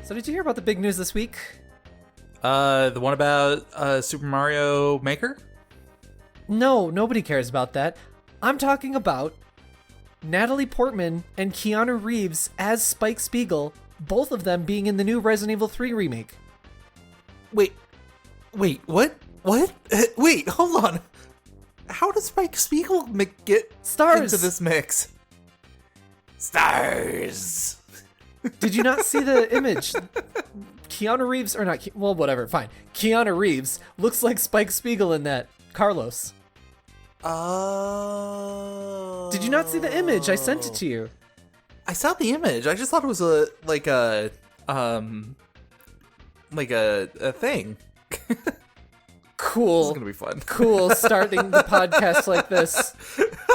So did you hear about the big news this week? The one about Super Mario Maker? No, nobody cares about that. I'm talking about Natalie Portman and Keanu Reeves as Spike Spiegel, both of them being in the new Resident Evil 3 remake. Wait, what? What? Wait, hold on. How does Spike Spiegel get Stars into this mix? Stars! Did you not see the image? Keanu Reeves, or not, well, whatever, fine. Keanu Reeves looks like Spike Spiegel in that. Carlos. Oh. Did you not see the image? I sent it to you. I saw the image. I just thought it was a thing. Cool. This is gonna be fun. Cool, starting the podcast like this.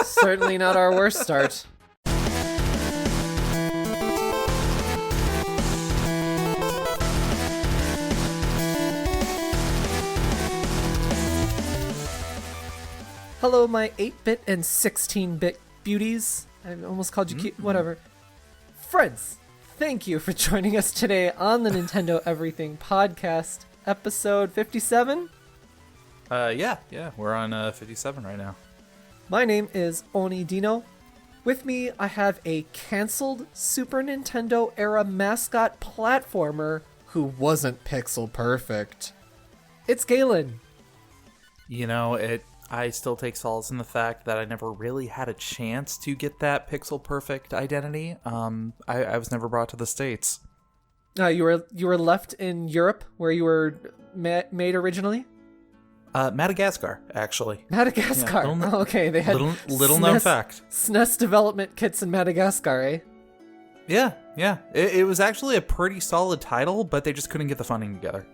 Certainly not our worst start. Hello, my 8-bit and 16-bit beauties. I almost called you cute. Whatever. Friends, thank you for joining us today on the Nintendo Everything Podcast, episode 57. Yeah, we're on 57 right now. My name is Oni Dino. With me, I have a canceled Super Nintendo era mascot platformer who wasn't pixel perfect. It's Galen. You know, I still take solace in the fact that I never really had a chance to get that pixel perfect identity. I was never brought to the States. You were left in Europe where you were made originally? Madagascar, actually. Madagascar. Yeah, okay, they had little known fact. SNES development kits in Madagascar, eh? Yeah. It was actually a pretty solid title, but they just couldn't get the funding together.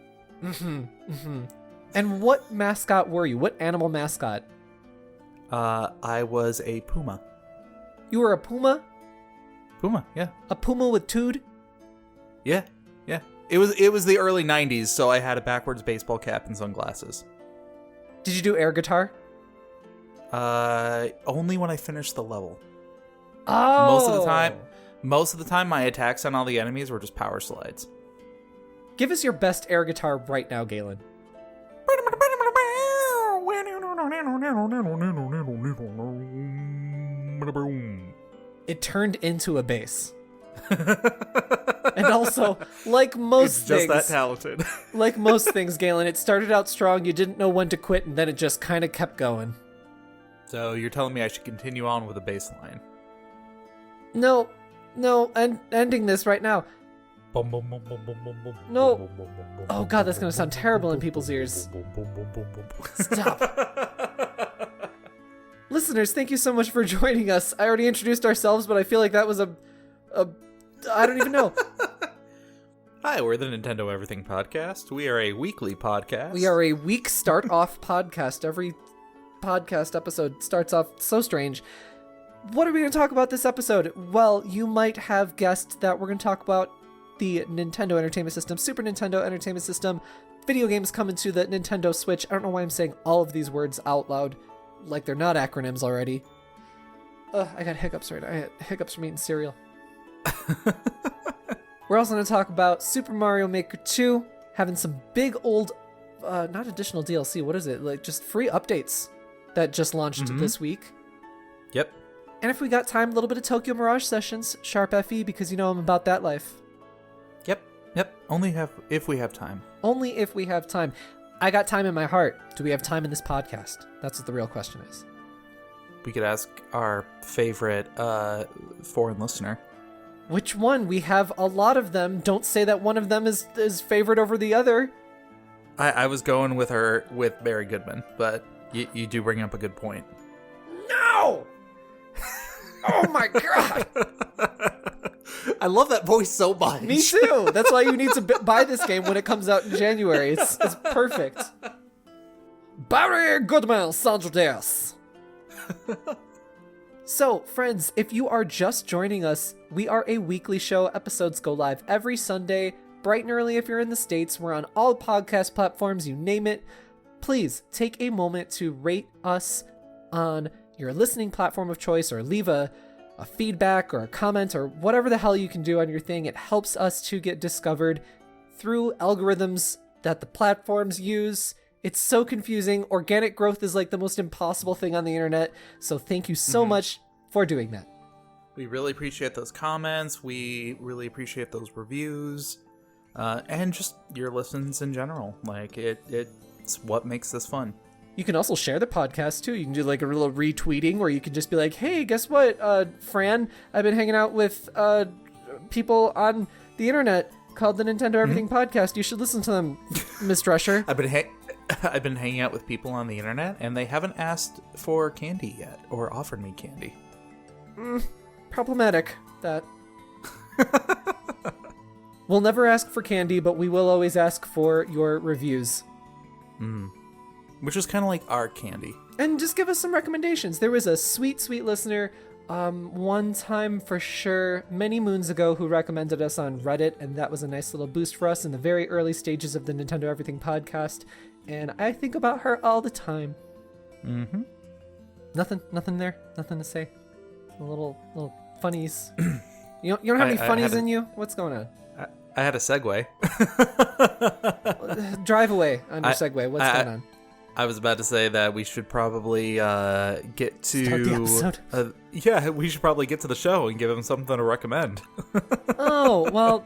And what mascot were you? What animal mascot? I was a puma. You were a puma? Puma, yeah. A puma with tood? Yeah. It was the early 90s, so I had a backwards baseball cap and sunglasses. Did you do air guitar? Only when I finished the level. Oh! Most of the time, my attacks on all the enemies were just power slides. Give us your best air guitar right now, Galen. It turned into a bass. And also, like most it's things, just that talented. like most things, Galen, it started out strong, you didn't know when to quit, and then it just kind of kept going. So you're telling me I should continue on with a bass line? No, ending this right now. No. Oh god, that's gonna sound terrible in people's ears. Stop. Listeners, thank you so much for joining us. I already introduced ourselves, but I feel like that was I don't even know. Hi, we're the Nintendo Everything Podcast. We are a weekly podcast. We are a week start-off podcast. Every podcast episode starts off so strange. What are we going to talk about this episode? Well, you might have guessed that we're going to talk about the Nintendo Entertainment System, Super Nintendo Entertainment System, video games coming to the Nintendo Switch. I don't know why I'm saying all of these words out loud like they're not acronyms already. I got hiccups right now. I had hiccups from eating cereal. We're also going to talk about Super Mario Maker 2, having some big old, not additional DLC, what is it? Like just free updates that just launched this week. Yep. And if we got time, a little bit of Tokyo Mirage Sessions, Sharp FE, because you know I'm about that life. Yep. Only if we have time. Only if we have time. I got time in my heart. Do we have time in this podcast? That's what the real question is. We could ask our favorite foreign listener. Which one? We have a lot of them. Don't say that one of them is favored over the other. I was going with Barry Goodman, but you do bring up a good point. No! Oh my god! I love that voice so much. Me too. That's why you need to buy this game when it comes out in January. It's perfect. Barry Goodman, Sandro Diaz. So, friends, if you are just joining us, we are a weekly show. Episodes go live every Sunday, bright and early if you're in the States. We're on all podcast platforms, you name it. Please take a moment to rate us on your listening platform of choice or leave a a feedback or a comment or whatever the hell you can do on your thing. It helps us to get discovered through algorithms that the platforms use. It's so confusing. Organic growth is like the most impossible thing on the internet. So thank you so much for doing that. We really appreciate those comments. We really appreciate those reviews. And just your listens in general. Like, it's what makes this fun. You can also share the podcast, too. You can do, like, a little retweeting where you can just be like, hey, guess what, Fran? I've been hanging out with people on the internet called the Nintendo Everything Podcast. You should listen to them, Miss Drescher. I've been hanging out with people on the internet, and they haven't asked for candy yet, or offered me candy. Problematic, that. We'll never ask for candy, but we will always ask for your reviews. Which is kind of like our candy. And just give us some recommendations. There was a sweet, sweet listener one time for sure, many moons ago, who recommended us on Reddit, and that was a nice little boost for us in the very early stages of the Nintendo Everything podcast. And I think about her all the time. Nothing there? Nothing to say? A little funnies. You don't have any funnies in you? What's going on? I had a segue. Drive away on your segue. What's going on? I was about to say that we should probably get to... Start the episode? Yeah, we should probably get to the show and give him something to recommend. Oh, well...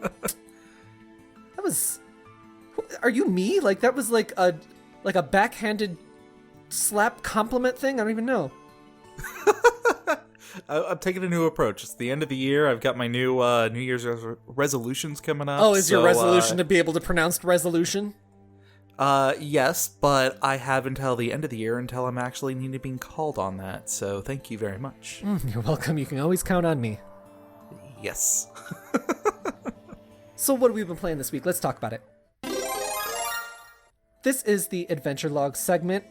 That was... Are you me? Like, that was like a backhanded slap compliment thing? I don't even know. I'm taking a new approach. It's the end of the year. I've got my new New Year's resolutions coming up. Oh, is your resolution to be able to pronounce resolution? Yes, but I have until the end of the year until I'm actually need to be called on that. So thank you very much. You're welcome. You can always count on me. Yes. So what have we been playing this week? Let's talk about it. This is the Adventure Log segment,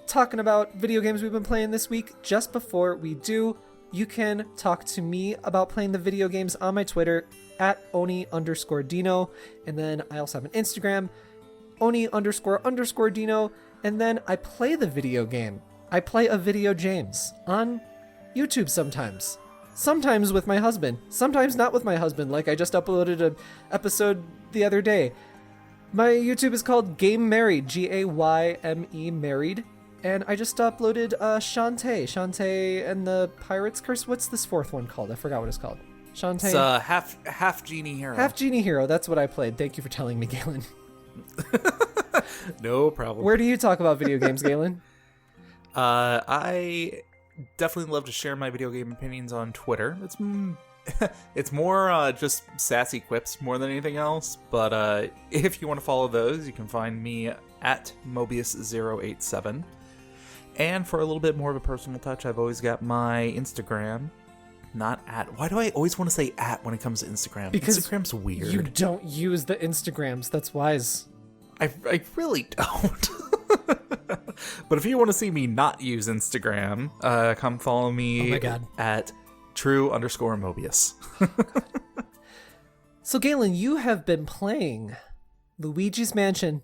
talking about video games we've been playing this week. Just before we do, you can talk to me about playing the video games on my Twitter at Oni_Dino. And then I also have an Instagram, Oni__Dino. And then I play the video game. I play a video James on YouTube sometimes. Sometimes with my husband. Sometimes not with my husband, like I just uploaded an episode the other day. My YouTube is called Game Married, Gayme Married. And I just uploaded Shantae and the Pirate's Curse. What's this fourth one called? I forgot what it's called. Shantae. It's half Genie Hero. Half Genie Hero. That's what I played. Thank you for telling me, Galen. No problem. Where do you talk about video games, Galen? I definitely love to share my video game opinions on Twitter. It's more just sassy quips more than anything else. But if you want to follow those, you can find me at Mobius087. And for a little bit more of a personal touch, I've always got my Instagram. Not at. Why do I always want to say at when it comes to Instagram? Because Instagram's weird. You don't use the Instagrams. That's wise. I really don't. But if you want to see me not use Instagram, come follow me at true_Mobius. So, Galen, you have been playing Luigi's Mansion.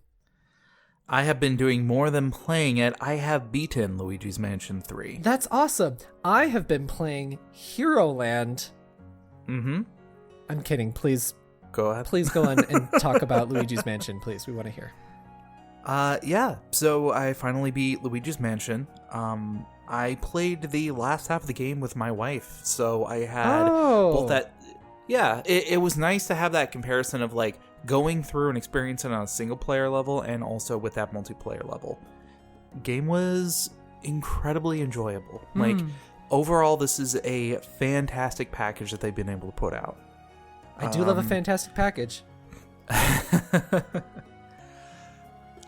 I have been doing more than playing it. I have beaten Luigi's Mansion 3. That's awesome. I have been playing Heroland. Mm-hmm. I'm kidding. Please go ahead. Please go on and talk about Luigi's Mansion, please. We want to hear. Yeah. So I finally beat Luigi's Mansion. I played the last half of the game with my wife, so I had both that. Yeah, it was nice to have that comparison of like going through and experiencing on a single player level and also with that multiplayer level. Game was incredibly enjoyable. Like overall, this is a fantastic package that they've been able to put out. I do love a fantastic package.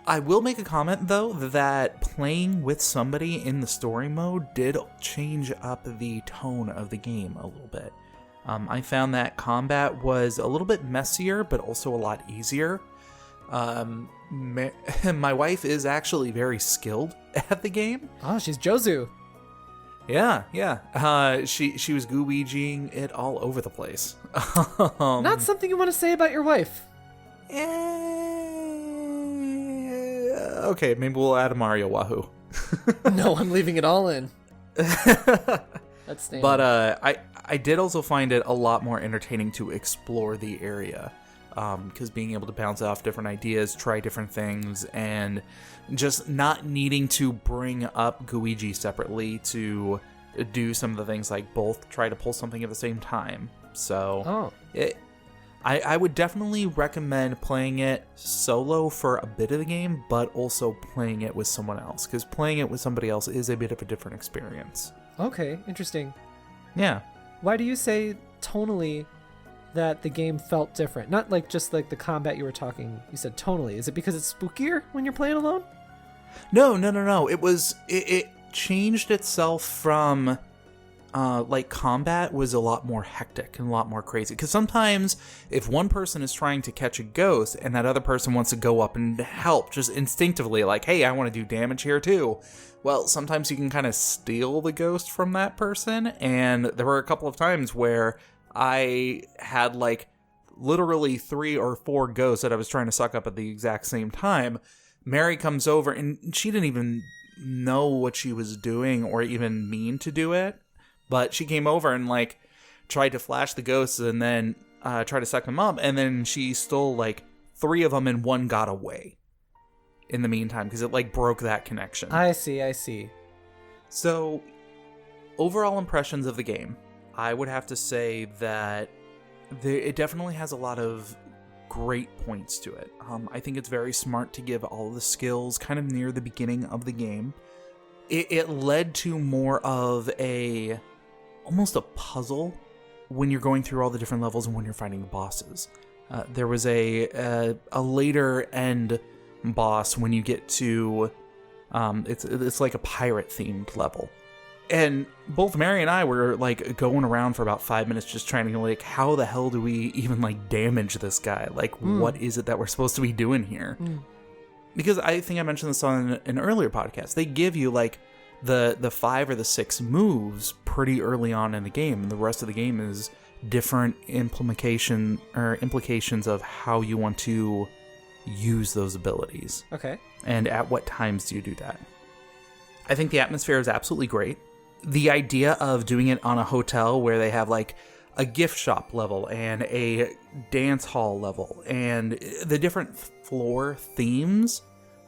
I will make a comment, though, that playing with somebody in the story mode did change up the tone of the game a little bit. I found that combat was a little bit messier, but also a lot easier. My wife is actually very skilled at the game. Oh, she's Jozu. Yeah. She was Gooigiing it all over the place. Not something you want to say about your wife. Okay, maybe we'll add a Mario Wahoo. No, I'm leaving it all in. That's standard. But I did also find it a lot more entertaining to explore the area. Because being able to bounce off different ideas, try different things, and just not needing to bring up Luigi separately to do some of the things, like both try to pull something at the same time. So I would definitely recommend playing it solo for a bit of the game, but also playing it with someone else, because playing it with somebody else is a bit of a different experience. Okay, interesting. Yeah. Why do you say tonally that the game felt different? Not like just like the combat you were talking. You said tonally. Is it because it's spookier when you're playing alone? No. It changed itself from like combat was a lot more hectic and a lot more crazy. Because sometimes if one person is trying to catch a ghost and that other person wants to go up and help just instinctively, like, hey, I want to do damage here too. Well, sometimes you can kind of steal the ghost from that person. And there were a couple of times where I had like literally 3 or 4 ghosts that I was trying to suck up at the exact same time. Mary comes over and she didn't even know what she was doing or even mean to do it. But she came over and like tried to flash the ghosts and then try to suck them up. And then she stole like 3 of them and 1 got away in the meantime because it like broke that connection. I see. So overall impressions of the game, I would have to say that it definitely has a lot of great points to it. I think it's very smart to give all of the skills kind of near the beginning of the game. It led to more of almost a puzzle when you're going through all the different levels and when you're fighting the bosses. There was a later end boss when you get to it's like a pirate themed level. And both Mary and I were like going around for about 5 minutes just trying to like, how the hell do we even like damage this guy? Like, what is it that we're supposed to be doing here? Because I think I mentioned this on an earlier podcast. They give you like the 5 or the 6 moves pretty early on in the game, and the rest of the game is different implications of how you want to use those abilities. Okay. And at what times do you do that? I think the atmosphere is absolutely great. The idea of doing it on a hotel where they have like a gift shop level and a dance hall level and the different floor themes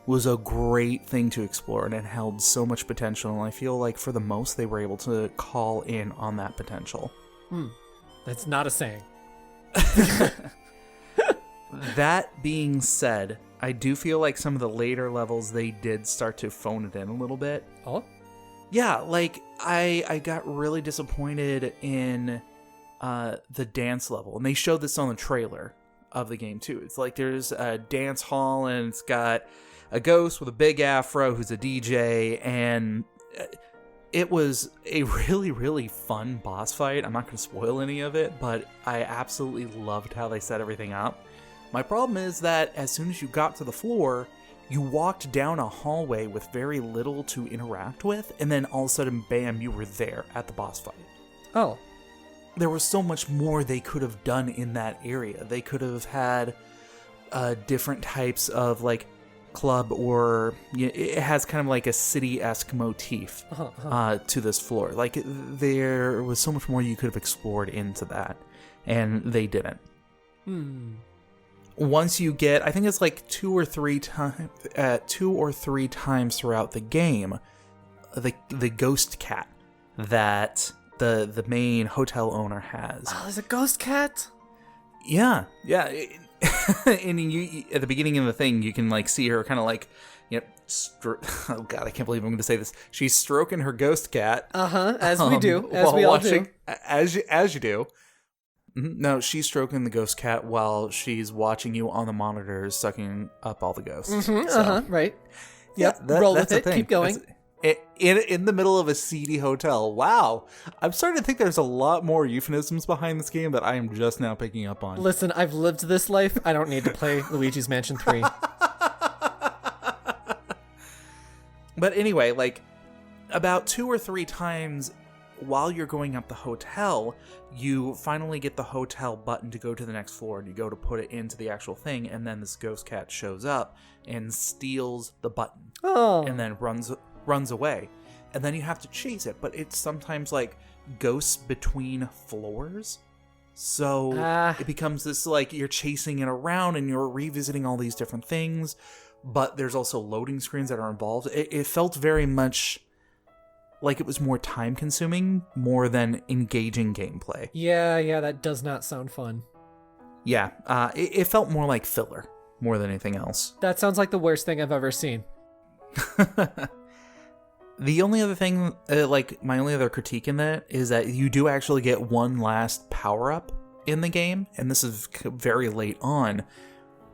was a great thing to explore, and it held so much potential, and I feel like for the most they were able to call in on that potential. That's not a saying. That being said, I do feel like some of the later levels they did start to phone it in a little bit. Oh? Yeah, like I got really disappointed in the dance level, and they showed this on the trailer of the game too. It's like there's a dance hall and it's got a ghost with a big afro who's a DJ, and it was a really, really fun boss fight. I'm not going to spoil any of it, but I absolutely loved how they set everything up. My problem is that as soon as you got to the floor, you walked down a hallway with very little to interact with, and then all of a sudden, bam, you were there at the boss fight. Oh. There was so much more they could have done in that area. They could have had different types of like club, or it has kind of like a city-esque motif to this floor. Like there was so much more you could have explored into that, and they didn't. Once you get, I think it's like 2 or 3 times throughout the game, the ghost cat that the main hotel owner has. Oh, there's a ghost cat? Yeah. And you at the beginning of the thing, you can like see her kind of like, oh god, I can't believe I'm going to say this. She's stroking her ghost cat. As we do, as we all do, as you do. No, she's stroking the ghost cat while she's watching you on the monitors, sucking up all the ghosts. Right. Yep, roll with it. Keep going. In the middle of a seedy hotel. Wow. I'm starting to think there's a lot more euphemisms behind this game that I am just now picking up on. Listen, I've lived this life. I don't need to play Luigi's Mansion 3. But anyway, like, about 2 or 3 times while you're going up the hotel, you finally get the hotel button to go to the next floor, and you go to put it into the actual thing, and then this ghost cat shows up and steals the button. Oh. And then runs away. And then you have to chase it, but it's sometimes like ghosts between floors. So it becomes this, like, you're chasing it around and you're revisiting all these different things, but there's also loading screens that are involved. It felt very much like it was more time-consuming more than engaging gameplay. Yeah, that does not sound fun. Yeah, it felt more like filler more than anything else. That sounds like the worst thing I've ever seen. The only other thing, my only other critique in that is that you do actually get one last power-up in the game, and this is very late on,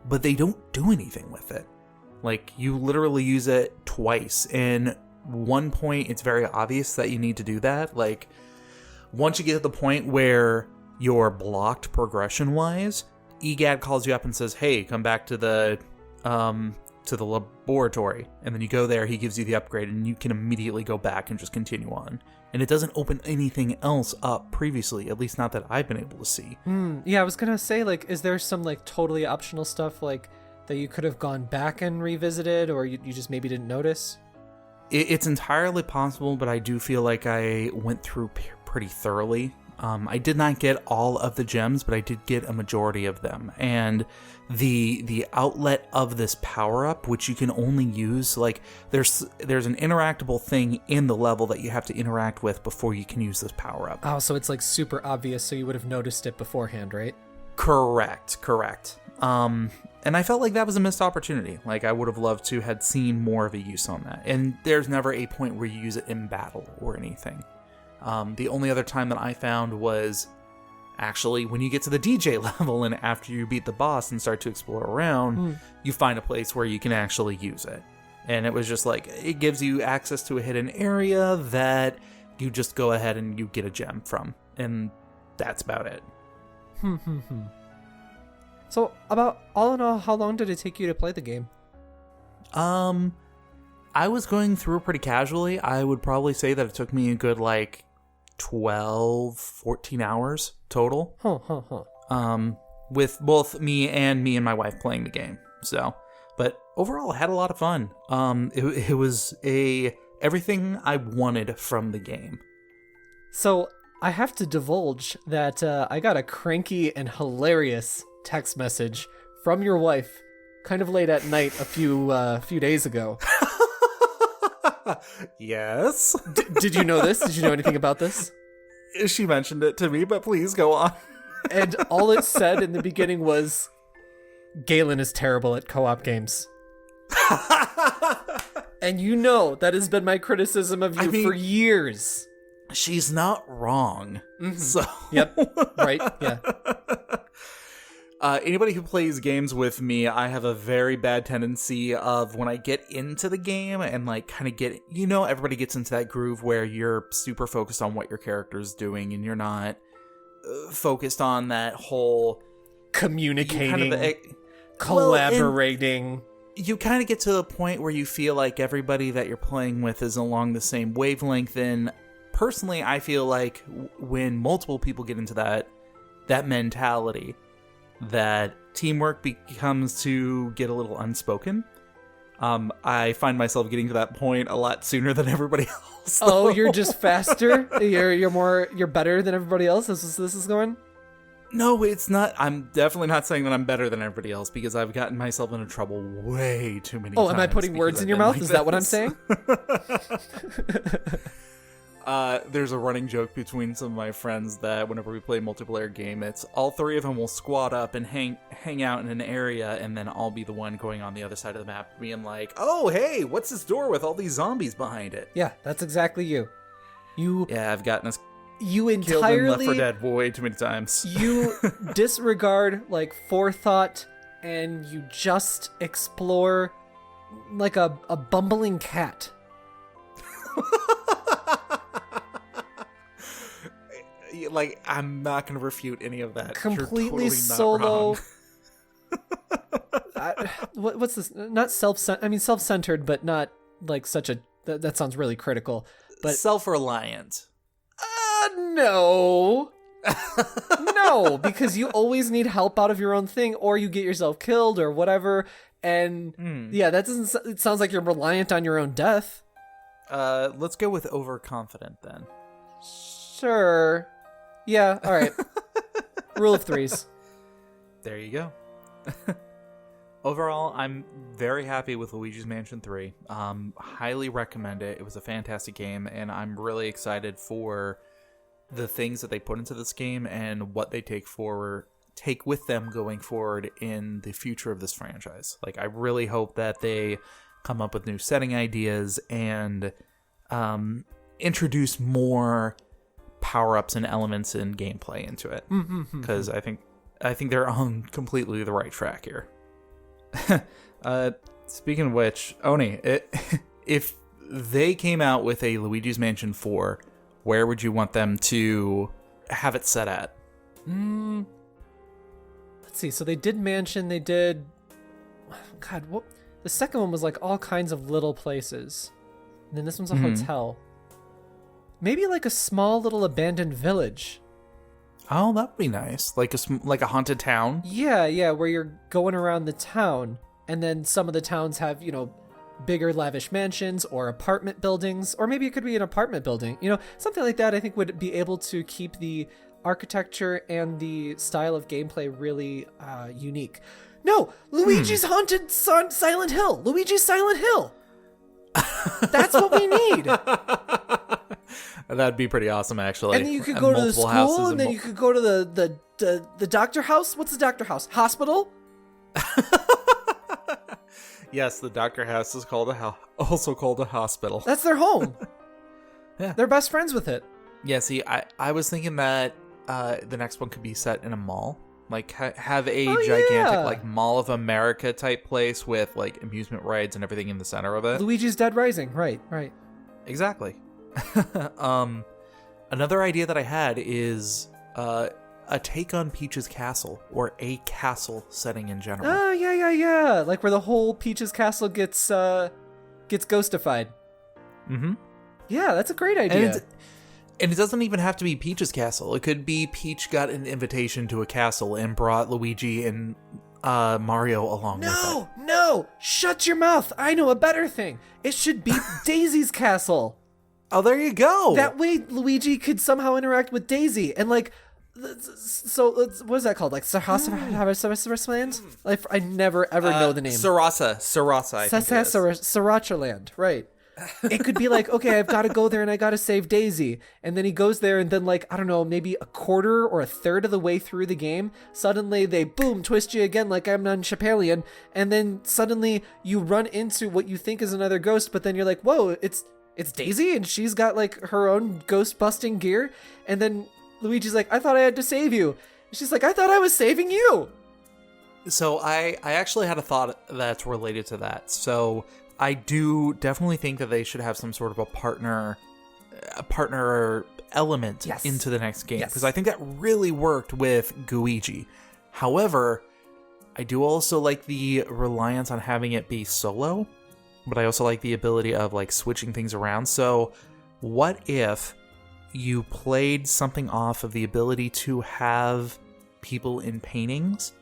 but they don't do anything with it. Like, you literally use it twice, and one point it's very obvious that you need to do that. Like, once you get to the point where you're blocked progression-wise, EGAD calls you up and says, hey, come back to the laboratory, and then you go there, he gives you the upgrade, and you can immediately go back and just continue on. And it doesn't open anything else up previously, at least not that I've been able to see. Yeah, I was gonna say, like, is there some, like, totally optional stuff, like, that you could have gone back and revisited, or you just maybe didn't notice? It's entirely possible, but I do feel like I went through pretty thoroughly. I did not get all of the gems, but I did get a majority of them. And the outlet of this power-up, which you can only use, like, there's an interactable thing in the level that you have to interact with before you can use this power-up. Oh, so it's, like, super obvious, so you would have noticed it beforehand, right? Correct. And I felt like that was a missed opportunity. Like, I would have loved to had seen more of a use on that. And there's never a point where you use it in battle or anything. The only other time that I found was actually when you get to the DJ level and after you beat the boss and start to explore around, you find a place where you can actually use it. And it was just like, it gives you access to a hidden area that you just go ahead and you get a gem from. And that's about it. So, about all in all, how long did it take you to play the game? I was going through pretty casually. I would probably say that it took me a good, 14 hours total. With both me and my wife playing the game. So, but overall, I had a lot of fun. It was everything I wanted from the game. So, I have to divulge that I got a cranky and hilarious text message from your wife kind of late at night a few days ago. Yes. Did you know this? Did you know anything about this? She mentioned it to me, but please go on. And all it said in the beginning was, Galen is terrible at co-op games. And you know that has been my criticism of you for years. She's not wrong. Mm-hmm. So. Yep. Right. Yeah. Anybody who plays games with me, I have a very bad tendency of when I get into the game and kind of get, everybody gets into that groove where you're super focused on what your character is doing and you're not focused on that whole communicating, collaborating. You kind of get to the point where you feel like everybody that you're playing with is along the same wavelength. And personally, I feel like when multiple people get into that mentality, that teamwork becomes to get a little unspoken. I find myself getting to that point a lot sooner than everybody else. Though. Oh, you're just faster? You're better than everybody else? This is going? No, it's not. I'm definitely not saying that I'm better than everybody else because I've gotten myself into trouble way too many times. Oh, am I putting words in your mouth? Is that what I'm saying? There's a running joke between some of my friends that whenever we play a multiplayer game, it's all three of them will squad up and hang out in an area, and then I'll be the one going on the other side of the map being like, oh, hey, what's this door with all these zombies behind it? Yeah, that's exactly you. Yeah, I've gotten us killed in Left 4 Dead way too many times. You disregard, forethought, and you just explore like a bumbling cat. I'm not going to refute any of that. Completely totally solo. What's this? Not self-centered, but not such a. That sounds really critical. But self-reliant. No. No, because you always need help out of your own thing, or you get yourself killed, or whatever. And yeah, that doesn't. It sounds like you're reliant on your own death. Let's go with overconfident then. Sure. Yeah, all right. Rule of threes. There you go. Overall, I'm very happy with Luigi's Mansion 3. Highly recommend it. It was a fantastic game, and I'm really excited for the things that they put into this game and what they take with them going forward in the future of this franchise. Like, I really hope that they come up with new setting ideas and introduce more power-ups and elements and gameplay into it. Because I think they're on completely the right track here. Speaking of which, Oni, if they came out with a Luigi's Mansion 4, where would you want them to have it set at? Let's see. So they did Mansion. They did. God, what? The second one was like all kinds of little places. And then this one's a hotel. Maybe like a small little abandoned village. Oh, that'd be nice. Like a haunted town? Yeah, where you're going around the town, and then some of the towns have, bigger lavish mansions or apartment buildings, or maybe it could be an apartment building. Something like that I think would be able to keep the architecture and the style of gameplay really unique. No, Luigi's Haunted Silent Hill. Luigi's Silent Hill. That's what we need. That'd be pretty awesome, actually. And then you could go to the school, and then you could go to the doctor house. What's the doctor house? Hospital? Yes, the doctor house is also called a hospital. That's their home. Yeah. They're best friends with it. Yeah, see, I was thinking that the next one could be set in a mall. Like, have a gigantic, like, Mall of America type place with, like, amusement rides and everything in the center of it. Luigi's Dead Rising. Right. Exactly. Another idea that I had is a take on Peach's castle, or a castle setting in general. Oh, yeah. Like where the whole Peach's castle gets ghostified. Mm-hmm. Yeah, that's a great idea. And it doesn't even have to be Peach's castle. It could be Peach got an invitation to a castle and brought Luigi and Mario along with it. No! Shut your mouth! I know a better thing. It should be Daisy's castle. Oh, there you go. That way Luigi could somehow interact with Daisy. And like, so what is that called? Like Sriracha Land? I never ever know the name. Sriracha. I think it is. Sriracha Land, right. It could be like, okay, I've got to go there and I got to save Daisy. And then he goes there and then like, I don't know, maybe a quarter or a third of the way through the game, suddenly they boom, twist you again like I'm non-Chappellian. And then suddenly you run into what you think is another ghost, but then you're like, whoa, it's Daisy and she's got like her own ghost busting gear. And then Luigi's like, I thought I had to save you. And she's like, I thought I was saving you. So I actually had a thought that's related to that. So I do definitely think that they should have some sort of a partner element into the next game. Because I think that really worked with Luigi. However, I do also like the reliance on having it be solo. But I also like the ability of like switching things around. So what if you played something off of the ability to have people in paintings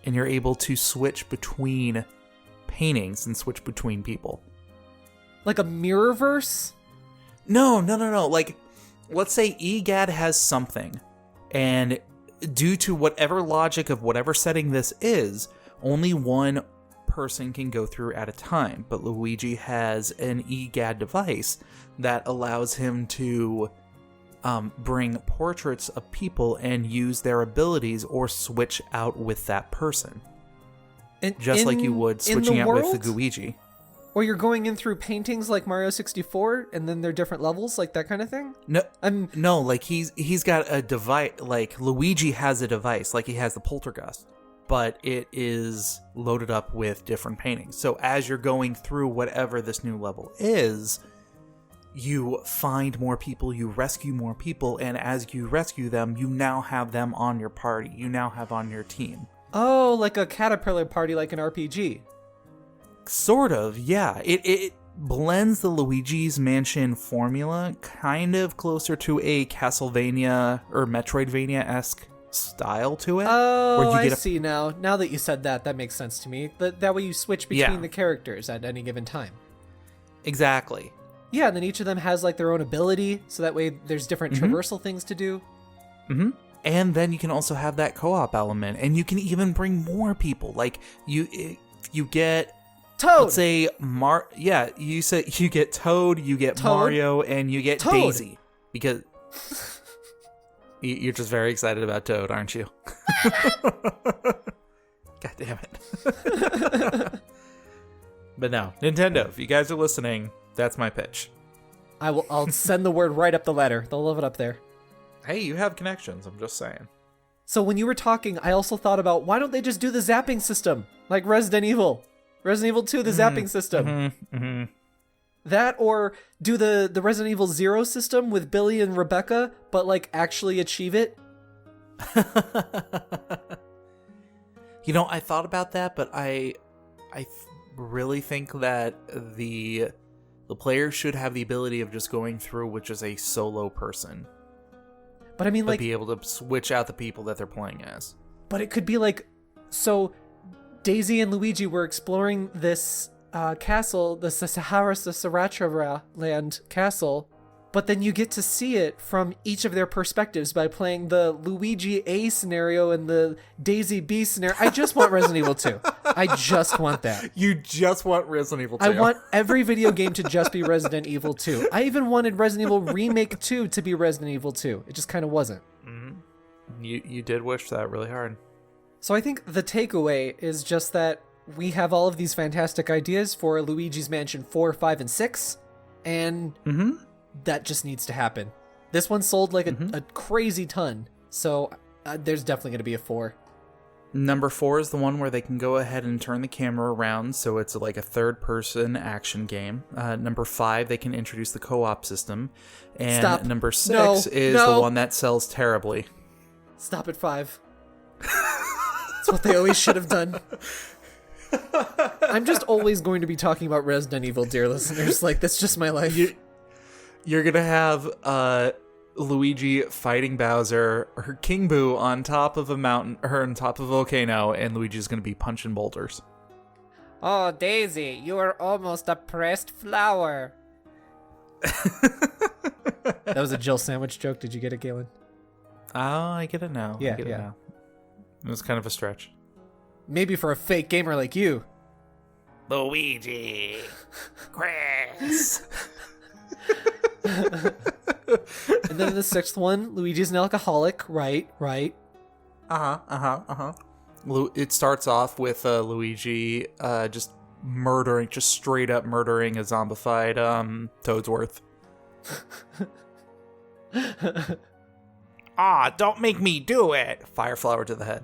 and you're able to switch between paintings and switch between people? Like a mirrorverse? No. Like, let's say EGAD has something, and due to whatever logic of whatever setting this is, only one person can go through at a time. But Luigi has an EGAD device that allows him to bring portraits of people and use their abilities or switch out with that person. Just like you would switching out with the Luigi. Or you're going in through paintings like Mario 64 and then they're different levels, like that kind of thing? No, like he's got a device, like Luigi has a device, like he has the poltergeist, but it is loaded up with different paintings. So as you're going through whatever this new level is, you find more people, you rescue more people, and as you rescue them, you now have them on your party. You now have on your team. Oh, like a caterpillar party, like an RPG. Sort of, yeah. It blends the Luigi's Mansion formula kind of closer to a Castlevania or Metroidvania-esque style to it. Oh, I see now. Now that you said that, that makes sense to me. That way you switch between the characters at any given time. Exactly. Yeah, and then each of them has like their own ability, so that way there's different traversal things to do. Mm-hmm. And then you can also have that co-op element, and you can even bring more people. Like you get Toad. Let's say you said you get Toad, you get Toad. Mario, and you get Toad. Daisy because you're just very excited about Toad, aren't you? God damn it. But no, Nintendo, if you guys are listening, that's my pitch. I'll send the word right up the ladder. They'll love it up there. Hey, you have connections, I'm just saying. So when you were talking, I also thought about, why don't they just do the zapping system? Like Resident Evil. Resident Evil 2, the zapping system. That, or do the Resident Evil 0 system with Billy and Rebecca, but like actually achieve it? You know, I thought about that, but I really think that the player should have the ability of just going through with just a solo person. But I mean, but like, be able to switch out the people that they're playing as. But it could be like, so Daisy and Luigi were exploring this castle, the Sriracha land castle, but then you get to see it from each of their perspectives by playing the Luigi A scenario and the Daisy B scenario. I just want Resident Evil 2. I just want that. You just want Resident Evil 2. I want every video game to just be Resident Evil 2. I even wanted Resident Evil Remake 2 to be Resident Evil 2. It just kind of wasn't. Mm-hmm. You did wish that really hard. So I think the takeaway is just that we have all of these fantastic ideas for Luigi's Mansion 4, 5, and 6, and that just needs to happen. This one sold like a crazy ton, so there's definitely going to be a 4. Number 4 is the one where they can go ahead and turn the camera around, so it's like a third-person action game. Number 5, they can introduce the co-op system. And Stop. Number 6 is the one that sells terribly. Stop at 5. That's what they always should have done. I'm just always going to be talking about Resident Evil, dear listeners. Like, that's just my life. You're going to have Luigi fighting Bowser, her King Boo on top of a mountain, her on top of a volcano, and Luigi's going to be punching boulders. Oh, Daisy, you are almost a pressed flower. That was a Jill Sandwich joke. Did you get it, Galen? Oh, I get it now. Yeah, I get it now. It was kind of a stretch. Maybe for a fake gamer like you. Luigi. Chris. And then in the 6th one, Luigi's an alcoholic, right? It starts off with Luigi just straight up murdering a zombified Toadsworth. Don't make me do it! Fire flower to the head.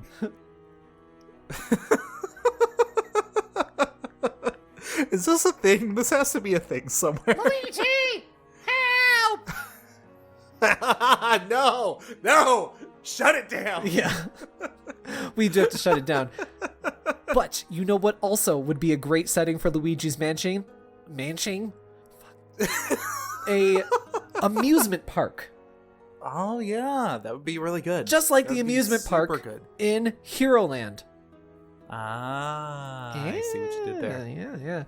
Is this a thing? This has to be a thing somewhere. Luigi! Help! No! Shut it down! Yeah. We do have to shut it down. But you know what also would be a great setting for Luigi's Mansion? A amusement park. Oh, yeah. That would be really good. Just like the amusement park in Heroland. I see what you did there. Yeah.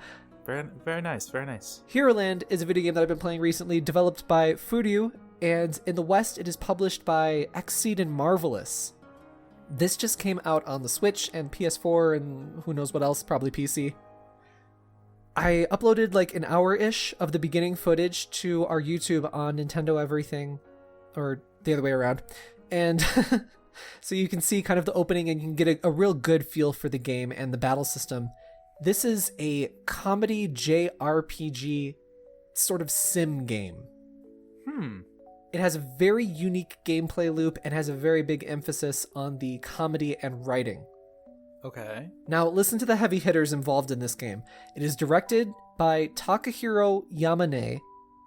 Very, very nice, very nice. Heroland is a video game that I've been playing recently, developed by Furyu, and in the West it is published by Xseed and Marvelous. This just came out on the Switch and PS4 and who knows what else, probably PC. I uploaded like an hour-ish of the beginning footage to our YouTube on Nintendo Everything, or the other way around, and so you can see kind of the opening and you can get a real good feel for the game and the battle system. This is a comedy JRPG sort of sim game. It has a very unique gameplay loop and has a very big emphasis on the comedy and writing. Okay. Now, listen to the heavy hitters involved in this game. It is directed by Takahiro Yamane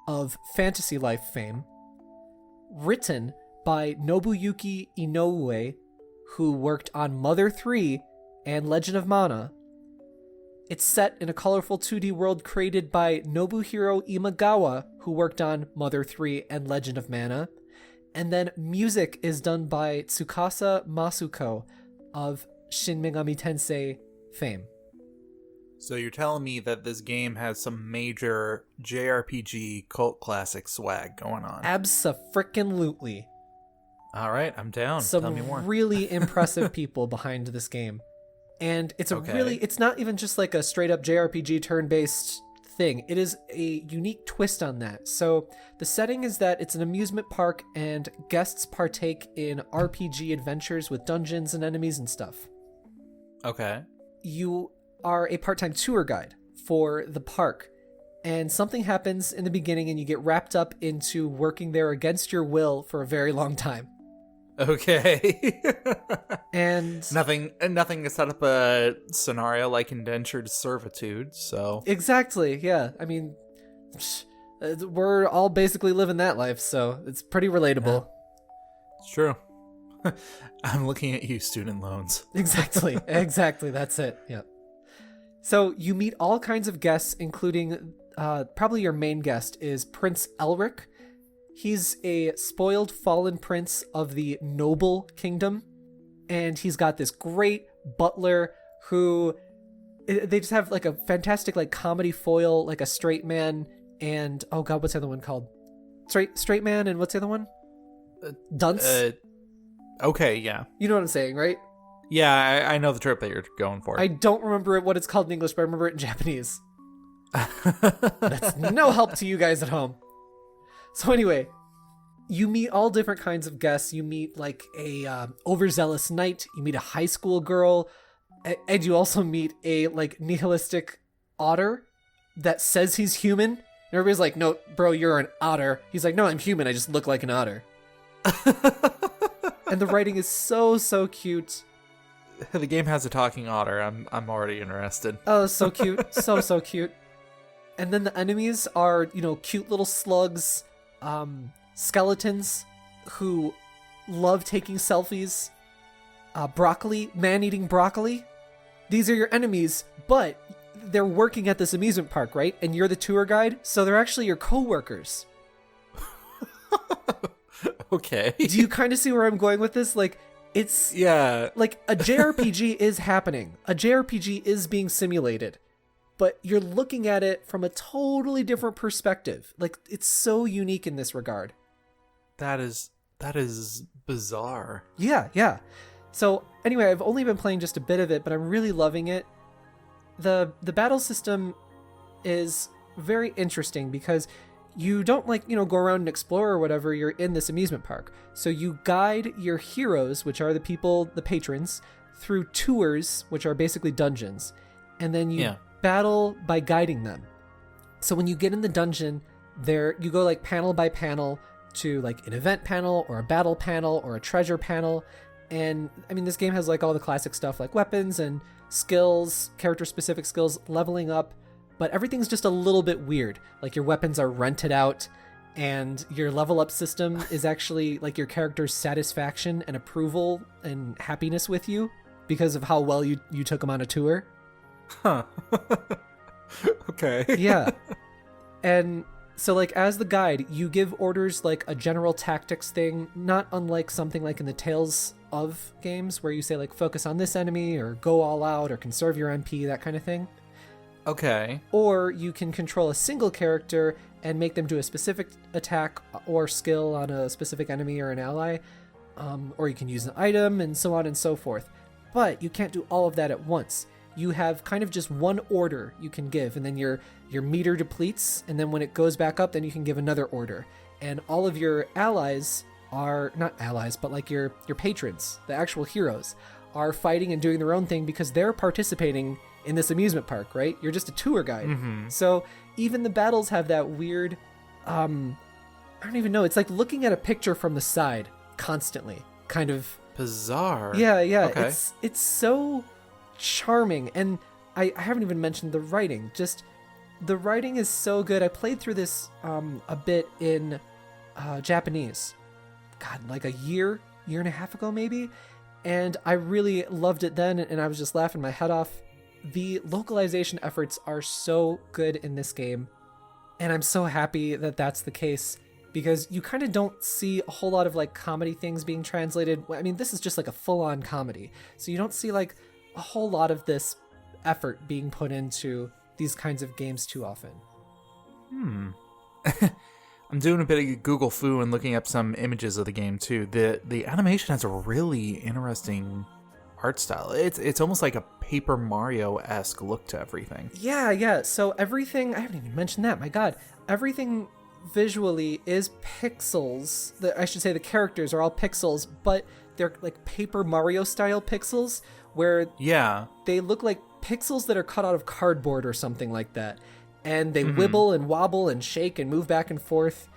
of Fantasy Life fame. Written by Nobuyuki Inoue, who worked on Mother 3 and Legend of Mana. It's set in a colorful 2D world created by Nobuhiro Imagawa, who worked on Mother 3 and Legend of Mana. And then music is done by Tsukasa Masuko of Shin Megami Tensei fame. So you're telling me that this game has some major JRPG cult classic swag going on? Abso-frickin-lutely. All right, I'm down. Tell me more. Some really impressive people behind this game. And it's it's not even just like a straight up JRPG turn-based thing. It is a unique twist on that. So the setting is that it's an amusement park and guests partake in RPG adventures with dungeons and enemies and stuff. Okay. You are a part-time tour guide for the park, and something happens in the beginning and you get wrapped up into working there against your will for a very long time. Okay. And nothing to set up a scenario like indentured servitude, so exactly, yeah. I mean, we're all basically living that life, so it's pretty relatable. Yeah. It's true. I'm looking at you, student loans. Exactly, that's it, yeah. So you meet all kinds of guests, including probably your main guest is Prince Elric. He's a spoiled fallen prince of the Noble Kingdom, and he's got this great butler who, they just have like a fantastic like comedy foil, like a straight man, and oh god, what's the other one called? Straight man, and what's the other one? Dunce? Okay, yeah. You know what I'm saying, right? Yeah, I know the trope that you're going for. I don't remember what it's called in English, but I remember it in Japanese. That's no help to you guys at home. So anyway, you meet all different kinds of guests. You meet like a overzealous knight. You meet a high school girl. And you also meet a like nihilistic otter that says he's human. And everybody's like, no, bro, you're an otter. He's like, no, I'm human. I just look like an otter. And the writing is so cute. The game has a talking otter. I'm already interested. Oh, so cute. so cute. And then the enemies are, cute little slugs, skeletons who love taking selfies, broccoli, man-eating broccoli. These are your enemies, but they're working at this amusement park, right? And you're the tour guide, so they're actually your co-workers. Okay. Do you kind of see where I'm going with this? Like, it's... Yeah. Like, a JRPG is happening. A JRPG is being simulated. But you're looking at it from a totally different perspective. Like, it's so unique in this regard. That is bizarre. Yeah. So, anyway, I've only been playing just a bit of it, but I'm really loving it. The battle system is very interesting because you don't go around and explore or whatever. You're in this amusement park. So you guide your heroes, which are the patrons, through tours, which are basically dungeons. And then you battle by guiding them. So when you get in the dungeon, you go like panel by panel to like an event panel or a battle panel or a treasure panel. And I mean, this game has like all the classic stuff like weapons and skills, character specific skills, leveling up, but everything's just a little bit weird. Like your weapons are rented out, and your level up system is actually like your character's satisfaction and approval and happiness with you because of how well you took them on a tour. Huh. Okay. Yeah. And so like as the guide, you give orders like a general tactics thing, not unlike something like in the Tales of games where you say like focus on this enemy or go all out or conserve your MP, that kind of thing. Okay. Or you can control a single character and make them do a specific attack or skill on a specific enemy or an ally. Or you can use an item and so on and so forth. But you can't do all of that at once. You have kind of just one order you can give, and then your meter depletes, and then when it goes back up, then you can give another order. And all of your allies are not allies, but like your patrons, the actual heroes, are fighting and doing their own thing because they're participating in this amusement park, right? You're just a tour guide. Mm-hmm. So even the battles have that weird, I don't even know. It's like looking at a picture from the side constantly, kind of bizarre. Yeah. Okay. It's so charming, and I haven't even mentioned the writing. Just the writing is so good. I played through this a bit in Japanese, like a year and a half ago maybe, and I really loved it then, and I was just laughing my head off. The localization efforts are so good in this game, and I'm so happy that that's the case, because you kind of don't see a whole lot of like comedy things being translated. I mean, this is just like a full-on comedy, so you don't see like a whole lot of this effort being put into these kinds of games too often. I'm doing a bit of Google Foo and looking up some images of the game too. The animation has a really interesting art style. It's almost like a Paper Mario-esque look to everything. Yeah. So everything, I haven't even mentioned that, my god. Everything visually is pixels. I should say the characters are all pixels, but they're like Paper Mario style pixels where they look like pixels that are cut out of cardboard or something like that. And they wibble and wobble and shake and move back and forth.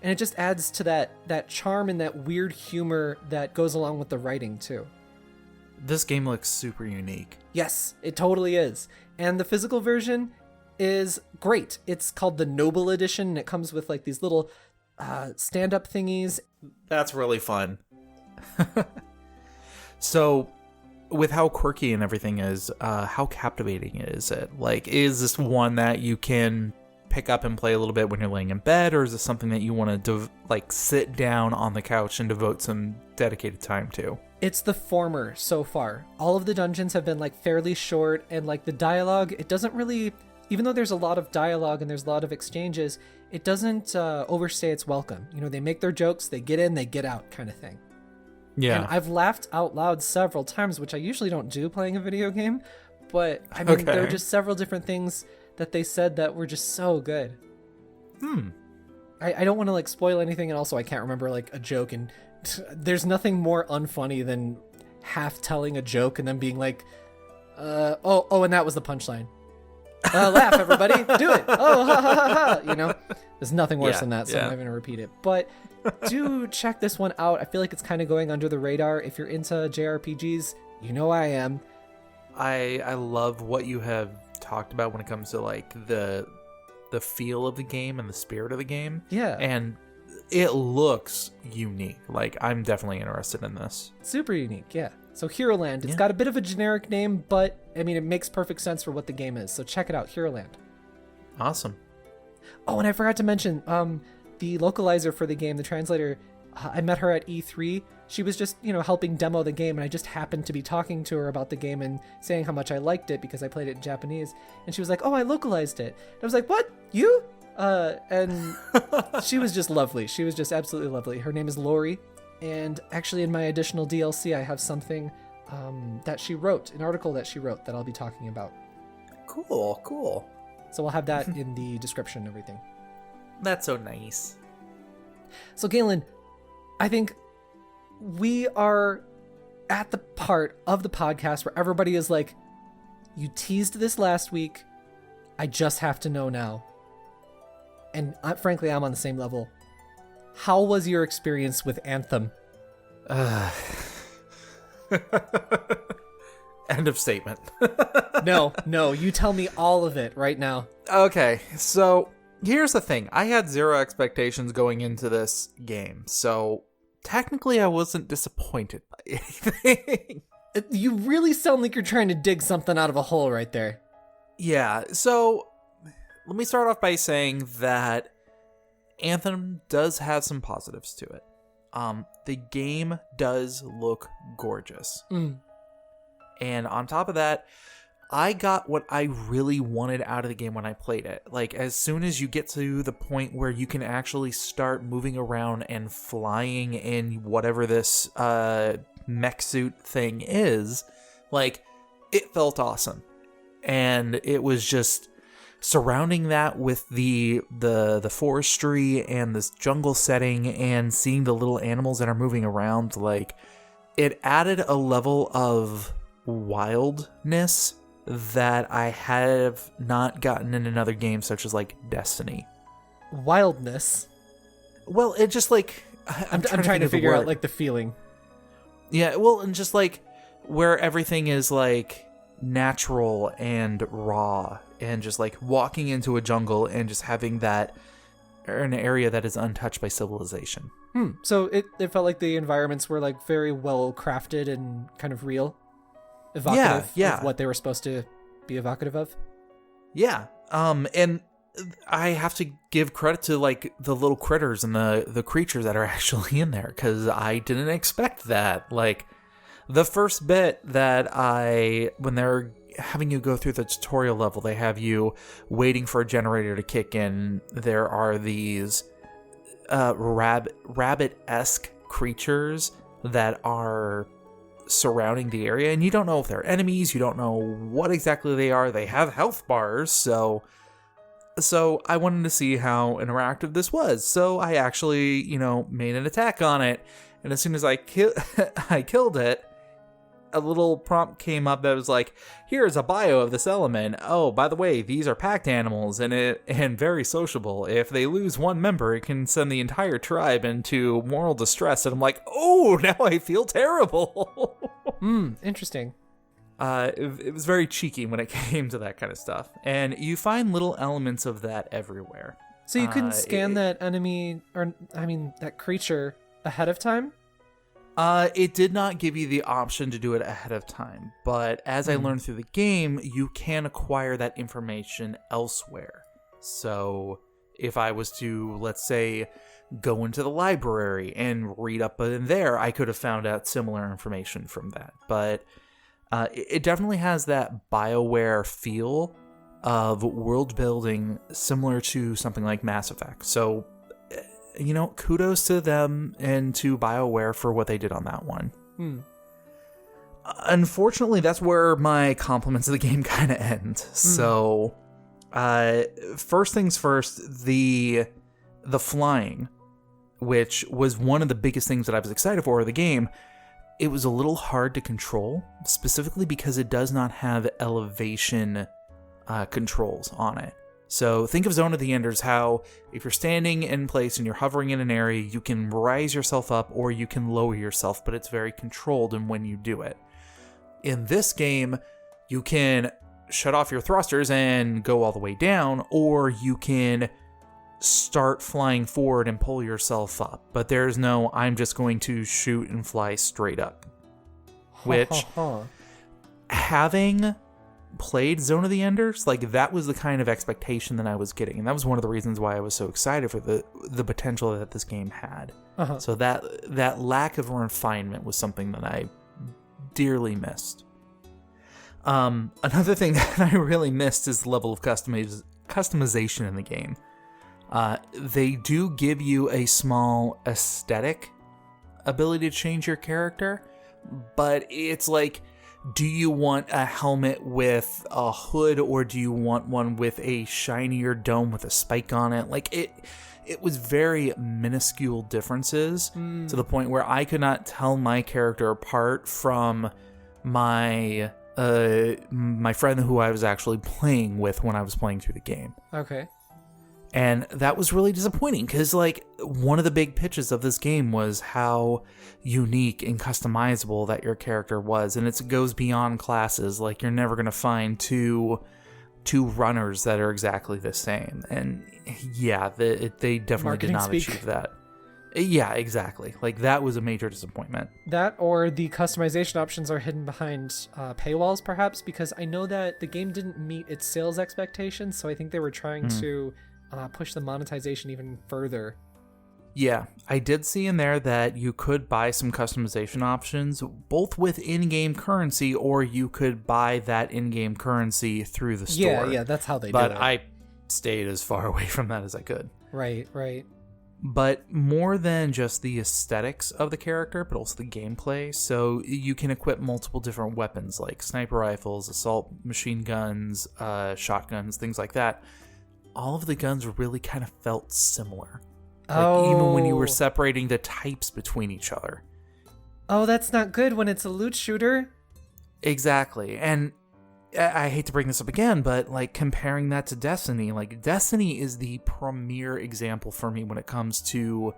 And it just adds to that charm and that weird humor that goes along with the writing too. This game looks super unique. Yes, it totally is. And the physical version is great. It's called the Noble Edition, and it comes with like these little stand-up thingies. That's really fun. So, with how quirky and everything is, how captivating is it? Like, is this one that you can pick up and play a little bit when you're laying in bed, or is this something that you want to sit down on the couch and devote some dedicated time to? It's the former so far. All of the dungeons have been like fairly short, and like the dialogue, it doesn't really, even though there's a lot of dialogue and there's a lot of exchanges, it doesn't overstay its welcome. You know, they make their jokes, they get in, they get out kind of thing. Yeah. And I've laughed out loud several times, which I usually don't do playing a video game, but I mean, there are just several different things that they said that were just so good. I don't want to like spoil anything, and also I can't remember like a joke, and there's nothing more unfunny than half telling a joke and then being like, and that was the punchline. Laugh, everybody, do it. Oh, ha, ha, ha, ha. You know, there's nothing worse than that, so I'm not going to repeat it. But do check this one out. I feel like it's kind of going under the radar. If you're into JRPGs, you know I am. I love what you have talked about when it comes to like the feel of the game and the spirit of the game. Yeah. And it looks unique. Like, I'm definitely interested in this. Super unique, yeah. So Heroland, it's got a bit of a generic name, but I mean, it makes perfect sense for what the game is. So check it out, Heroland. Awesome. Oh, and I forgot to mention, the localizer for the game, the translator, I met her at E3. She was just, helping demo the game, and I just happened to be talking to her about the game and saying how much I liked it because I played it in Japanese. And she was like, oh, I localized it. And I was like, what? You? And she was just lovely. She was just absolutely lovely. Her name is Lori. And actually in my additional DLC, I have something that she wrote, an article that she wrote that I'll be talking about. Cool. So I'll have that in the description and everything. That's so nice. So Galen, I think we are at the part of the podcast where everybody is like, you teased this last week. I just have to know now. And frankly, I'm on the same level. How was your experience with Anthem? End of statement. No, you tell me all of it right now. Okay, so here's the thing. I had zero expectations going into this game, so technically I wasn't disappointed by anything. You really sound like you're trying to dig something out of a hole right there. Yeah, so let me start off by saying that Anthem does have some positives to it. The game does look gorgeous. And on top of that, I got what I really wanted out of the game when I played it. Like, as soon as you get to the point where you can actually start moving around and flying in whatever this mech suit thing is, like, it felt awesome. And it was just surrounding that with the forestry and this jungle setting and seeing the little animals that are moving around, like, it added a level of wildness that I have not gotten in another game such as like Destiny. Wildness? Well, it just like I'm trying to figure out like the feeling. Yeah, well, and just like where everything is like natural and raw, and just like walking into a jungle and just having that, or an area that is untouched by civilization. So it felt like the environments were like very well crafted and kind of real, evocative of what they were supposed to be evocative of. Yeah. And I have to give credit to like the little critters and the creatures that are actually in there, because I didn't expect that. Like, the first bit that when they're having you go through the tutorial level. They have you waiting for a generator to kick in. There are these rabbit-esque creatures that are surrounding the area, and you don't know if they're enemies. You don't know what exactly they are. They have health bars, so I wanted to see how interactive this was. So I actually, made an attack on it, and as soon as I killed it, a little prompt came up that was like, here's a bio of this element. Oh, by the way, these are packed animals and very sociable. If they lose one member, it can send the entire tribe into moral distress. And I'm like, oh, now I feel terrible. Interesting. It was very cheeky when it came to that kind of stuff. And you find little elements of that everywhere. So you couldn't scan that enemy, that creature ahead of time? It did not give you the option to do it ahead of time, but as I learned through the game, you can acquire that information elsewhere. So if I was to, let's say, go into the library and read up in there, I could have found out similar information from that. But it definitely has that Bioware feel of world building similar to something like Mass Effect. So kudos to them and to BioWare for what they did on that one. Unfortunately, that's where my compliments of the game kind of end. So, first things first, the flying, which was one of the biggest things that I was excited for the game, it was a little hard to control, specifically because it does not have elevation controls on it. So think of Zone of the Enders, how if you're standing in place and you're hovering in an area, you can rise yourself up or you can lower yourself, but it's very controlled in when you do it. In this game, you can shut off your thrusters and go all the way down, or you can start flying forward and pull yourself up. But there's no, I'm just going to shoot and fly straight up. Which, having played Zone of the Enders, like that was the kind of expectation that I was getting, and that was one of the reasons why I was so excited for the potential that this game had. So that lack of refinement was something that I dearly missed. Another thing that I really missed is the level of customization in the game. They do give you a small aesthetic ability to change your character, but it's like, do you want a helmet with a hood, or do you want one with a shinier dome with a spike on it? Like it was very minuscule differences to the point where I could not tell my character apart from my friend who I was actually playing with when I was playing through the game. Okay. And that was really disappointing because, like, one of the big pitches of this game was how unique and customizable that your character was. And it goes beyond classes. Like, you're never going to find two runners that are exactly the same. And, yeah, they definitely did not achieve that. Yeah, exactly. Like, that was a major disappointment. That, or the customization options are hidden behind paywalls, perhaps, because I know that the game didn't meet its sales expectations, so I think they were trying to push the monetization even further. Yeah, I did see in there that you could buy some customization options, both with in-game currency, or you could buy that in-game currency through the store. Yeah, that's how they do it. But I stayed as far away from that as I could. Right. But more than just the aesthetics of the character, but also the gameplay. So you can equip multiple different weapons, like sniper rifles, assault machine guns, shotguns, things like that. All of the guns really kind of felt similar. Like, even when you were separating the types between each other. Oh, that's not good when it's a loot shooter. Exactly. And I hate to bring this up again, but like comparing that to Destiny, like Destiny is the premier example for me when it comes to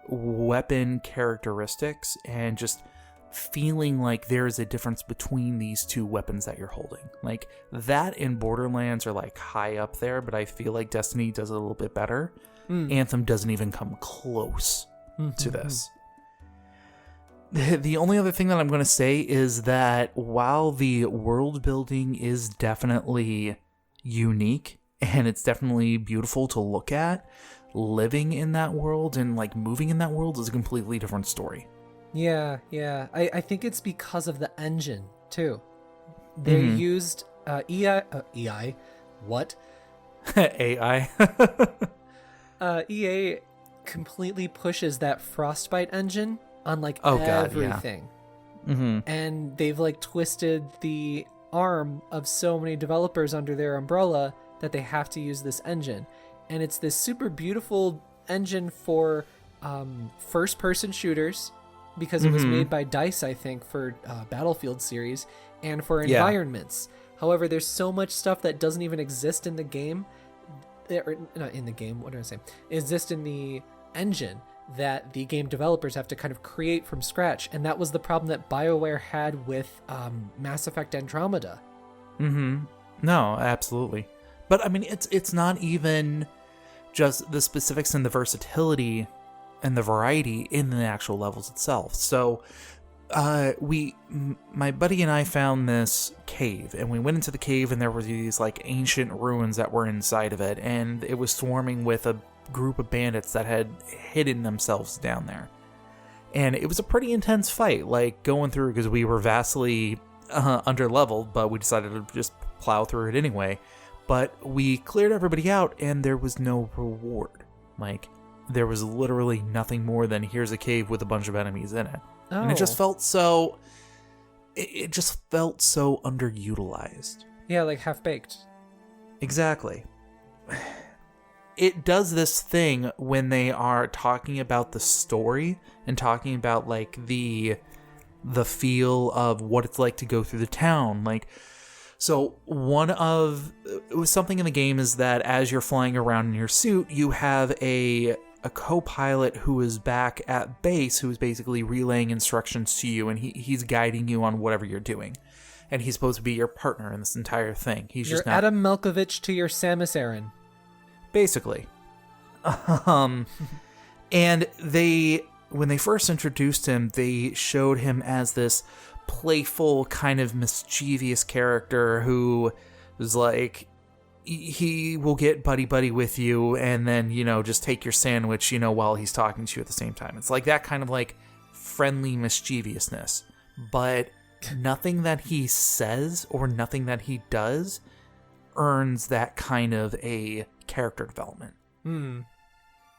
weapon characteristics and just feeling like there is a difference between these two weapons that you're holding. Like that and Borderlands are like high up there, but I feel like Destiny does it a little bit better. Anthem doesn't even come close to this. The only other thing that I'm going to say is that while the world building is definitely unique and it's definitely beautiful to look at, living in that world and like moving in that world is a completely different story. Yeah. I think it's because of the engine too. They used EI. What? AI. EA completely pushes that Frostbite engine on like everything. And they've like twisted the arm of so many developers under their umbrella that they have to use this engine. And it's this super beautiful engine for first-person shooters, because it was made by DICE, I think, for Battlefield series, and for environments. However, there's so much stuff that doesn't even exist in the game, or not in the game, what did I say? Exist in the engine that the game developers have to kind of create from scratch. And that was the problem that BioWare had with Mass Effect Andromeda. No, absolutely. But I mean, it's not even just the specifics and the versatility and the variety in the actual levels itself. So my buddy and I found this cave, and we went into the cave, and there were these like ancient ruins that were inside of it, and it was swarming with a group of bandits that had hidden themselves down there. And it was a pretty intense fight, like going through, because we were vastly under leveled, but we decided to just plow through it anyway. But we cleared everybody out, and there was no reward. Like, there was literally nothing more than here's a cave with a bunch of enemies in it. Oh. And it just felt so... It just felt so underutilized. Yeah, like half-baked. Exactly. It does this thing when they are talking about the story and talking about, like, the feel of what it's like to go through the town. Like, so it was something in the game is that as you're flying around in your suit, you have a co-pilot who is back at base who is basically relaying instructions to you, and he's guiding you on whatever you're doing. And he's supposed to be your partner in this entire thing. He's You're just not... Adam Malkovich to your Samus Aran. Basically. And when they first introduced him, they showed him as this playful, kind of mischievous character who was like, he will get buddy with you and then, just take your sandwich, while he's talking to you at the same time. It's like that kind of like friendly mischievousness. But nothing that he says or nothing that he does earns that kind of a character development.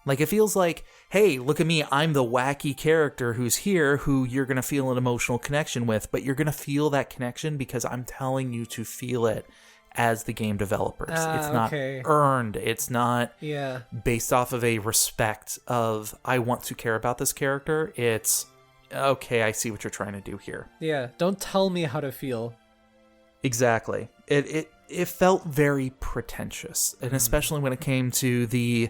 Like, it feels like, hey, look at me, I'm the wacky character who's here, who you're going to feel an emotional connection with, but you're going to feel that connection because I'm telling you to feel it as the game developers. It's not earned. It's not based off of a respect of, I want to care about this character. It's, okay, I see what you're trying to do here. Yeah, don't tell me how to feel. Exactly. It felt very pretentious, and especially when it came to the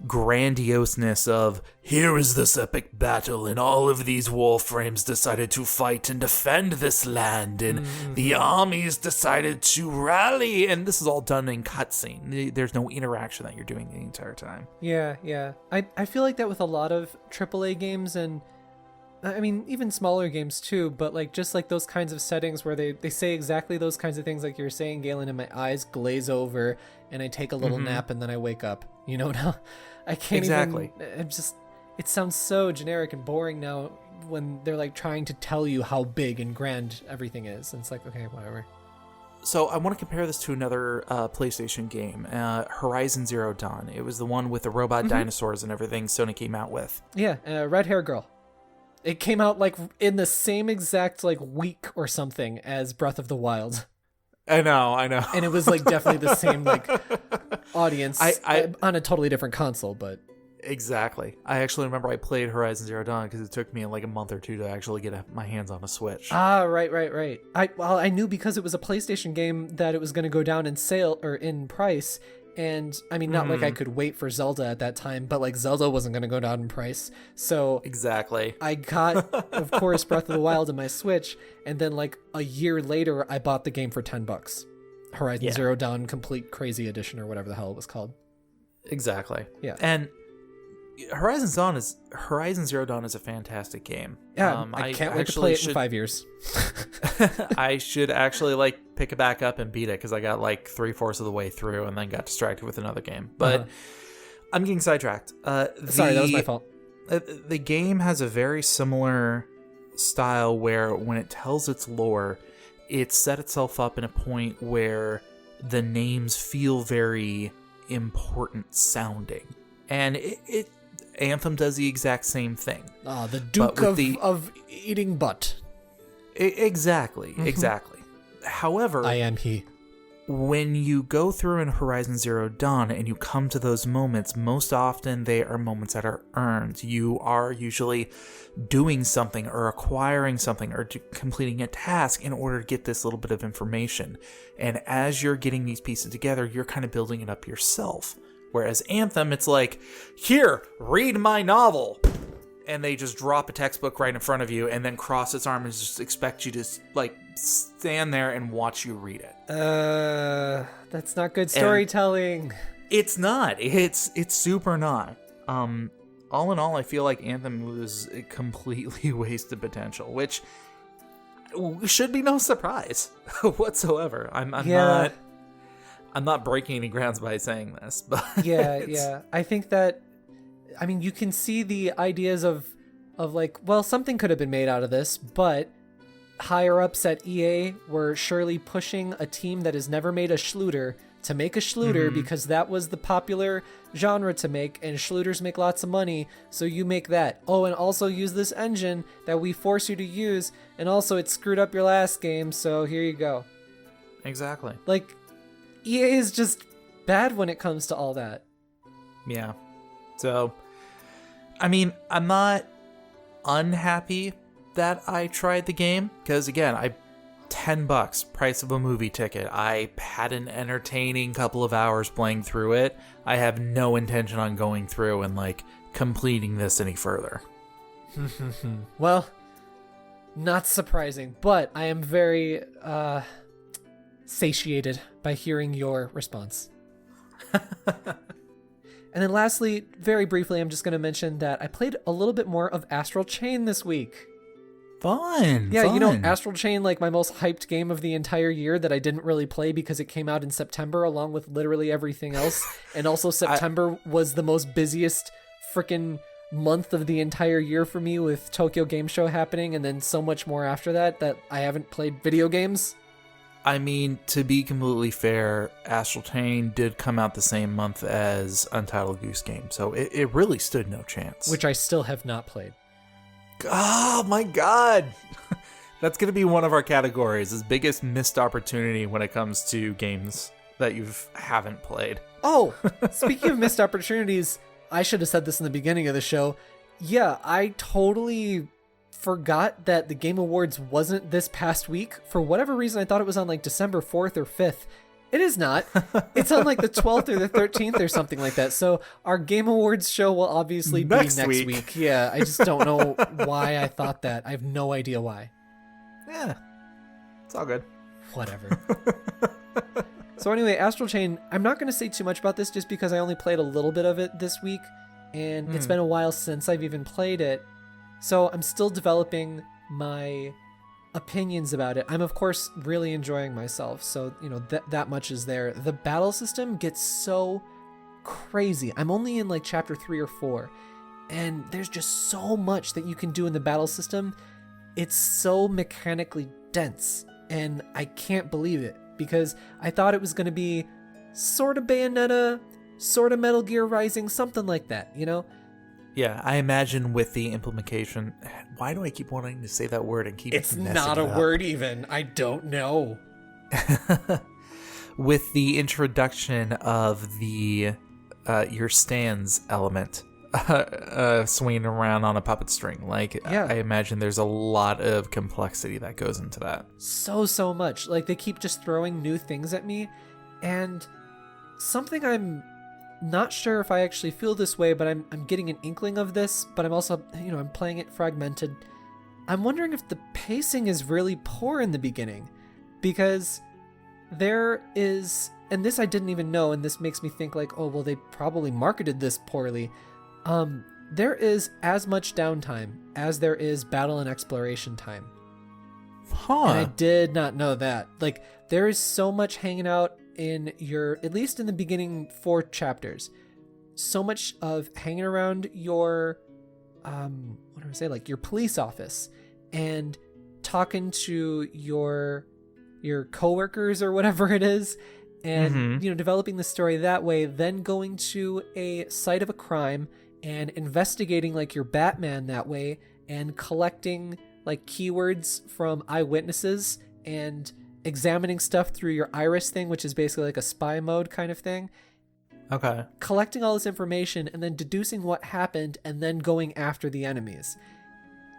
grandioseness of, here is this epic battle, and all of these warframes decided to fight and defend this land, and the armies decided to rally, and this is all done in cutscene. There's no interaction that you're doing the entire time. Yeah. I feel like that with a lot of AAA games, and I mean, even smaller games too, but like just like those kinds of settings where they say exactly those kinds of things like you were saying, Galen, and my eyes glaze over and I take a little nap and then I wake up. Now I can't even, it sounds so generic and boring now when they're like trying to tell you how big and grand everything is. And it's like, okay, whatever. So I want to compare this to another PlayStation game, Horizon Zero Dawn. It was the one with the robot dinosaurs and everything Sony came out with. Yeah, red hair girl. It came out like in the same exact like week or something as Breath of the Wild. I know. And it was like definitely the same like audience on a totally different console, but exactly. I actually remember I played Horizon Zero Dawn because it took me like a month or two to actually get my hands on a Switch. Ah, right. I knew because it was a PlayStation game that it was going to go down in sale or in price. And I mean, not like I could wait for Zelda at that time, but like Zelda wasn't going to go down in price. So exactly, I got, of course, Breath of the Wild on my Switch. And then like a year later, I bought the game for $10. Horizon Zero Dawn Complete Crazy Edition or whatever the hell it was called. Exactly. Yeah. And Horizon Zero Dawn is a fantastic game. Yeah, I can't wait to play it in 5 years. I should actually like pick it back up and beat it because I got like 3/4 of the way through and then got distracted with another game. But I'm getting sidetracked. Sorry, that was my fault. The game has a very similar style where when it tells its lore, it set itself up in a point where the names feel very important sounding. And Anthem does the exact same thing. The Duke of eating butt. Exactly. However, I am he. When you go through in Horizon Zero Dawn and you come to those moments, most often they are moments that are earned. You are usually doing something or acquiring something or completing a task in order to get this little bit of information. And as you're getting these pieces together, you're kind of building it up yourself. Whereas Anthem, it's like, here, read my novel. And they just drop a textbook right in front of you and then cross its arm and just expect you to like stand there and watch you read it. That's not good storytelling. And it's not. It's super not. All in all, I feel like Anthem was a completely wasted potential, which should be no surprise whatsoever. I'm not breaking any grounds by saying this, but yeah. I think that, I mean, you can see the ideas of like, well, something could have been made out of this, but higher ups at EA were surely pushing a team that has never made a Schluter to make a Schluter because that was the popular genre to make, and Schluters make lots of money, so you make that. Oh, and also use this engine that we force you to use, and also it screwed up your last game, so here you go. Exactly. Like, EA is just bad when it comes to all that. Yeah. So, I mean, I'm not unhappy that I tried the game, because again, $10, price of a movie ticket. I had an entertaining couple of hours playing through it. I have no intention on going through and like completing this any further. Well, not surprising, but I am very satiated by hearing your response. And then lastly, very briefly, I'm just going to mention that I played a little bit more of Astral Chain this week. Fun. Yeah, you know, Astral Chain, like my most hyped game of the entire year that I didn't really play because it came out in September along with literally everything else. And also September was the most busiest freaking month of the entire year for me with Tokyo Game Show happening and then so much more after that I haven't played video games. I mean, to be completely fair, Astral Chain did come out the same month as Untitled Goose Game, so it really stood no chance. Which I still have not played. Oh my god! That's going to be one of our categories, is biggest missed opportunity when it comes to games that you haven't played. Oh, speaking of missed opportunities, I should have said this in the beginning of the show. Yeah, I totally forgot that the Game Awards wasn't this past week. For whatever reason, I thought it was on like December 4th or 5th. It is not. It's on like the 12th or the 13th or something like that. So our Game Awards show will obviously be next week. Yeah, I just don't know why I thought that. I have no idea why. Yeah, it's all good. Whatever. So anyway, Astral Chain, I'm not going to say too much about this just because I only played a little bit of it this week. And it's been a while since I've even played it. So I'm still developing my opinions about it. I'm of course really enjoying myself, so you know that much is there. The battle system gets so crazy. I'm only in like chapter 3 or 4, and there's just so much that you can do in the battle system. It's so mechanically dense, and I can't believe it because I thought it was going to be sort of Bayonetta, sort of Metal Gear Rising, something like that, you know? Yeah, I imagine with the implementation. Why do I keep wanting to say that word and keep It's not a word even. I don't know. With the introduction of the your stands element swinging around on a puppet string, like yeah. I imagine there's a lot of complexity that goes into that. So much. Like they keep just throwing new things at me, and something I'm not sure if I actually feel this way, but I'm getting an inkling of this, but I'm also, you know, I'm playing it fragmented. I'm wondering if the pacing is really poor in the beginning, because there is, and this I didn't even know, and this makes me think like, oh, well, they probably marketed this poorly. There is as much downtime as there is battle and exploration time. Huh. And I did not know that. Like, there is so much hanging out in your, at least in the beginning 4 chapters, so much of hanging around your what do I say, like your police office and talking to your your coworkers or whatever it is, and developing the story that way, then going to a site of a crime and investigating like your Batman that way, and collecting like keywords from eyewitnesses and examining stuff through your iris thing, which is basically like a spy mode kind of thing. Okay. Collecting all this information and then deducing what happened and then going after the enemies.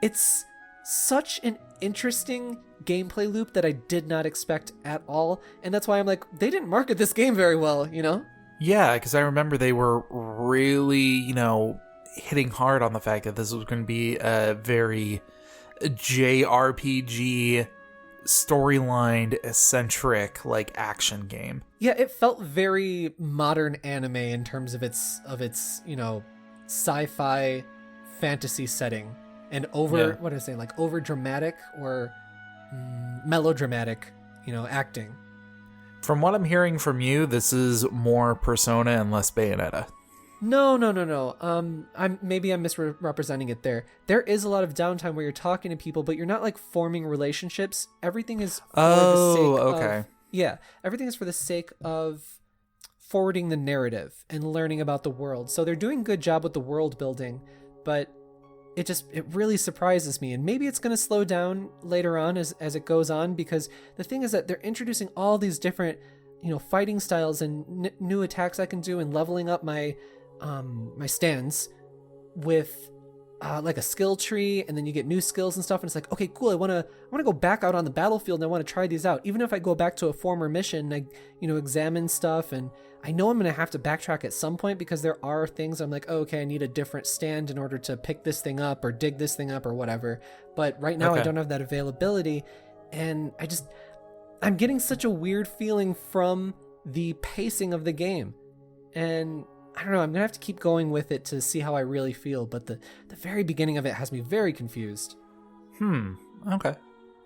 It's such an interesting gameplay loop that I did not expect at all. And that's why I'm like, they didn't market this game very well, you know? Yeah, because I remember they were really, hitting hard on the fact that this was going to be a very JRPG storyline centric like action game. Yeah, it felt very modern anime in terms of its sci-fi fantasy setting, and over over dramatic or melodramatic acting. From what I'm hearing from you, this is more Persona and less Bayonetta. No. I'm misrepresenting it there. There is a lot of downtime where you're talking to people, but you're not like forming relationships. Everything is for the sake of, everything is for the sake of forwarding the narrative and learning about the world. So they're doing a good job with the world building, but it really surprises me. And maybe it's going to slow down later on as it goes on, because the thing is that they're introducing all these different, fighting styles and new attacks I can do, and leveling up my stands with like a skill tree, and then you get new skills and stuff, and it's like, okay, cool, I want to go back out on the battlefield and I want to try these out. Even if I go back to a former mission, I examine stuff, and I know I'm going to have to backtrack at some point because there are things I'm like, oh, okay, I need a different stand in order to pick this thing up or dig this thing up or whatever. But right now I don't have that availability, and I'm getting such a weird feeling from the pacing of the game. And I don't know, I'm going to have to keep going with it to see how I really feel, but the very beginning of it has me very confused. Okay.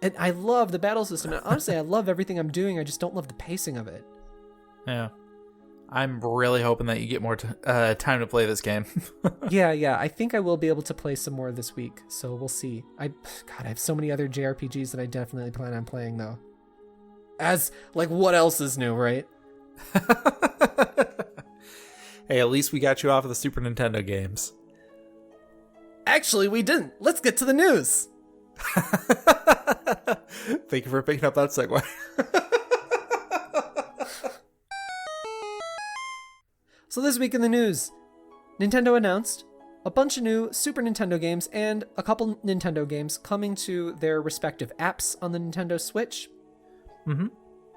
And I love the battle system, and honestly, I love everything I'm doing, I just don't love the pacing of it. Yeah. I'm really hoping that you get more time to play this game. Yeah, I think I will be able to play some more this week, so we'll see. I have so many other JRPGs that I definitely plan on playing, though. As, like, what else is new, right? Hey, at least we got you off of the Super Nintendo games. Actually, we didn't. Let's get to the news. Thank you for picking up that segue. So this week in the news, Nintendo announced a bunch of new Super Nintendo games and a couple Nintendo games coming to their respective apps on the Nintendo Switch.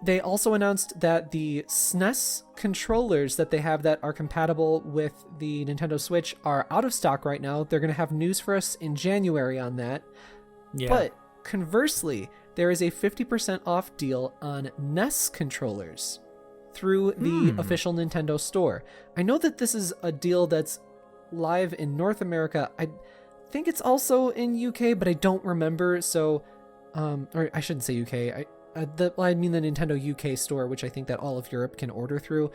They also announced that the SNES controllers that they have that are compatible with the Nintendo Switch are out of stock right now. They're going to have news for us in January on that. Yeah. But conversely, there is a 50% off deal on NES controllers through the official Nintendo store. I know that this is a deal that's live in North America. I think it's also in UK, but I don't remember. So, or I shouldn't say UK. I mean the Nintendo UK store, which I think that all of Europe can order through.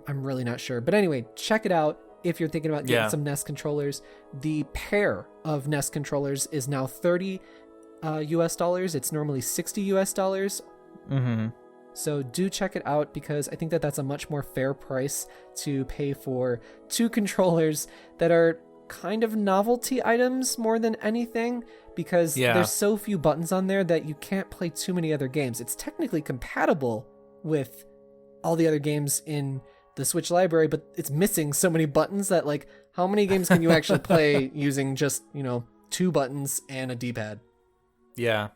I'm really not sure. But anyway, check it out if you're thinking about getting some NES controllers. The pair of NES controllers is now $30 US. It's normally $60 US. So do check it out, because I think that that's a much more fair price to pay for two controllers that are kind of novelty items more than anything, because there's so few buttons on there that you can't play too many other games. It's technically compatible with all the other games in the Switch library, but it's missing so many buttons that, like, how many games can you actually play using just, two buttons and a D-pad? Yeah.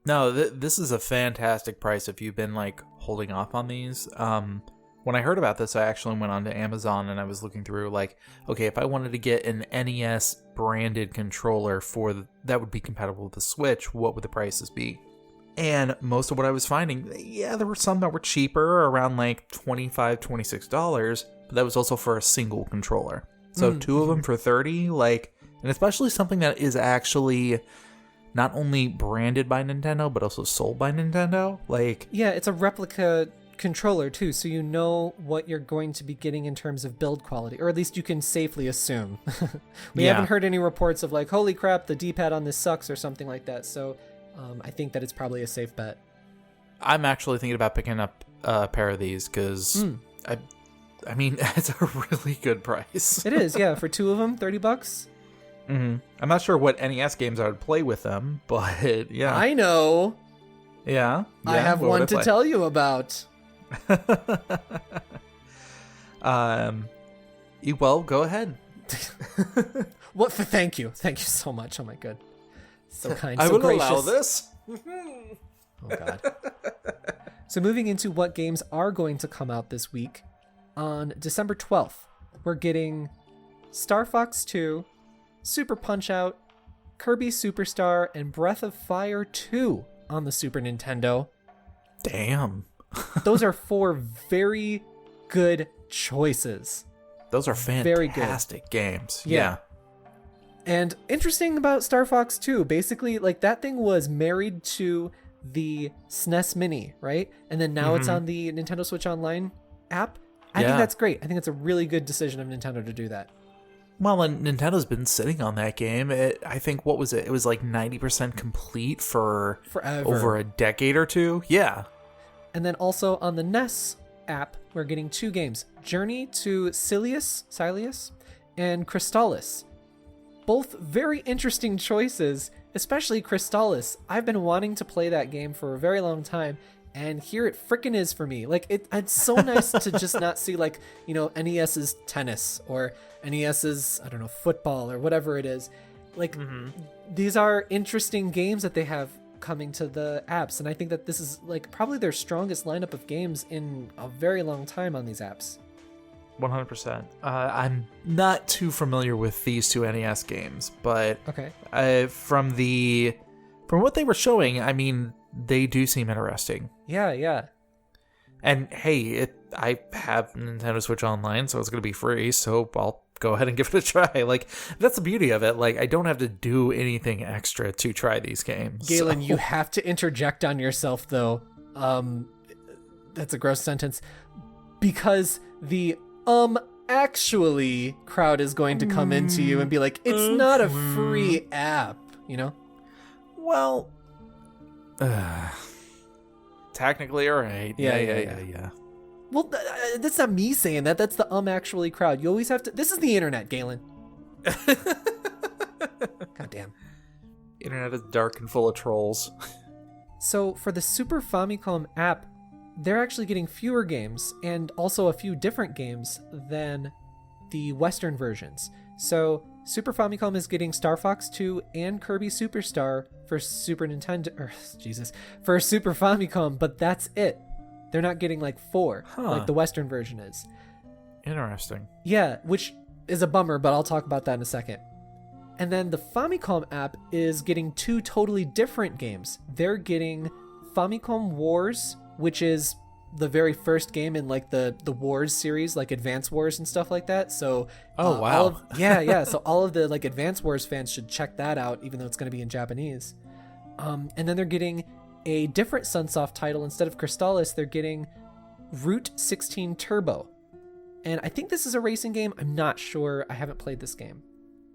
No, this is a fantastic price if you've been, like, holding off on these. When I heard about this, I actually went onto Amazon and I was looking through, like, okay, if I wanted to get an NES branded controller that would be compatible with the Switch, what would the prices be? And most of what I was finding, there were some that were cheaper, around like $25, $26, but that was also for a single controller. So two of them for $30, like, and especially something that is actually not only branded by Nintendo, but also sold by Nintendo. Like, yeah, it's a replica controller too, so you know what you're going to be getting in terms of build quality, or at least you can safely assume. We haven't heard any reports of like, holy crap, the D-pad on this sucks or something like that, so I think that it's probably a safe bet. I'm actually thinking about picking up a pair of these because I mean, it's a really good price. It is, yeah. For 2 of them, $30. Mm-hmm. I'm not sure what NES games I would play with them, but yeah. I know. Yeah. I have one to tell you about. Well, go ahead. What? Thank you so much. Oh my god, so kind. I So will gracious. allow this. Oh god. So moving into what games are going to come out this week, on December 12th, we're getting Star Fox 2, Super Punch-Out, Kirby Superstar, and Breath of Fire 2 on the Super Nintendo. Damn. Those are 4 very good choices. Those are Very fantastic games. Yeah. And interesting about Star Fox 2, basically, like, that thing was married to the SNES Mini, right? And then now it's on the Nintendo Switch Online app. I think that's great. I think it's a really good decision of Nintendo to do that. Well, and Nintendo's been sitting on that game. I think, what was it? It was like 90% complete for forever, over a decade or two. Yeah. And then also on the NES app, we're getting 2 games, Journey to Silius, and Crystallis. Both very interesting choices, especially Crystallis. I've been wanting to play that game for a very long time, and here it frickin' is for me. Like, it's so nice to just not see, like, you know, NES's tennis or NES's, I don't know, football or whatever it is. Like, these are interesting games that they have coming to the apps, and I think that this is, like, probably their strongest lineup of games in a very long time on these apps. 100%. I'm not too familiar with these 2 NES games, but okay. From what they were showing, I mean, they do seem interesting. Yeah. And hey, I have Nintendo Switch Online, so it's going to be free, so I'll go ahead and give it a try. Like, that's the beauty of it. Like, I don't have to do anything extra to try these games. Galen, you have to interject on yourself, though. That's a gross sentence. Because the actually crowd is going to come into you and be like, it's not a free app, you know? Well, technically, all right. Yeah. Well, that's not me saying that. That's the actually crowd. You always have to. This is the internet, Galen. Goddamn. Internet is dark and full of trolls. So for the Super Famicom app, they're actually getting fewer games and also a few different games than the Western versions. So Super Famicom is getting Star Fox 2 and Kirby Superstar for Super Famicom, but that's it. They're not getting like 4 like the Western version is. Interesting. Yeah, which is a bummer, but I'll talk about that in a second. And then the Famicom app is getting 2 totally different games. They're getting Famicom Wars, which is the very first game in like the Wars series, like Advance Wars and stuff like that. So wow. So all of the like Advance Wars fans should check that out, even though it's going to be in Japanese. And then they're getting a different Sunsoft title. Instead of Crystallis, they're getting Route 16 Turbo. And I think this is a racing game. I'm not sure. I haven't played this game.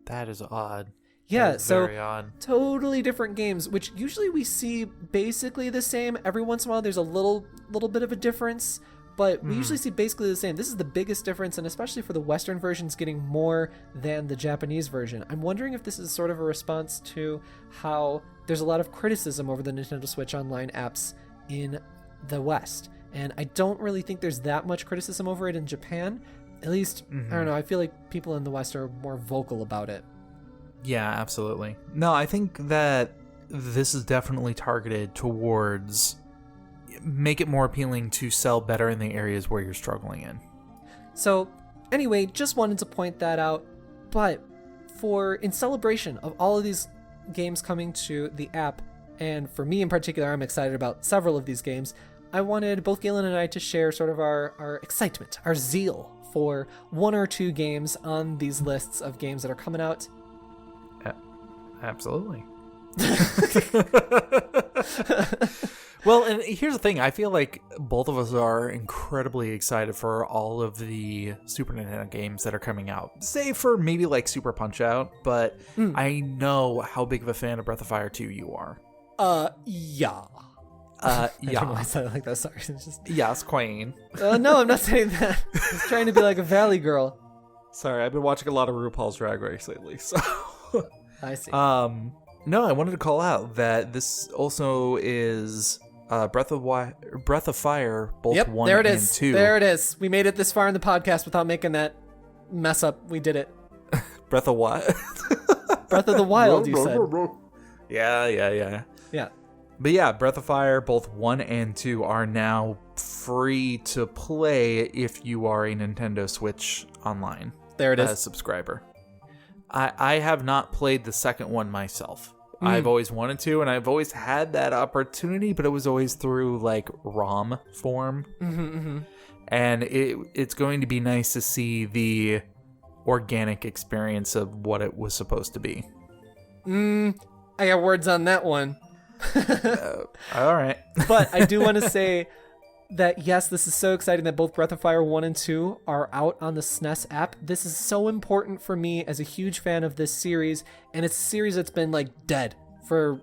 That is odd. Yeah, so very odd. Totally different games, which usually we see basically the same. Every once in a while there's a little bit of a difference, but we usually see basically the same. This is the biggest difference, and especially for the Western versions getting more than the Japanese version. I'm wondering if this is sort of a response to how there's a lot of criticism over the Nintendo Switch Online apps in the West. And I don't really think there's that much criticism over it in Japan. At least, I don't know, I feel like people in the West are more vocal about it. Yeah, absolutely. No, I think that this is definitely targeted towards make it more appealing to sell better in the areas where you're struggling in. So, anyway, just wanted to point that out. But in celebration of all of these games coming to the app, and for me in particular, I'm excited about several of these games, I wanted both Galen and I to share sort of our excitement, our zeal for 1 or 2 games on these lists of games that are coming out. Absolutely. Well, and here's the thing. I feel like both of us are incredibly excited for all of the Super Nintendo games that are coming out. Save for maybe like Super Punch-Out, but I know how big of a fan of Breath of Fire 2 you are. Yeah. I don't know why I Yeah. said it like that. Sorry. It's just... Yes, queen. No, I'm not saying that. I was trying to be like a valley girl. Sorry, I've been watching a lot of RuPaul's Drag Race lately, so... I see. No, I wanted to call out that this also is Breath of Fire, both 1 there it and is. 2. There it is. We made it this far in the podcast without making that mess up. We did it. Breath of what? Breath of the Wild, you said. Yeah. Yeah. But yeah, Breath of Fire, both 1 and 2 are now free to play if you are a Nintendo Switch Online There it is. subscriber. I have not played the second one myself. I've always wanted to, and I've always had that opportunity, but it was always through like ROM form. And it's going to be nice to see the organic experience of what it was supposed to be. I got words on that one. All right. But I do want to say that, yes, this is so exciting that both Breath of Fire 1 and 2 are out on the SNES app. This is so important for me as a huge fan of this series, and it's a series that's been, like, dead for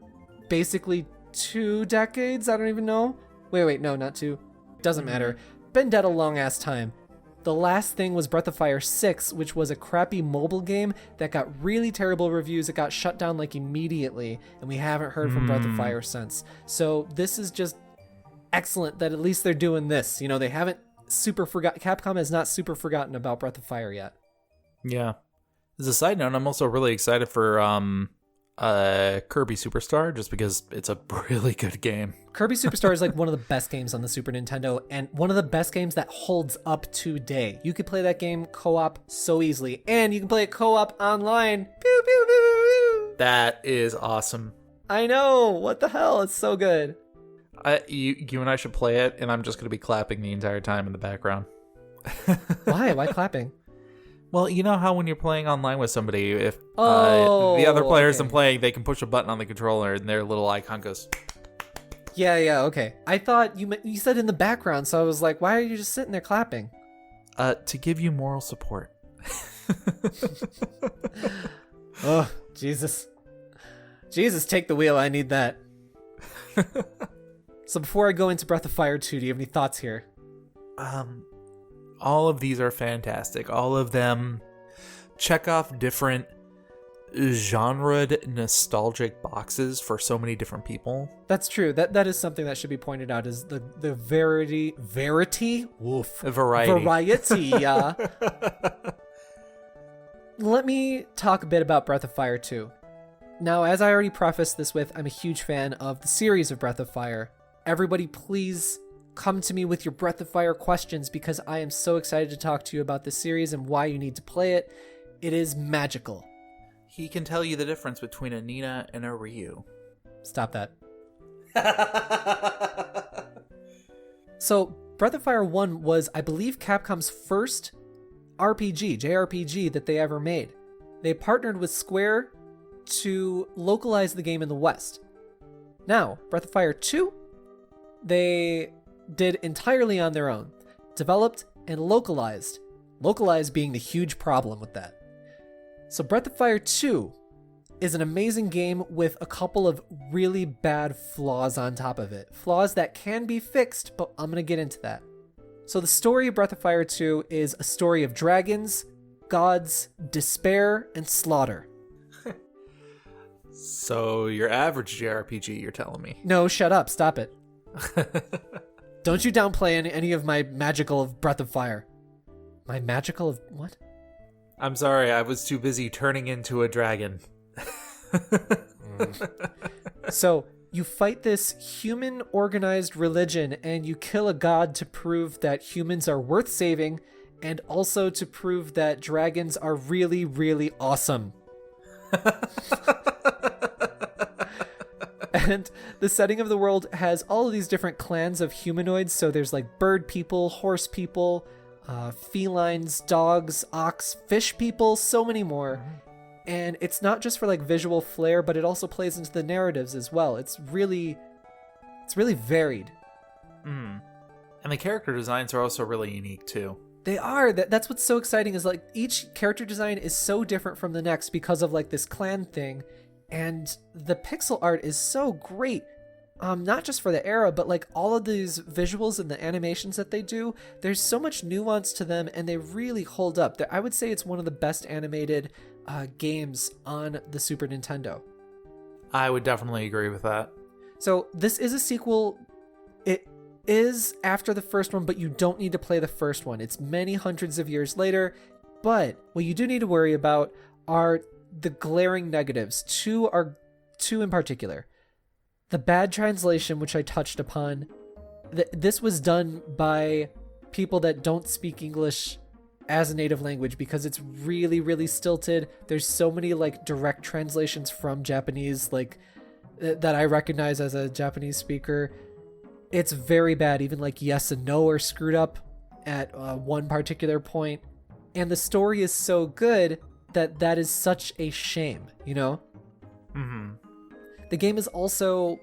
basically 2 decades? I don't even know. Wait, no, not 2. Doesn't matter. Been dead a long-ass time. The last thing was Breath of Fire 6, which was a crappy mobile game that got really terrible reviews. It got shut down, like, immediately, and we haven't heard from Breath of Fire since. So this is just excellent that at least they're doing this. You know, they haven't Capcom has not super forgotten about Breath of Fire yet. Yeah. As a side note, I'm also really excited for Kirby Superstar, just because it's a really good game. Kirby Superstar is like one of the best games on the Super Nintendo, and one of the best games that holds up today. You could play that game co-op so easily, and you can play it co-op online. Pew, pew, pew, pew. That is awesome. I know. What the hell? It's so good. You and I should play it, and I'm just going to be clapping the entire time in the background. Why? Why clapping? Well, you know how when you're playing online with somebody, if the other player isn't playing, they can push a button on the controller, and their little icon goes... Yeah, okay. I thought you said in the background, so I was like, why are you just sitting there clapping? To give you moral support. Oh, Jesus. Jesus, take the wheel. I need that. So before I go into Breath of Fire 2, do you have any thoughts here? All of these are fantastic. All of them check off different genre-ed nostalgic boxes for so many different people. That's true. That is something that should be pointed out, is the verity. Woof. Variety. Let me talk a bit about Breath of Fire 2. Now, as I already prefaced this with, I'm a huge fan of the series of Breath of Fire. Everybody, please come to me with your Breath of Fire questions, because I am so excited to talk to you about this series and why you need to play it. It is magical. He can tell you the difference between a Nina and a Ryu. Stop that. So, Breath of Fire 1 was, I believe, Capcom's first JRPG that they ever made. They partnered with Square to localize the game in the West. Now, Breath of Fire 2, they did entirely on their own. Developed and localized. Localized being the huge problem with that. So Breath of Fire 2 is an amazing game with a couple of really bad flaws on top of it. Flaws that can be fixed, but I'm going to get into that. So the story of Breath of Fire 2 is a story of dragons, gods, despair, and slaughter. So your average JRPG, you're telling me? No, shut up. Stop it. Don't you downplay any of my magical of Breath of Fire. My magical of what? I'm sorry, I was too busy turning into a dragon. So, you fight this human organized religion, and you kill a god to prove that humans are worth saving, and also to prove that dragons are really, really awesome. And the setting of the world has all of these different clans of humanoids. So there's like bird people, horse people, felines, dogs, ox, fish people, so many more. And it's not just for like visual flair, but it also plays into the narratives as well. It's really varied. And the character designs are also really unique too. They are. That's what's so exciting, is like each character design is so different from the next because of like this clan thing. And the pixel art is so great. not just for the era, but like all of these visuals and the animations that they do, there's so much nuance to them, and they really hold up. I would say it's one of the best animated games on the Super Nintendo. I would definitely agree with that. So this is a sequel. It is after the first one, but you don't need to play the first one. It's many hundreds of years later, but what you do need to worry about are the glaring negatives. Two in particular. The bad translation, which I touched upon. This was done by people that don't speak English as a native language because it's really, really stilted. There's so many like direct translations from Japanese, like that I recognize as a Japanese speaker. It's very bad. Even like yes and no are screwed up at one particular point. And the story is so good that is such a shame, you know? Mm-hmm. The game is also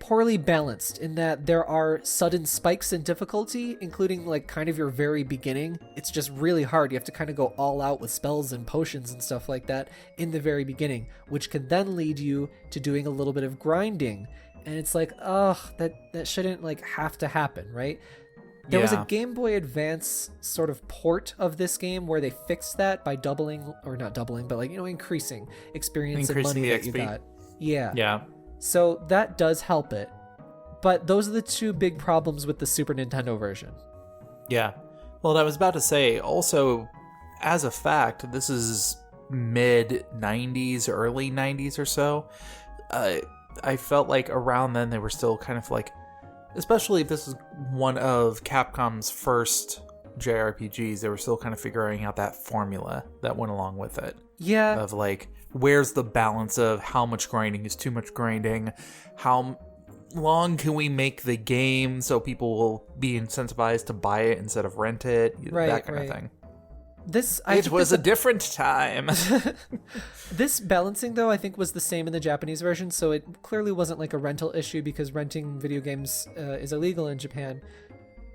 poorly balanced in that there are sudden spikes in difficulty, including like kind of your very beginning. It's just really hard. You have to kind of go all out with spells and potions and stuff like that in the very beginning, which can then lead you to doing a little bit of grinding. And it's like, that shouldn't like have to happen, right? There was a Game Boy Advance sort of port of this game where they fixed that by doubling, or not doubling, but like, you know, increasing experience and money that you got. Yeah. So that does help it. But those are the two big problems with the Super Nintendo version. Yeah. Well, I was about to say, also, as a fact, this is mid-90s, early 90s or so. I felt like around then they were still kind of like, especially if this is one of Capcom's first JRPGs, they were still kind of figuring out that formula that went along with it. Yeah. Of like, where's the balance of how much grinding is too much grinding? How long can we make the game so people will be incentivized to buy it instead of rent it? Right, that kind of thing. It was a different time. This balancing, though, I think was the same in the Japanese version, so it clearly wasn't like a rental issue because renting video games is illegal in Japan.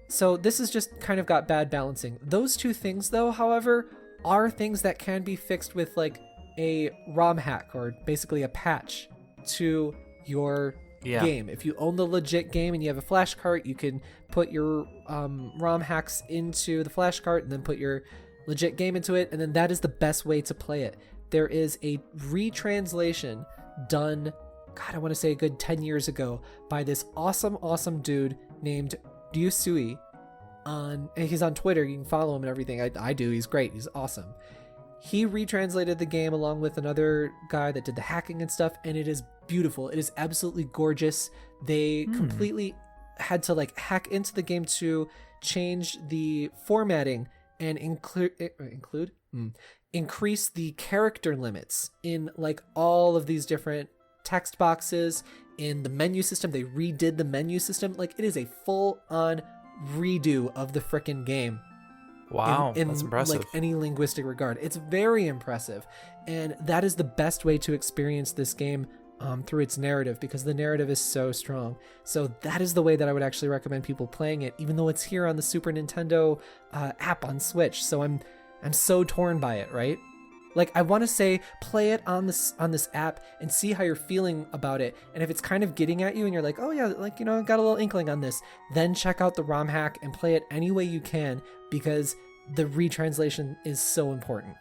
So this has just kind of got bad balancing. Those two things, though, however, are things that can be fixed with like a ROM hack or basically a patch to your game. If you own the legit game and you have a flash cart, you can put your ROM hacks into the flash cart and then put your legit game into it, and then that is the best way to play it. There is a retranslation done, I want to say a good 10 years ago by this awesome dude named Ryusui. He's on Twitter, you can follow him and everything. I do, he's great, he's awesome. He retranslated the game along with another guy that did the hacking and stuff, and it is beautiful. It is absolutely gorgeous. They completely had to like hack into the game to change the formatting and increase the character limits in like all of these different text boxes in the menu system. They redid the menu system. Like it is a full-on redo of the frickin' game. Wow, in that's impressive. Like any linguistic regard. It's very impressive. And that is the best way to experience this game through its narrative, because the narrative is so strong. So that is the way that I would actually recommend people playing it, even though it's here on the Super Nintendo app on Switch. So I'm so torn by it, right? Like I want to say play it on this app and see how you're feeling about it. And if it's kind of getting at you and you're like, oh yeah, like, you know, I got a little inkling on this, then check out the ROM hack and play it any way you can, because the retranslation is so important.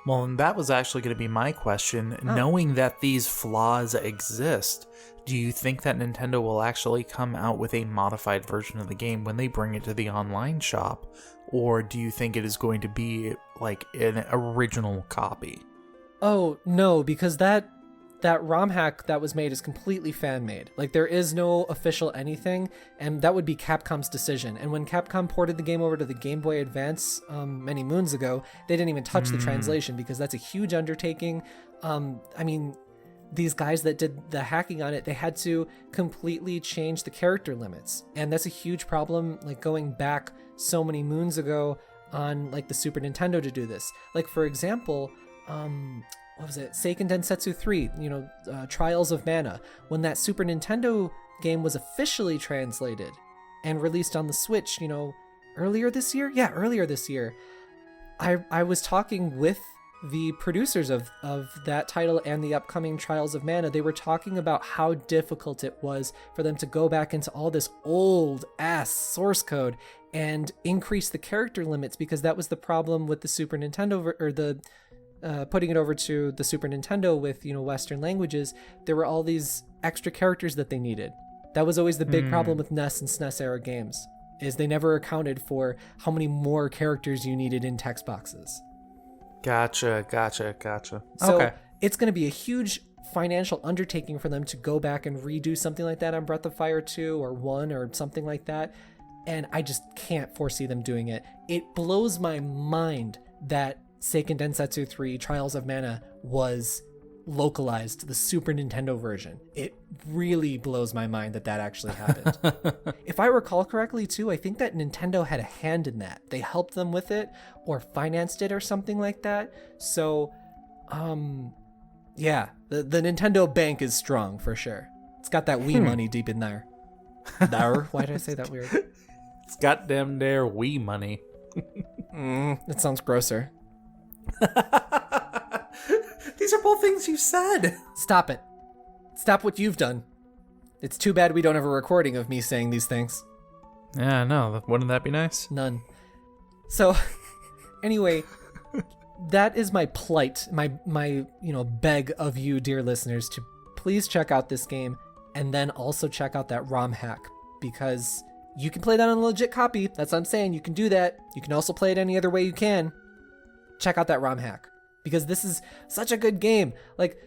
Well, and that was actually going to be my question. Oh. Knowing that these flaws exist, do you think that Nintendo will actually come out with a modified version of the game when they bring it to the online shop? Or do you think it is going to be like an original copy? Oh, no, because that ROM hack that was made is completely fan-made. Like, there is no official anything, and that would be Capcom's decision. And when Capcom ported the game over to the Game Boy Advance many moons ago, they didn't even touch the translation, because that's a huge undertaking. I mean, these guys that did the hacking on it, they had to completely change the character limits. And that's a huge problem, like, going back so many moons ago on, like, the Super Nintendo to do this. Like, for example, what was it? Seiken Densetsu 3, Trials of Mana. When that Super Nintendo game was officially translated and released on the Switch, earlier this year? Yeah, earlier this year. I was talking with the producers of that title and the upcoming Trials of Mana, they were talking about how difficult it was for them to go back into all this old ass source code and increase the character limits, because that was the problem with the Super Nintendo, or the putting it over to the Super Nintendo with, Western languages. There were all these extra characters that they needed. That was always the big problem with NES and SNES era games, is they never accounted for how many more characters you needed in text boxes. Gotcha. So okay. It's going to be a huge financial undertaking for them to go back and redo something like that on Breath of Fire 2 or 1 or something like that. And I just can't foresee them doing it. It blows my mind that Seiken Densetsu 3 Trials of Mana was localized to the Super Nintendo version. It really blows my mind that actually happened. If I recall correctly too, I think that Nintendo had a hand in that. They helped them with it or financed it or something like that. So yeah, the Nintendo bank is strong for sure. It's got that Wii money deep in there. Why did I say that weird? It's goddamn their Wii money. It sounds grosser. These are both things you said. Stop it. Stop what you've done. It's too bad we don't have a recording of me saying these things. Yeah, I know. Wouldn't that be nice? None. So, anyway, that is my plight, my beg of you, dear listeners, to please check out this game and then also check out that ROM hack, because you can play that on a legit copy. That's what I'm saying. You can do that. You can also play it any other way you can. Check out that ROM hack, because this is such a good game. Like,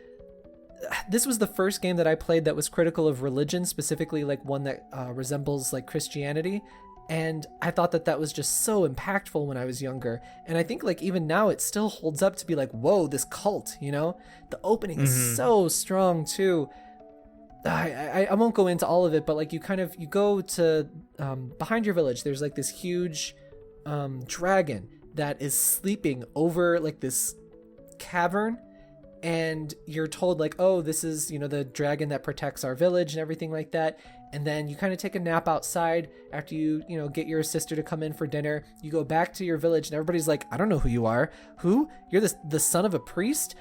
this was the first game that I played that was critical of religion, specifically like one that resembles like Christianity. And I thought that was just so impactful when I was younger. And I think like even now it still holds up to be like, whoa, this cult, the opening is so strong too. I won't go into all of it, but like you go to behind your village, there's like this huge dragon that is sleeping over like this cavern, and you're told like, oh, this is the dragon that protects our village and everything like that. And then you kind of take a nap outside after you get your sister to come in for dinner. You go back to your village and everybody's like, I don't know who you are. Who? You're the son of a priest?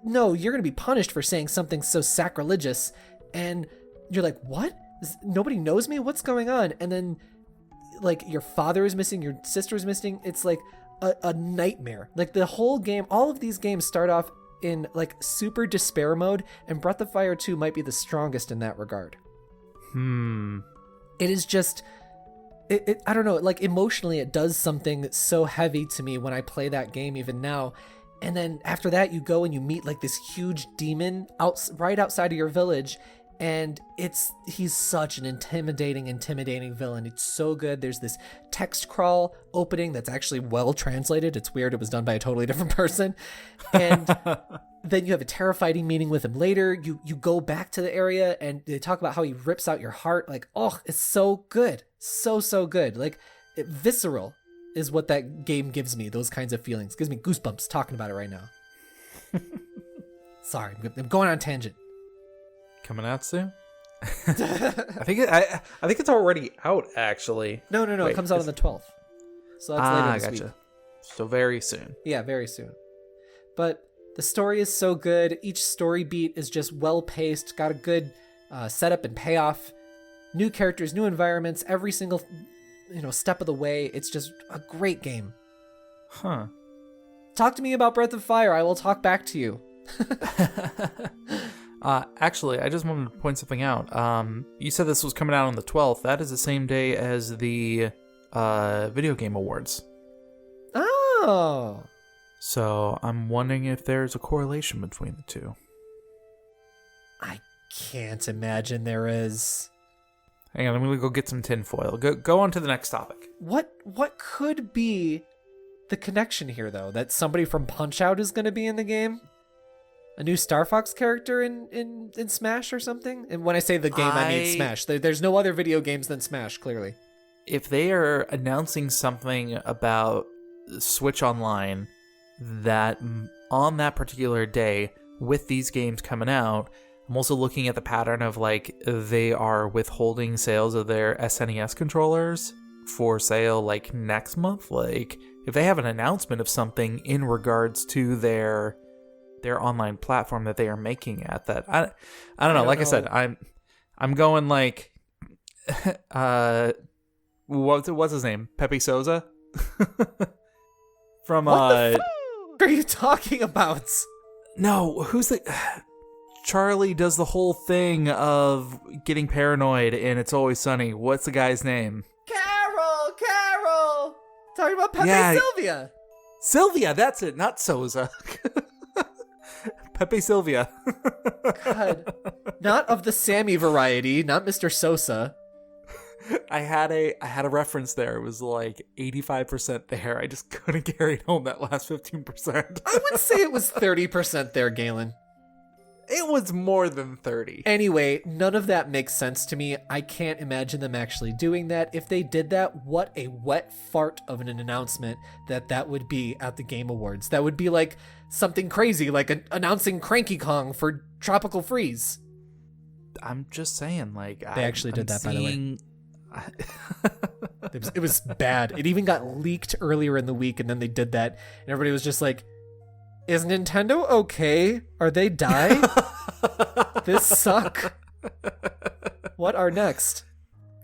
No, you're gonna be punished for saying something so sacrilegious. And you're like, what? Nobody knows me? What's going on? And then like your father is missing, your sister is missing. It's like a nightmare. Like the whole game, all of these games start off in like super despair mode, and Breath of Fire 2 might be the strongest in that regard. It is just, I don't know, like emotionally it does something so heavy to me when I play that game even now. And then after that you go and you meet like this huge demon right outside of your village, and he's such an intimidating villain. It's so good. There's this text crawl opening that's actually well translated. It's weird. It was done by a totally different person. And then you have a terrifying meeting with him later. You go back to the area and they talk about how he rips out your heart. Like, oh, it's so good. So good. Like, visceral is what that game gives me. Those kinds of feelings. Gives me goosebumps talking about it right now. Sorry, I'm going on a tangent. Coming out soon? I think it's already out, actually. No. Wait, it comes out on the 12th. So that's later this gotcha. week. So very soon. Yeah, very soon. But the story is so good. Each story beat is just well paced. Got a good setup and payoff. New characters, new environments. Every single step of the way. It's just a great game. Huh. Talk to me about Breath of Fire. I will talk back to you. Actually, I just wanted to point something out. You said this was coming out on the 12th. That is the same day as the Video Game Awards. Oh. So I'm wondering if there's a correlation between the two. I can't imagine there is. Hang on, I'm gonna go get some tinfoil. Go on to the next topic. What could be the connection here, though? That somebody from Punch-Out is gonna be in the game? A new Star Fox character in Smash or something? And when I say the game, I mean Smash. There's no other video games than Smash, clearly. If they are announcing something about Switch Online that on that particular day with these games coming out, I'm also looking at the pattern of like they are withholding sales of their SNES controllers for sale like next month. Like if they have an announcement of something in regards to their online platform that they are making at that, I don't know. Like I said, I'm going like what's his name? Pepe Souza from what the fuck are you talking about? No, who's the Charlie does the whole thing of getting paranoid and It's Always Sunny. What's the guy's name? Carol. Talking about Pepe Sylvia. Sylvia, that's it, not Souza. Pepe Sylvia. God. Not of the Sammy variety, not Mr. Sosa. I had a reference there. It was like 85% there. I just couldn't carry home that last 15%. I would say it was 30% there, Galen. It was more than 30. Anyway, none of that makes sense to me. I can't imagine them actually doing that. If they did that, what a wet fart of an announcement that would be at the Game Awards. That would be like something crazy, like announcing Cranky Kong for Tropical Freeze. I'm just saying, like... They actually did that, by the way. It was bad. It even got leaked earlier in the week, and then they did that, and everybody was just like, is Nintendo okay? Are they die? This suck. What are next?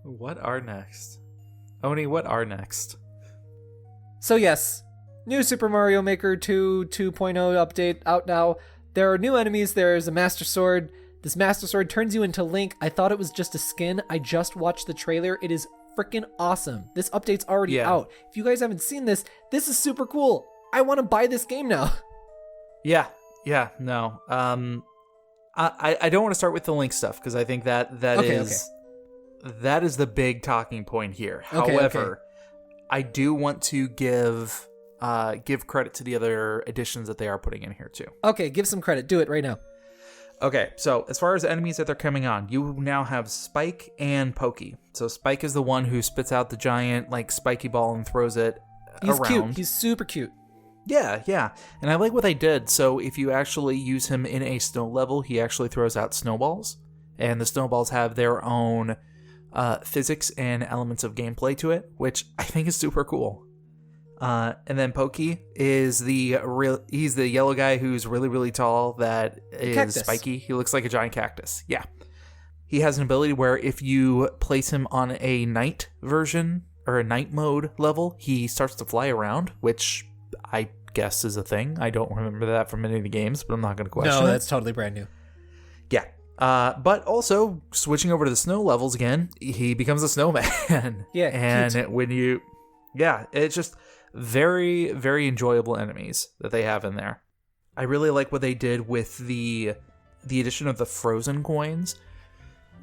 What are next? Oni, what are next? So yes, new Super Mario Maker 2 2.0 update out now. There are new enemies. There's a Master Sword. This Master Sword turns you into Link. I thought it was just a skin. I just watched the trailer. It is freaking awesome. This update's already out. If you guys haven't seen this, this is super cool. I want to buy this game now. No. I don't want to start with the Link stuff because I think that is the big talking point here. However, I do want to give credit to the other additions that they are putting in here too. Okay, give some credit. Do it right now. Okay, so as far as enemies that they're coming on, you now have Spike and Pokey. So Spike is the one who spits out the giant like spiky ball and throws it around. He's cute. He's super cute. Yeah. And I like what they did. So if you actually use him in a snow level, he actually throws out snowballs. And the snowballs have their own physics and elements of gameplay to it, which I think is super cool. And then Pokey is he's the yellow guy who's really, really tall that is cactus. Spiky. He looks like a giant cactus. Yeah. He has an ability where if you place him on a night version or a night mode level, he starts to fly around, which I guess is a thing. I don't remember that from any of the games, but I'm not going to question it. No, that's totally brand new. Yeah. But also, switching over to the snow levels again, he becomes a snowman. Yeah. And cute. It's just very, very enjoyable enemies that they have in there. I really like what they did with the addition of the frozen coins.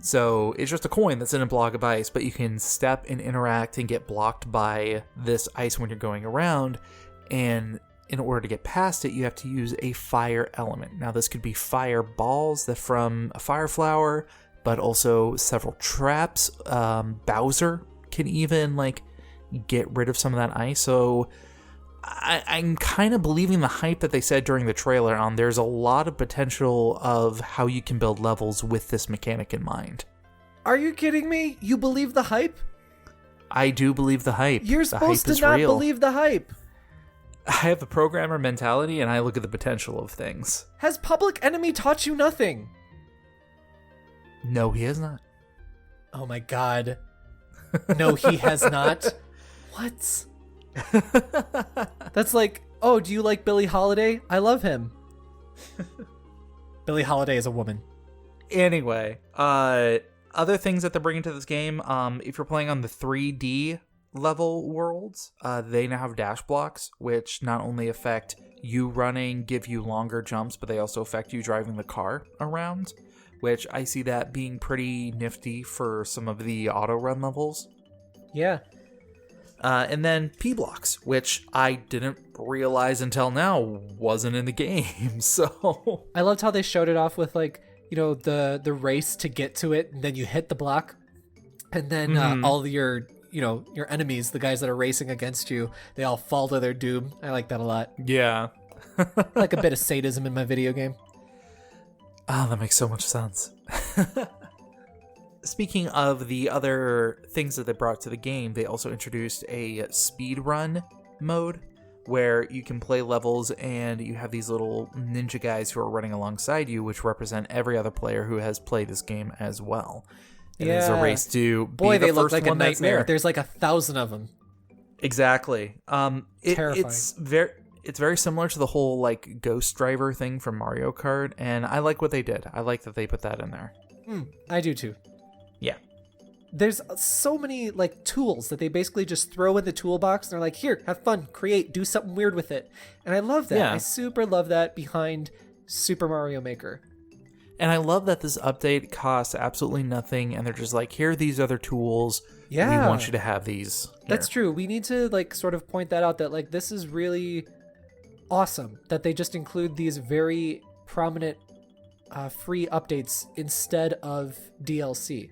So it's just a coin that's in a block of ice, but you can step and interact and get blocked by this ice when you're going around. And in order to get past it, you have to use a fire element. Now, this could be fire balls that from a fire flower, but also several traps. Bowser can even get rid of some of that ice. So I'm kind of believing the hype that they said during the trailer on there's a lot of potential of how you can build levels with this mechanic in mind. Are you kidding me? You believe the hype? I do believe the hype. You're supposed to not believe the hype. I have the programmer mentality and I look at the potential of things. Has Public Enemy taught you nothing? No, he has not. Oh my god. No, he has not. What? That's like, oh, do you like Billie Holiday? I love him. Billie Holiday is a woman. Anyway, other things that they're bringing to this game, if you're playing on the 3D level worlds, they now have dash blocks, which not only affect you running, give you longer jumps, but they also affect you driving the car around, which I see that being pretty nifty for some of the auto run levels. Yeah. And then P blocks, which I didn't realize until now wasn't in the game. So I loved how they showed it off with the race to get to it, and then you hit the block, and then all your enemies, the guys that are racing against you, they all fall to their doom. I like that a lot. Yeah. Like a bit of sadism in my video game. Oh, that makes so much sense. speaking of the other things that they brought to the game, they also introduced a speed run mode where you can play levels and you have these little ninja guys who are running alongside you, which represent every other player who has played this game as well. And it's a race to be the they look first like one a that's nightmare. there. There's like 1,000 of them. Exactly. Terrifying. It's very similar to the whole like Ghost Driver thing from Mario Kart, and I like what they did. I like that they put that in there. I do too. Yeah. There's so many like tools that they basically just throw in the toolbox and they're like, here, have fun, create, do something weird with it. And I love that. Yeah. I super love that behind Super Mario Maker. And I love that this update costs absolutely nothing, and they're just like, here are these other tools. Yeah. We want you to have these. Here. That's true. We need to like sort of point that out, that like this is really awesome that they just include these very prominent free updates instead of DLC.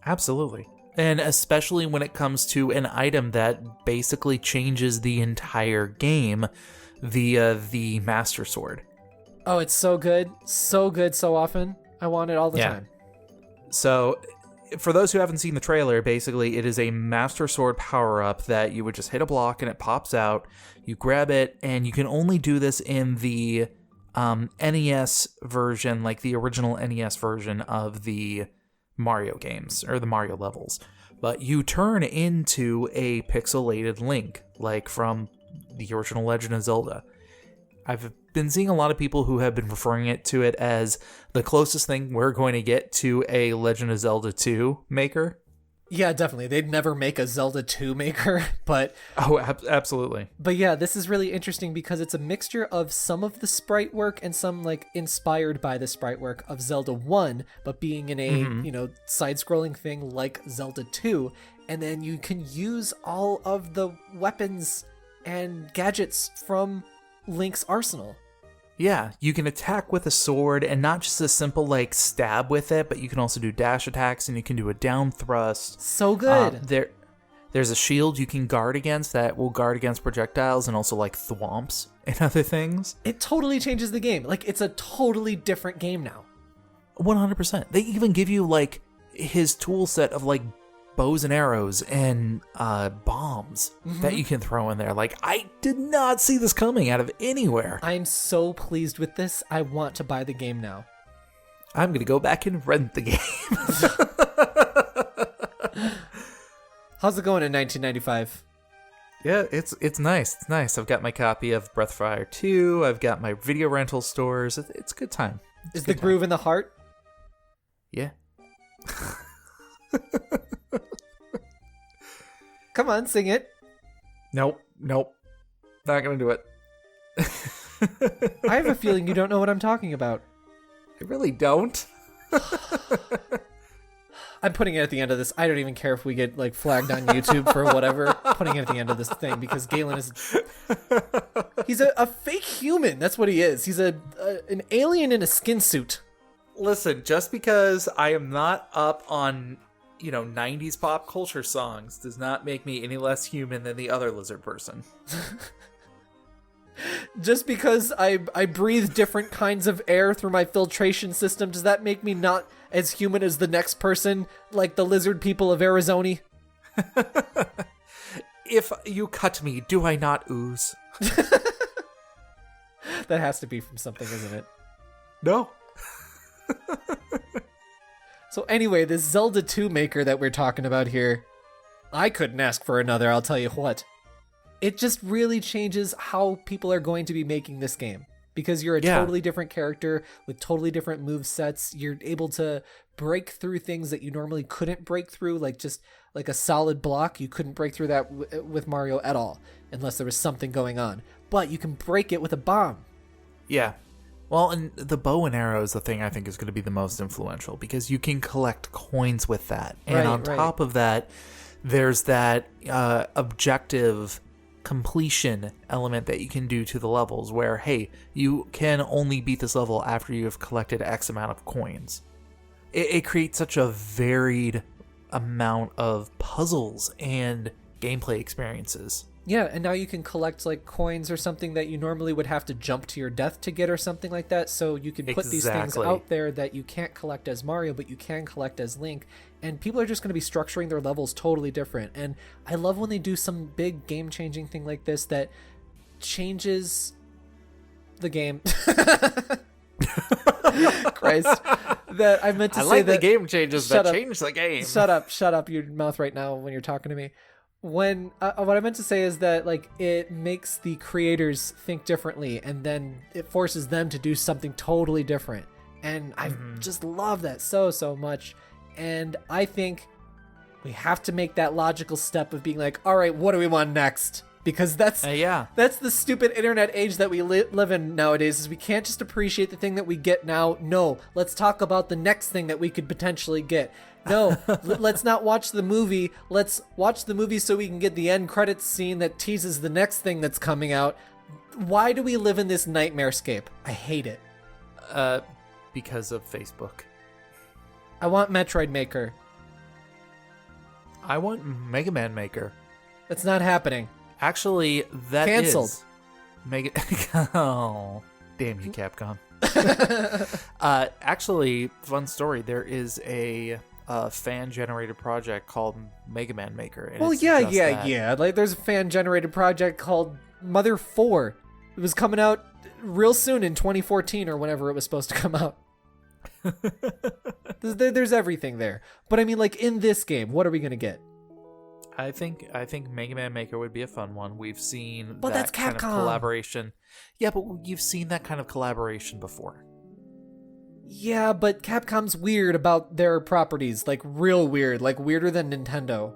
Absolutely. And especially when it comes to an item that basically changes the entire game via the Master Sword. Oh, it's so good. So good so often. I want it all the time. So, for those who haven't seen the trailer, basically it is a Master Sword power-up that you would just hit a block and it pops out. You grab it, and you can only do this in the NES version, like the original NES version of the Mario games, or the Mario levels. But you turn into a pixelated Link, like from the original Legend of Zelda. I've been seeing a lot of people who have been referring to it as the closest thing we're going to get to a Legend of Zelda II Maker. Yeah, definitely. They'd never make a Zelda II Maker, but... Oh, absolutely. But yeah, this is really interesting because it's a mixture of some of the sprite work and some, like, inspired by the sprite work of Zelda 1, but being in a, side-scrolling thing like Zelda 2. And then you can use all of the weapons and gadgets from Link's arsenal. Yeah, you can attack with a sword, and not just a simple, like, stab with it, but you can also do dash attacks, and you can do a down thrust. So good. There's a shield you can guard against that will guard against projectiles and also, like, thwomps and other things. It totally changes the game. Like, it's a totally different game now. 100%. They even give you, like, his tool set of, like, bows and arrows and bombs that you can throw in there. Like, I did not see this coming out of anywhere. I'm so pleased with this. I want to buy the game now. I'm going to go back and rent the game. How's it going in 1995? Yeah, it's nice. It's nice. I've got my copy of Breath of Fire 2. I've got my video rental stores. It's a good time. Is the groove in the heart? Yeah. Come on, sing it. Nope. Not gonna do it. I have a feeling you don't know what I'm talking about. I really don't. I'm putting it at the end of this. I don't even care if we get like flagged on YouTube for whatever. Putting it at the end of this thing because Galen is... He's a fake human. That's what he is. He's an alien in a skin suit. Listen, just because I am not up on... 90s pop culture songs does not make me any less human than the other lizard person. Just because I breathe different kinds of air through my filtration system, does that make me not as human as the next person, like the lizard people of Arizona? If you cut me, do I not ooze? That has to be from something, isn't it? No. So anyway, this Zelda II Maker that we're talking about here, I couldn't ask for another, I'll tell you what. It just really changes how people are going to be making this game. Because you're a totally different character with totally different move sets. You're able to break through things that you normally couldn't break through, like just like a solid block. You couldn't break through that with Mario at all, unless there was something going on. But you can break it with a bomb. Yeah. Well, and the bow and arrow is the thing I think is going to be the most influential because you can collect coins with that. And on top of that, there's that objective completion element that you can do to the levels where, hey, you can only beat this level after you have collected X amount of coins. It creates such a varied amount of puzzles and gameplay experiences. Yeah, and now you can collect like coins or something that you normally would have to jump to your death to get or something like that. So you can put these things out there that you can't collect as Mario, but you can collect as Link. and people are just going to be structuring their levels totally different. And I love when they do some big game-changing thing like this that changes the game. Christ. That I meant to say like that the game changes that change the game. Shut up your mouth right now when you're talking to me. When what I meant to say is that like it makes the creators think differently, and then it forces them to do something totally different. And I just love that so much. And I think we have to make that logical step of being like, all right, what do we want next? Because that's the stupid internet age that we live in nowadays, is we can't just appreciate the thing that we get now. No, let's talk about the next thing that we could potentially get. No, let's not watch the movie. Let's watch the movie so we can get the end credits scene that teases the next thing that's coming out. Why do we live in this nightmarescape? I hate it. Because of Facebook. I want Metroid Maker. I want Mega Man Maker. That's not happening. Actually, that Cancelled. is Mega. Oh, damn you, Capcom. Actually, fun story. There is a fan-generated project called Mega Man Maker. And well, yeah. Like, there's a fan-generated project called Mother 4. It was coming out real soon in 2014 or whenever it was supposed to come out. There's everything there. But I mean, like, in this game, what are we gonna get? I think Mega Man Maker would be a fun one. We've seen but that that's Capcom. kind of collaboration. Yeah, but you've seen that kind of collaboration before. Yeah, but Capcom's weird about their properties. Like, real weird. Like, weirder than Nintendo.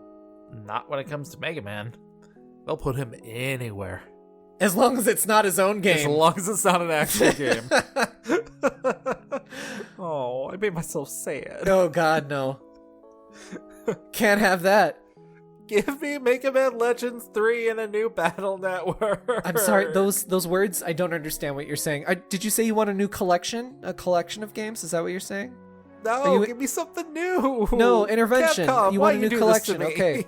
Not when it comes to Mega Man. They'll put him anywhere. As long as it's not his own game. As long as it's not an actual game. Oh, I made myself sad. Oh, God, no. Can't have that. Give me Mega Man Legends 3 and a new battle network. I'm sorry, those words, I don't understand what you're saying. Did you say you want a new collection? A collection of games? Is that what you're saying? No, give me something new. No, intervention. Capcom, you want a new collection, okay.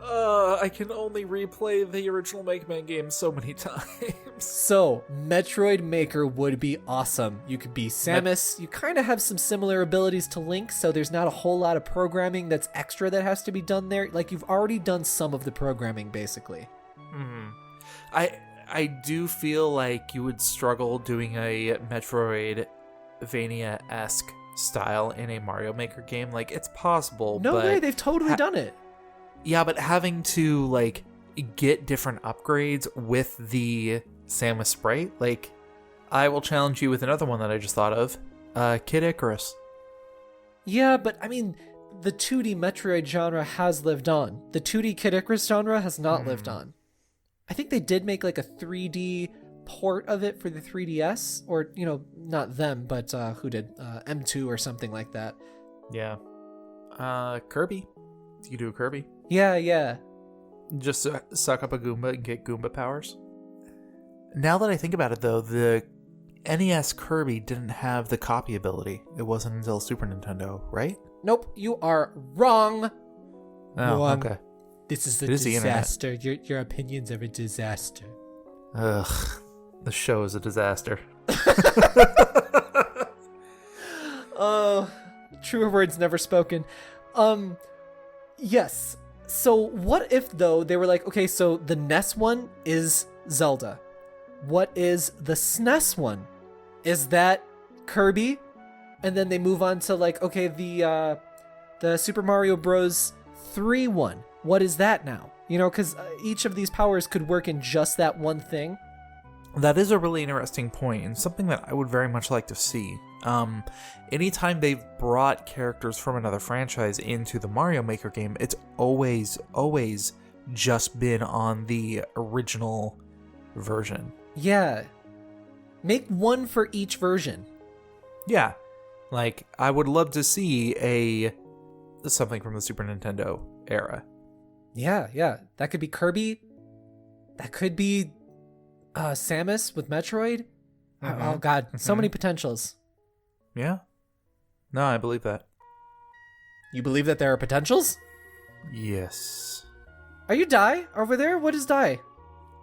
I can only replay the original Mega Man game so many times. So, Metroid Maker would be awesome. You could be Samus. You kind of have some similar abilities to Link, so there's not a whole lot of programming that's extra that has to be done there. Like, you've already done some of the programming, basically. I do feel like you would struggle doing a Metroidvania-esque style in a Mario Maker game. Like, it's possible, No way, they've totally done it. Yeah, but having to, like, get different upgrades with the Samus sprite, like, I will challenge you with another one that I just thought of. Kid Icarus. Yeah, but, I mean, the 2D Metroid genre has lived on. The 2D Kid Icarus genre has not lived on. I think they did make, like, a 3D port of it for the 3DS, or, you know, not them, but who did? M2 or something like that. Yeah. Kirby. You do a Kirby. Yeah. Just suck up a Goomba and get Goomba powers. Now that I think about it, though, the NES Kirby didn't have the copy ability. It wasn't until Super Nintendo, right? Nope, you are wrong. Oh, okay. This is a disaster. Your opinions are a disaster. Ugh, the show is a disaster. Oh, truer words never spoken. Yes. So what if, though, they were like, okay, so the NES one is Zelda. What is the SNES one? Is that Kirby? And then they move on to, like, okay, the Super Mario Bros. 3 one. What is that now? You know, because each of these powers could work in just that one thing. That is a really interesting point, and something that I would very much like to see. Anytime they've brought characters from another franchise into the Mario Maker game, it's always just been on the original version. Yeah. Make one for each version. Yeah. Like, I would love to see something from the Super Nintendo era. Yeah. That could be Kirby. That could be Samus with Metroid. Oh god, so many potentials. Yeah. No, I believe that. You believe that there are potentials? Yes. Are you Die over there? What is Die?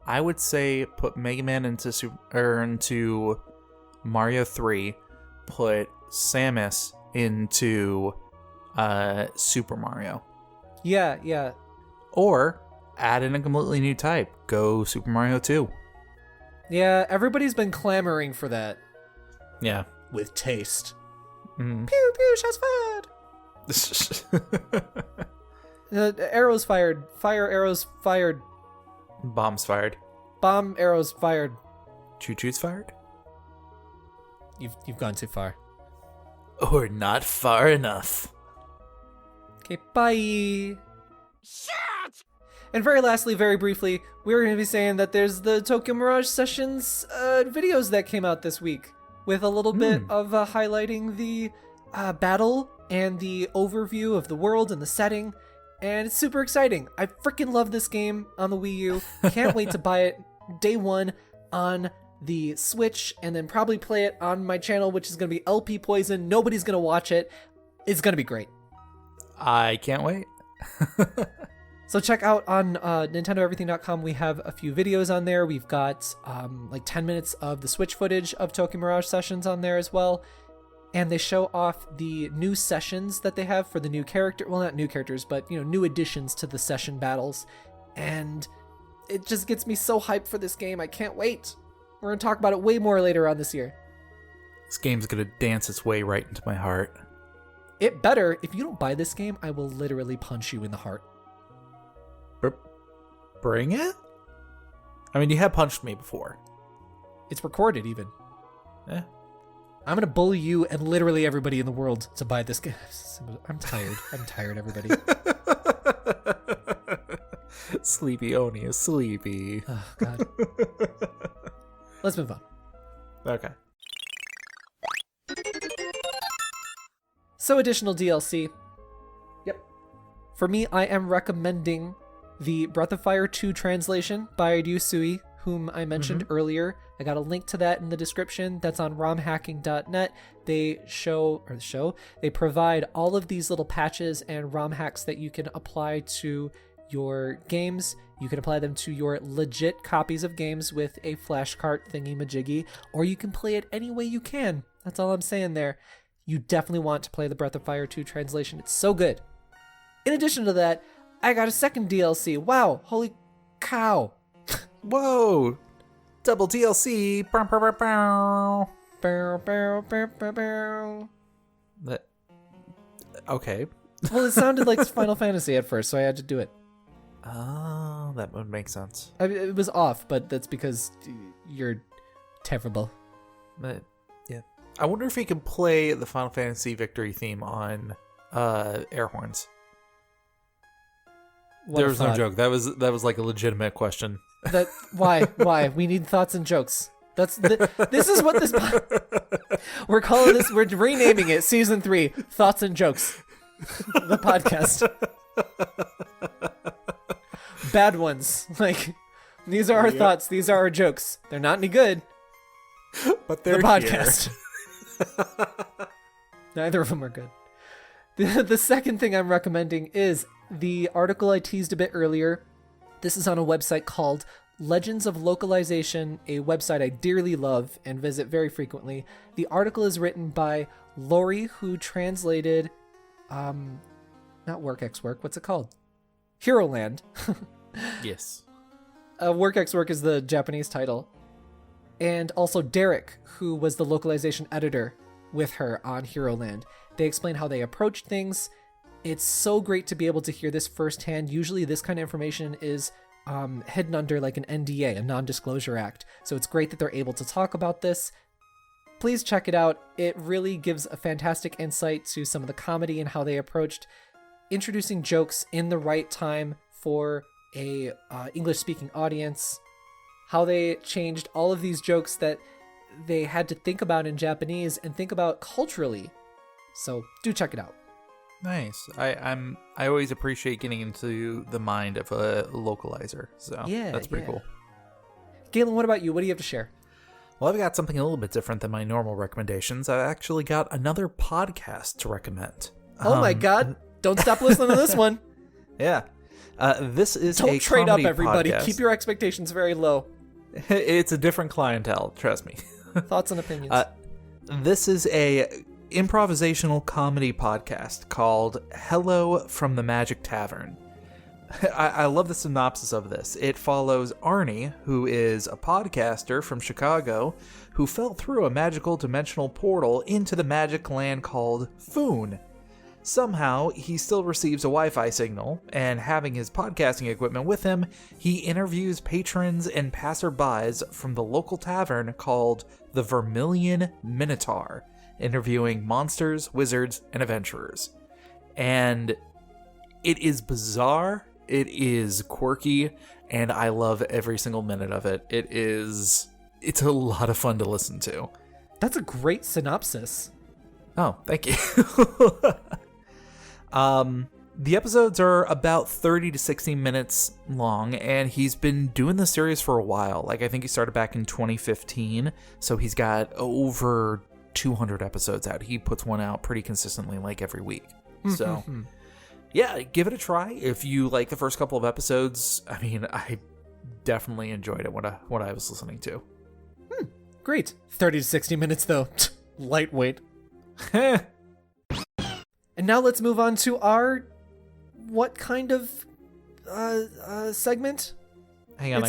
I would say put Mega Man into Mario 3, put Samus into Super Mario. Yeah. Or add in a completely new type. Go Super Mario 2. Yeah, everybody's been clamoring for that. Yeah. With taste. Mm. Pew, pew, shots fired. Arrows fired. Fire arrows fired. Bombs fired. Bomb arrows fired. Choo-choo's fired? You've gone too far. Or not far enough. Okay, bye. Shut! And very lastly, very briefly, we're going to be saying that there's the Tokyo Mirage Sessions videos that came out this week with a little bit of highlighting the battle and the overview of the world and the setting. And it's super exciting. I freaking love this game on the Wii U. Can't wait to buy it day one on the Switch and then probably play it on my channel, which is going to be LP Poison. Nobody's going to watch it. It's going to be great. I can't wait. So check out on NintendoEverything.com. We have a few videos on there. We've got like 10 minutes of the Switch footage of Tokyo Mirage Sessions on there as well. And they show off the new sessions that they have for the new character. Well, not new characters, but, new additions to the session battles. And it just gets me so hyped for this game. I can't wait. We're going to talk about it way more later on this year. This game's going to dance its way right into my heart. It better. If you don't buy this game, I will literally punch you in the heart. Bring it? I mean, you have punched me before. It's recorded even. Yeah. I'm going to bully you and literally everybody in the world to buy this game. I'm tired. I'm tired, everybody. Sleepy Oni is sleepy. Oh, God. Let's move on. Okay. So additional DLC. Yep. For me, I am recommending the Breath of Fire 2 translation by Ryusui, whom I mentioned earlier. I got a link to that in the description. That's on romhacking.net. They provide all of these little patches and ROM hacks that you can apply to your games. You can apply them to your legit copies of games with a flashcart thingy-majiggy, or you can play it any way you can. That's all I'm saying there. You definitely want to play the Breath of Fire 2 translation. It's so good. In addition to that, I got a second DLC. Wow, holy cow. Whoa! Double DLC. Bow, bow, bow, bow. Bow, bow, bow, bow, bow. Okay. Well, it sounded like Final Fantasy at first, so I had to do it. Oh, that would make sense. I mean, it was off, but that's because you're terrible. Yeah. I wonder if you can play the Final Fantasy victory theme on air horns. There was no joke. That was like a legitimate question. Why? We need thoughts and jokes. This is what this we're calling this. We're renaming it Season 3 Thoughts and Jokes, the podcast. Bad ones. Like, these are our thoughts. These are our jokes. They're not any good, but they're the podcast. Neither of them are good. The second thing I'm recommending is the article I teased a bit earlier. This is on a website called Legends of Localization, a website I dearly love and visit very frequently. The article is written by Lori, who translated, not Work X Work, what's it called? Heroland. Yes. Work X Work is the Japanese title. And also Derek, who was the localization editor with her on Heroland. They explain how they approached things. It's so great to be able to hear this firsthand. Usually this kind of information is hidden under like an NDA, a non-disclosure act. So it's great that they're able to talk about this. Please check it out. It really gives a fantastic insight to some of the comedy and how they approached introducing jokes in the right time for a English-speaking audience. How they changed all of these jokes that they had to think about in Japanese and think about culturally. So do check it out. Nice. I always appreciate getting into the mind of a localizer. So yeah, that's pretty cool. Galen, what about you? What do you have to share? Well, I've got something a little bit different than my normal recommendations. I actually got another podcast to recommend. Oh my God. Don't stop listening to this one. Yeah. This is Don't trade up, everybody. Podcast. Keep your expectations very low. It's a different clientele, trust me. Thoughts and opinions. This is a improvisational comedy podcast called Hello from the Magic Tavern. I love the synopsis of this. It follows Arnie, who is a podcaster from Chicago, who fell through a magical dimensional portal into the magic land called Foon. Somehow, he still receives a Wi-Fi signal, and having his podcasting equipment with him, he interviews patrons and passerbys from the local tavern called the Vermilion Minotaur, interviewing monsters, wizards, and adventurers. And it is bizarre, it is quirky, and I love every single minute of it. It's a lot of fun to listen to. That's a great synopsis. Oh, thank you. The episodes are about 30 to 60 minutes long, and he's been doing the series for a while. Like, I think he started back in 2015, so he's got over 200 episodes out. He puts one out pretty consistently, like every week. So, yeah, give it a try. If you like the first couple of episodes, I mean, I definitely enjoyed it what I was listening to. Great. 30 to 60 minutes, though. Lightweight. And now let's move on to our... what kind of segment? Hang on, I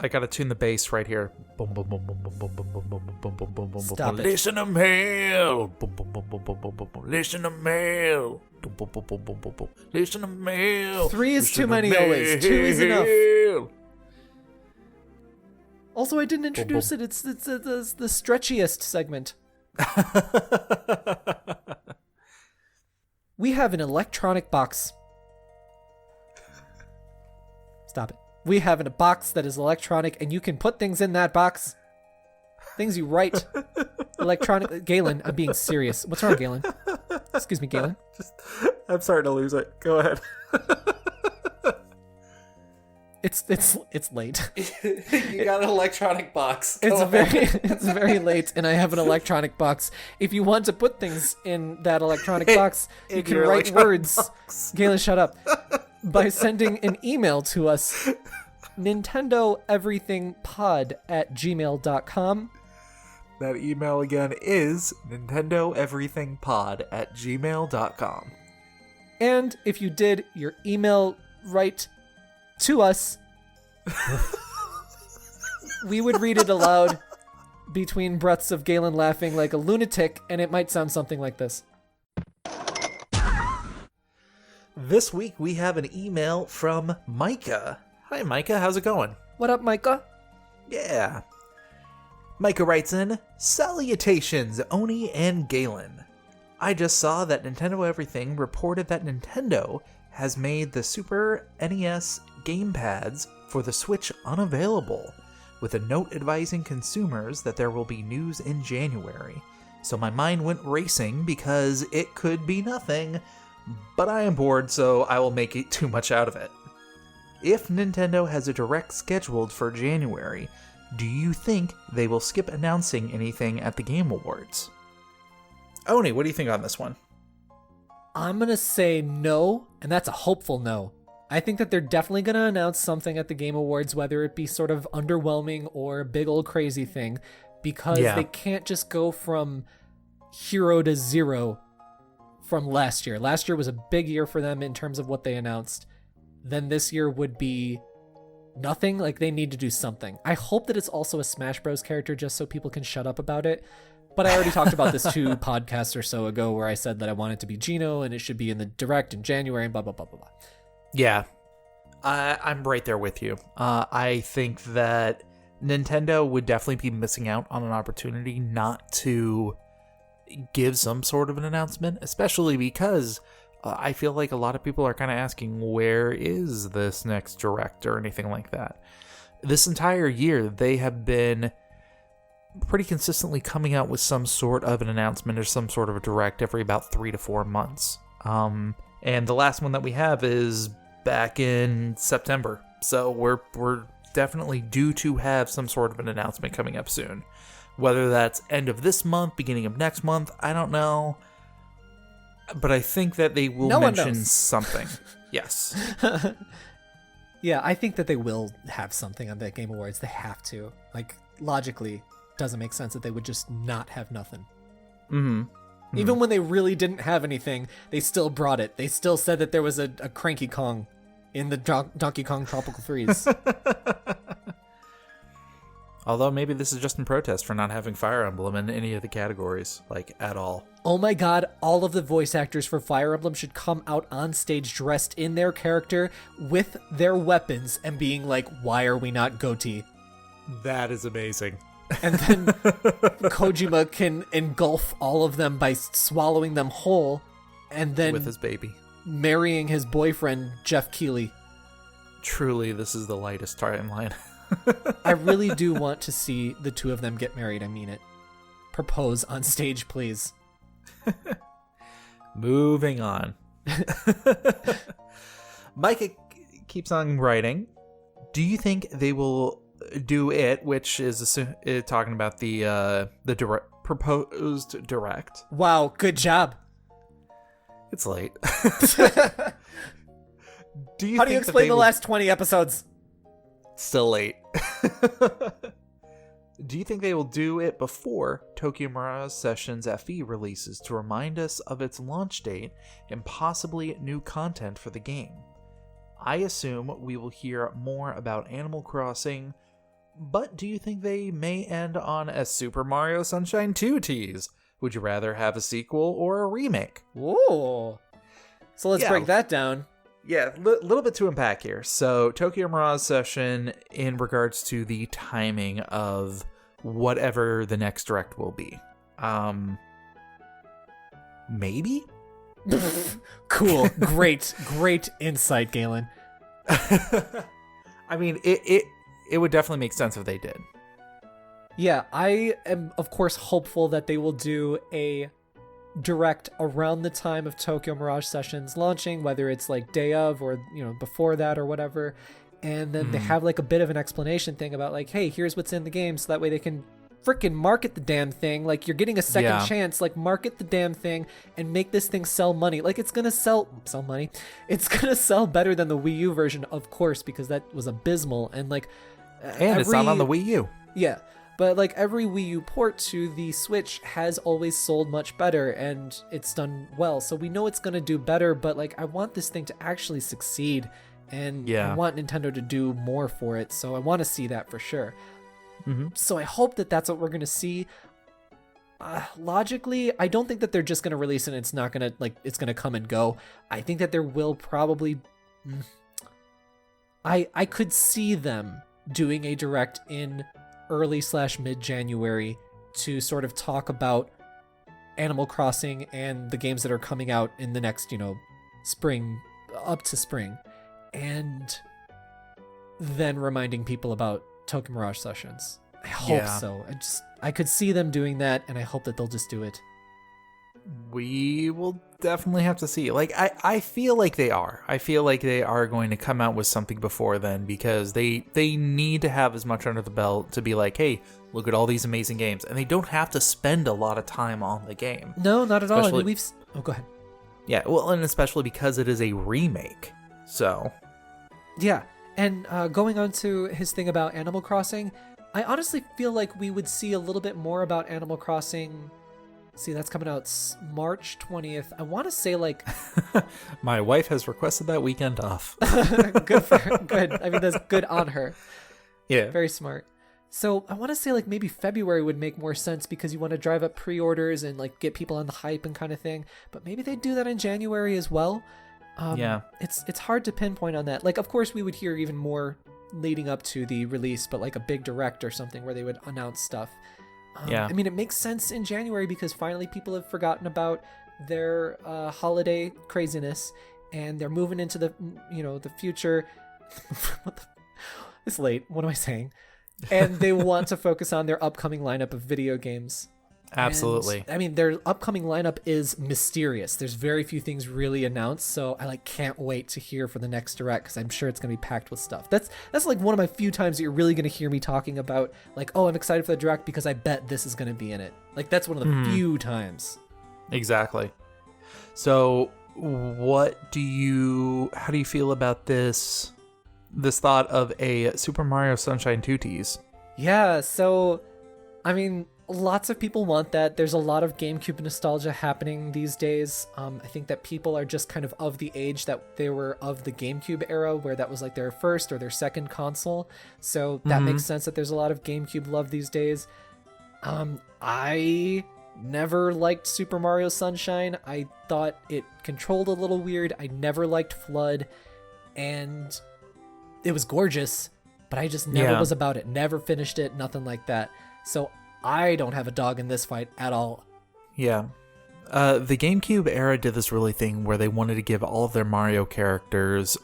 gotta tune the bass right here. Boom, boom, boom, boom, boom, boom, boom, boom, boom, boom, boom, boom, boom. Stop it. Listen to mail. Boom, boom, boom, boom, boom, boom, boom, boom. Listen to mail. Boom, boom, boom, boom, boom, boom, boom. Listen to mail. 3 is too many always. 2 is enough. Also, I didn't introduce it. It's the stretchiest segment. We have an electronic box. Stop it. We have a box that is electronic, and you can put things in that box. Things you write. Electronic. Galen, I'm being serious. What's wrong, Galen? Excuse me, Galen. I'm starting to lose it. Go ahead. It's late. You got an electronic box. It's very late, and I have an electronic box. If you want to put things in that electronic box, you can write words. Box. Galen, shut up. By sending an email to us, nintendoeverythingpod@gmail.com. That email again is nintendoeverythingpod@gmail.com. And if you did your email right to us, we would read it aloud between breaths of Galen laughing like a lunatic, and it might sound something like this. This week we have an email from Micah. Hi Micah, how's it going? What up, Micah? Yeah. Micah writes in, Salutations, Oni and Galen. I just saw that Nintendo Everything reported that Nintendo has made the Super NES gamepads for the Switch unavailable, with a note advising consumers that there will be news in January. So my mind went racing because it could be nothing, but I am bored, so I will make it too much out of it. If Nintendo has a direct scheduled for January, do you think they will skip announcing anything at the Game Awards? Oni, what do you think on this one? I'm going to say no, and that's a hopeful no. I think that they're definitely going to announce something at the Game Awards, whether it be sort of underwhelming or a big old crazy thing, because they can't just go from hero to zero from last year. Last year was a big year for them in terms of what they announced. Then this year would be nothing. Like, they need to do something. I hope that it's also a Smash Bros. Character just so people can shut up about it. But I already talked about this 2 podcasts or so ago where I said that I want it to be Gino and it should be in the Direct in January and blah, blah, blah, blah, blah. Yeah, I'm right there with you. I think that Nintendo would definitely be missing out on an opportunity not to give some sort of an announcement, especially because I feel like a lot of people are kind of asking, where is this next Direct or anything like that? This entire year, they have been pretty consistently coming out with some sort of an announcement or some sort of a Direct every about 3 to 4 months. And the last one that we have is back in September. So we're definitely due to have some sort of an announcement coming up soon. Whether that's end of this month, beginning of next month, I don't know. But I think that they will mention something. Yes. Yeah, I think that they will have something on the Game Awards. They have to. Like, logically, doesn't make sense that they would just not have nothing. Mm-hmm. Even when they really didn't have anything, they still brought it. They still said that there was a Cranky Kong in the Donkey Kong Tropical Freeze. Although maybe this is just in protest for not having Fire Emblem in any of the categories, like, at all. Oh my god, all of the voice actors for Fire Emblem should come out on stage dressed in their character with their weapons and being like, why are we not Goatee? That is amazing. And then Kojima can engulf all of them by swallowing them whole and then with his baby. Marrying his boyfriend, Jeff Keighley. Truly, this is the lightest timeline. I really do want to see the two of them get married. I mean it. Propose on stage, please. Moving on. Micah keeps on writing. Do you think they will do it, which is talking about the proposed direct? Wow, good job. It's late. How do you explain the last 20 episodes? Still late. Do you think they will do it before Tokyo Mirage Sessions FE releases to remind us of its launch date and possibly new content for the game? I assume we will hear more about Animal Crossing, but do you think they may end on a Super Mario Sunshine 2 tease? Would you rather have a sequel or a remake? Whoa. So let's break that down. Yeah, a little bit to unpack here. So, Tokyo Mirage Session in regards to the timing of whatever the next direct will be. Maybe? Cool. Great insight, Galen. I mean, it would definitely make sense if they did. Yeah, I am, of course, hopeful that they will do a direct around the time of Tokyo Mirage Sessions launching, whether it's like day of or, before that or whatever. And then they have like a bit of an explanation thing about like, hey, here's what's in the game, so that way they can freaking market the damn thing. Like, you're getting a second chance, like, market the damn thing and make this thing sell money. Like, it's gonna sell money. It's gonna sell better than the Wii U version, of course, because that was abysmal. And like, it's not on the Wii U. Yeah. But like every Wii U port to the Switch has always sold much better and it's done well. So we know it's going to do better, but like I want this thing to actually succeed and I want Nintendo to do more for it. So I want to see that for sure. Mm-hmm. So I hope that that's what we're going to see. Logically, I don't think that they're just going to release it and it's not going to it's going to come and go. I think that there will probably... I could see them doing a direct in early/mid-January to sort of talk about Animal Crossing and the games that are coming out in the next, spring, up to spring, and then reminding people about Tokyo Mirage Sessions. I hope so. I could see them doing that, and I hope that they'll just do it. We will definitely have to see. Like, I feel like they are. I feel like they are going to come out with something before then because they need to have as much under the belt to be like, hey, look at all these amazing games. And they don't have to spend a lot of time on the game. No, not at all. I mean, go ahead. Yeah, well, and especially because it is a remake. So. Yeah. And going on to his thing about Animal Crossing, I honestly feel like we would see a little bit more about Animal Crossing. See, that's coming out March 20th. I want to say like... My wife has requested that weekend off. Good for her. Good. I mean, that's good on her. Yeah. Very smart. So I want to say like maybe February would make more sense because you want to drive up pre-orders and like get people on the hype and kind of thing. But maybe they'd do that in January as well. It's hard to pinpoint on that. Like, of course, we would hear even more leading up to the release, but like a big direct or something where they would announce stuff. I mean, it makes sense in January because finally people have forgotten about their holiday craziness and they're moving into the future. It's late. What am I saying? And they want to focus on their upcoming lineup of video games. Absolutely. And, I mean, their upcoming lineup is mysterious. There's very few things really announced, so I can't wait to hear for the next direct because I'm sure it's gonna be packed with stuff. That's like one of my few times that you're really gonna hear me talking about like, oh, I'm excited for the direct because I bet this is gonna be in it. Like, that's one of the few times. Exactly. So, how do you feel about this thought of a Super Mario Sunshine 2 tease? Yeah. So, I mean, lots of people want that. There's a lot of GameCube nostalgia happening these days. I think that people are just kind of the age that they were of the GameCube era, where that was like their first or their second console. So that makes sense that there's a lot of GameCube love these days. I never liked Super Mario Sunshine. I thought it controlled a little weird. I never liked Flood, and it was gorgeous, but I just never was about it. Never finished it, nothing like that. So I don't have a dog in this fight at all. Yeah. The GameCube era did this really thing where they wanted to give all of their Mario characters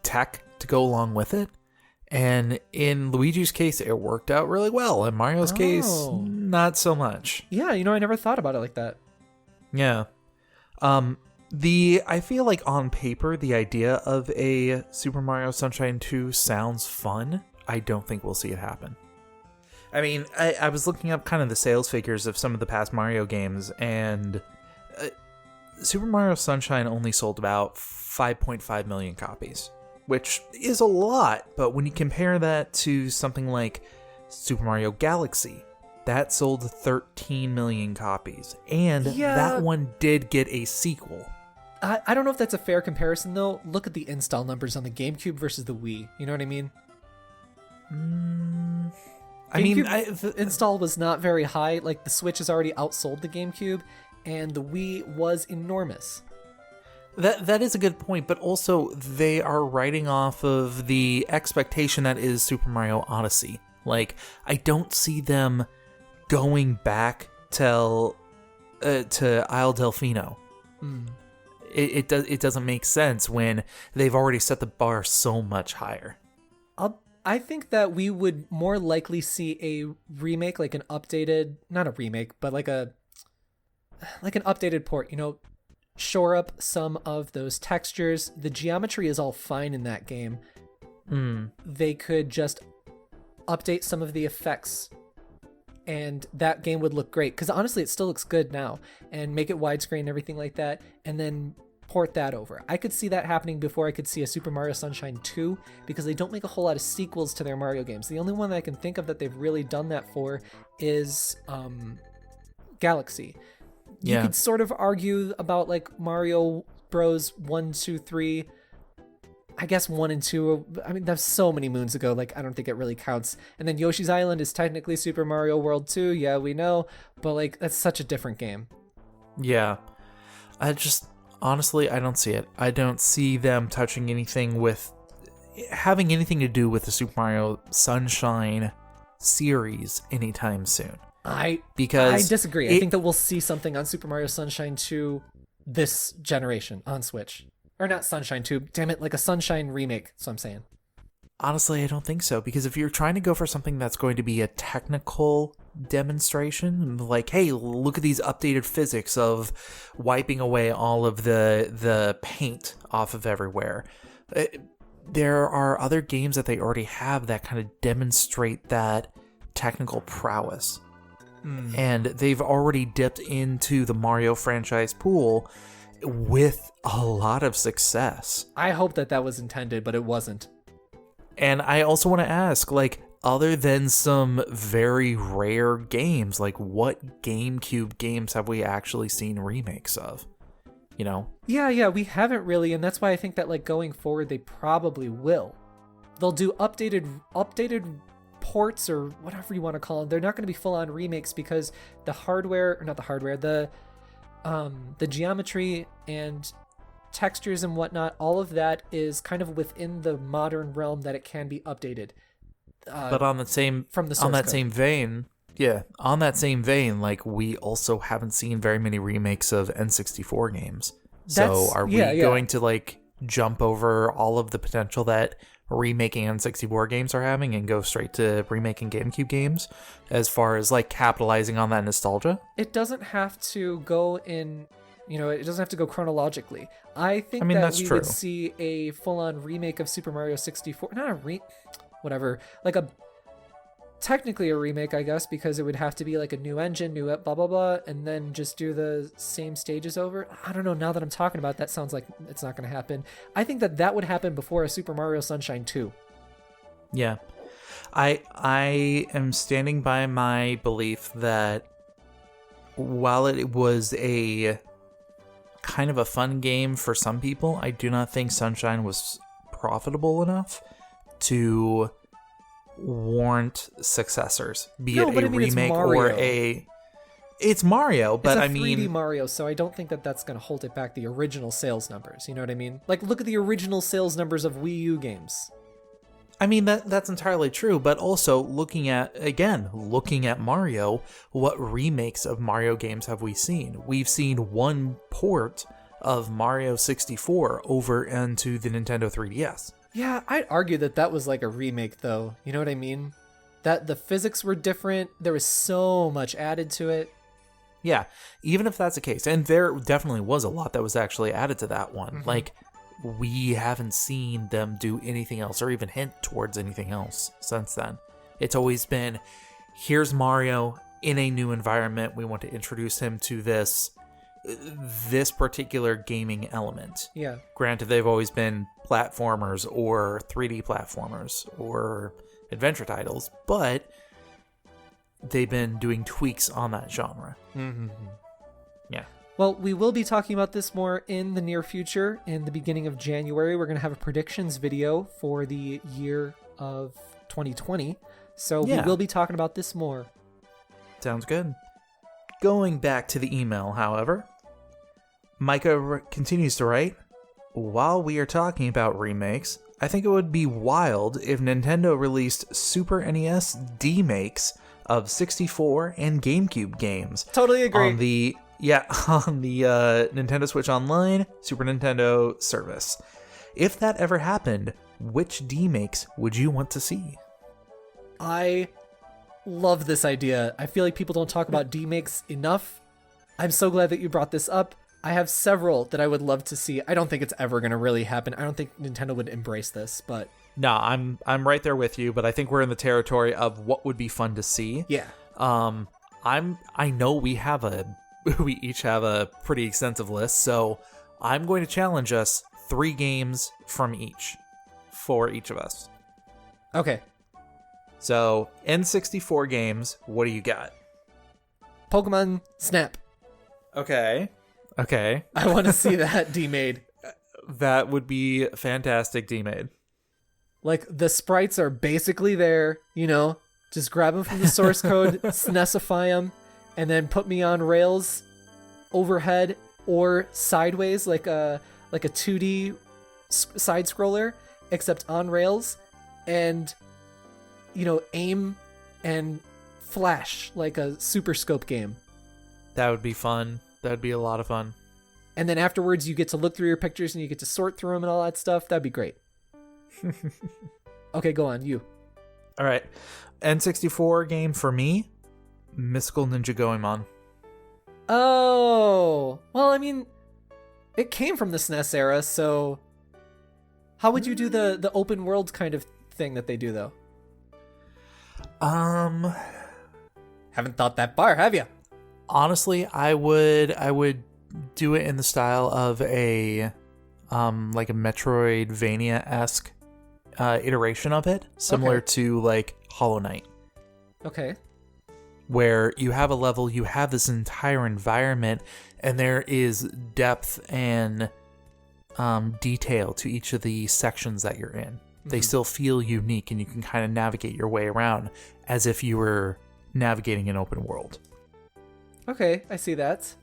tech to go along with it. And in Luigi's case, it worked out really well. In Mario's case, not so much. Yeah, I never thought about it like that. Yeah. I feel like on paper, the idea of a Super Mario Sunshine 2 sounds fun. I don't think we'll see it happen. I mean, I was looking up kind of the sales figures of some of the past Mario games, and Super Mario Sunshine only sold about 5.5 million copies, which is a lot, but when you compare that to something like Super Mario Galaxy, that sold 13 million copies, and that one did get a sequel. I don't know if that's a fair comparison, though. Look at the install numbers on the GameCube versus the Wii. You know what I mean? The install was not very high. Like, the Switch has already outsold the GameCube, and the Wii was enormous. That is a good point, but also they are writing off of the expectation that is Super Mario Odyssey. Like, I don't see them going back to Isle Delfino. It doesn't make sense when they've already set the bar so much higher. I think that we would more likely see a remake, like an updated, not a remake, but like an updated port, shore up some of those textures. The geometry is all fine in that game. They could just update some of the effects, and that game would look great. Because honestly, it still looks good now, and make it widescreen and everything like that, and then port that over. I could see that happening before I could see a Super Mario Sunshine 2, because they don't make a whole lot of sequels to their Mario games. The only one that I can think of that they've really done that for is Galaxy. You could sort of argue about like Mario Bros 1, 2, 3. I guess 1 and 2, I mean, that's so many moons ago, like, I don't think it really counts. And then Yoshi's Island is technically Super Mario World 2, yeah, we know, but like, that's such a different game. Yeah. Honestly, I don't see it. I don't see them touching having anything to do with the Super Mario Sunshine series anytime soon. I disagree. I think that we'll see something on Super Mario Sunshine 2 this generation on Switch. Or not Sunshine 2, damn it, like a Sunshine remake, that's what I'm saying. Honestly, I don't think so, because if you're trying to go for something that's going to be a technical demonstration, like, hey, look at these updated physics of wiping away all of the paint off of everywhere. There are other games that they already have that kind of demonstrate that technical prowess. And they've already dipped into the Mario franchise pool with a lot of success. I hope that was intended, but it wasn't. And I also want to ask, like, other than some very rare games, like, what GameCube games have we actually seen remakes of? Yeah, we haven't really, and that's why I think that, like, going forward, they probably will. They'll do updated ports or whatever you want to call them. They're not going to be full-on remakes because the geometry and textures and whatnot, all of that is kind of within the modern realm that it can be updated. But on that same vein, like, we also haven't seen very many remakes of N64 games. So are we going to like jump over all of the potential that remaking N64 games are having and go straight to remaking GameCube games as far as like capitalizing on that nostalgia? It doesn't have to go in, it doesn't have to go chronologically. I think that we would see a full-on remake of Super Mario 64, technically a remake, I guess, because it would have to be like a new engine, new blah, blah, blah, and then just do the same stages over. I don't know, now that I'm talking about it, that sounds like it's not going to happen. I think that would happen before a Super Mario Sunshine 2. Yeah. I am standing by my belief that while it was a kind of a fun game for some people, I do not think Sunshine was profitable enough to warrant successors, be it a remake or a... It's Mario, but it's a 3D Mario, so I don't think that that's going to hold it back, the original sales numbers. You know what I mean? Like, look at the original sales numbers of Wii U games. I mean, that's entirely true, but also looking at Mario, what remakes of Mario games have we seen? We've seen one port of Mario 64 over into the Nintendo 3DS. Yeah, I'd argue that was like a remake, though. You know what I mean? That the physics were different. There was so much added to it. Yeah, even if that's the case, and there definitely was a lot that was actually added to that one. Mm-hmm. Like, we haven't seen them do anything else or even hint towards anything else since then. It's always been, here's Mario in a new environment. We want to introduce him to this particular gaming element. Yeah. Granted, they've always been platformers or 3D platformers or adventure titles, but they've been doing tweaks on that genre. Mm-hmm. Yeah. Well, we will be talking about this more in the near future. In the beginning of January, we're going to have a predictions video for the year of 2020. So we will be talking about this more. Sounds good. Going back to the email, however, Micah continues to write, while we are talking about remakes, I think it would be wild if Nintendo released Super NES demakes of 64 and GameCube games. Totally agree. On the Nintendo Switch Online, Super Nintendo service. If that ever happened, which demakes would you want to see? I love this idea. I feel like people don't talk about demakes enough. I'm so glad that you brought this up. I have several that I would love to see. I don't think it's ever going to really happen. I don't think Nintendo would embrace this, but... No, I'm right there with you, but I think we're in the territory of what would be fun to see. Yeah. I know we each have a pretty extensive list, so I'm going to challenge us 3 games from each for each of us. Okay. So, N64 games, what do you got? Pokemon Snap. Okay. I want to see that demade. That would be fantastic demade. Like, the sprites are basically there, just grab them from the source code, SNESify them, and then put me on rails overhead or sideways like a 2D side scroller, except on rails, and aim and flash like a super scope game. That would be fun. That would be a lot of fun. And then afterwards you get to look through your pictures and you get to sort through them and all that stuff. That'd be great. Okay, go on, you. All right. N64 game for me, Mystical Ninja Goemon. Oh, well, I mean, it came from the SNES era, so how would you do the open world kind of thing that they do, though? Haven't thought that far, have you? Honestly, I would do it in the style of a like a Metroidvania-esque iteration of it, similar to like Hollow Knight. Okay. Where you have a level, you have this entire environment, and there is depth and detail to each of the sections that you're in. Mm-hmm. They still feel unique, and you can kind of navigate your way around as if you were navigating an open world. Okay, I see that.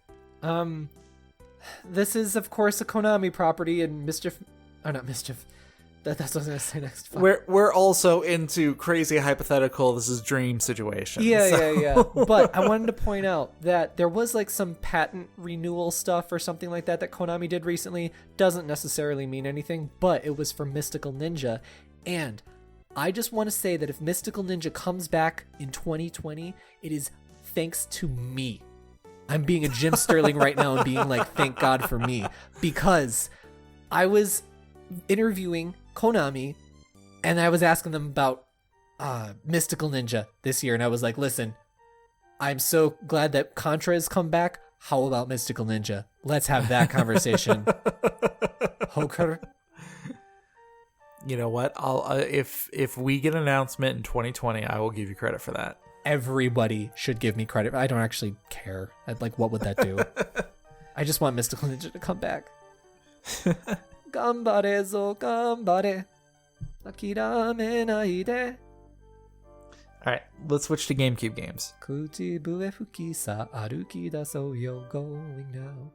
This is, of course, a Konami property, and Mischief... Oh, not Mischief. That's what I was going to say next. We're also into crazy hypothetical, this is dream situations. Yeah. But I wanted to point out that there was like some patent renewal stuff or something like that Konami did recently. Doesn't necessarily mean anything, but it was for Mystical Ninja. And I just want to say that if Mystical Ninja comes back in 2020, it is thanks to me. I'm being a Jim Sterling right now and being like, thank God for me. Because I was interviewing Konami and I was asking them about Mystical Ninja this year. And I was like, listen, I'm so glad that Contra has come back. How about Mystical Ninja? Let's have that conversation. Hoker. You know what? I'll if we get an announcement in 2020, I will give you credit for that. Everybody should give me credit. I don't actually care. Like, what would that do? I just want Mystical Ninja to come back. Gambare zo gambare. Akirame naide. All right, let's switch to GameCube games. Kuchibu e fuki sa aruki dasou yo, going now.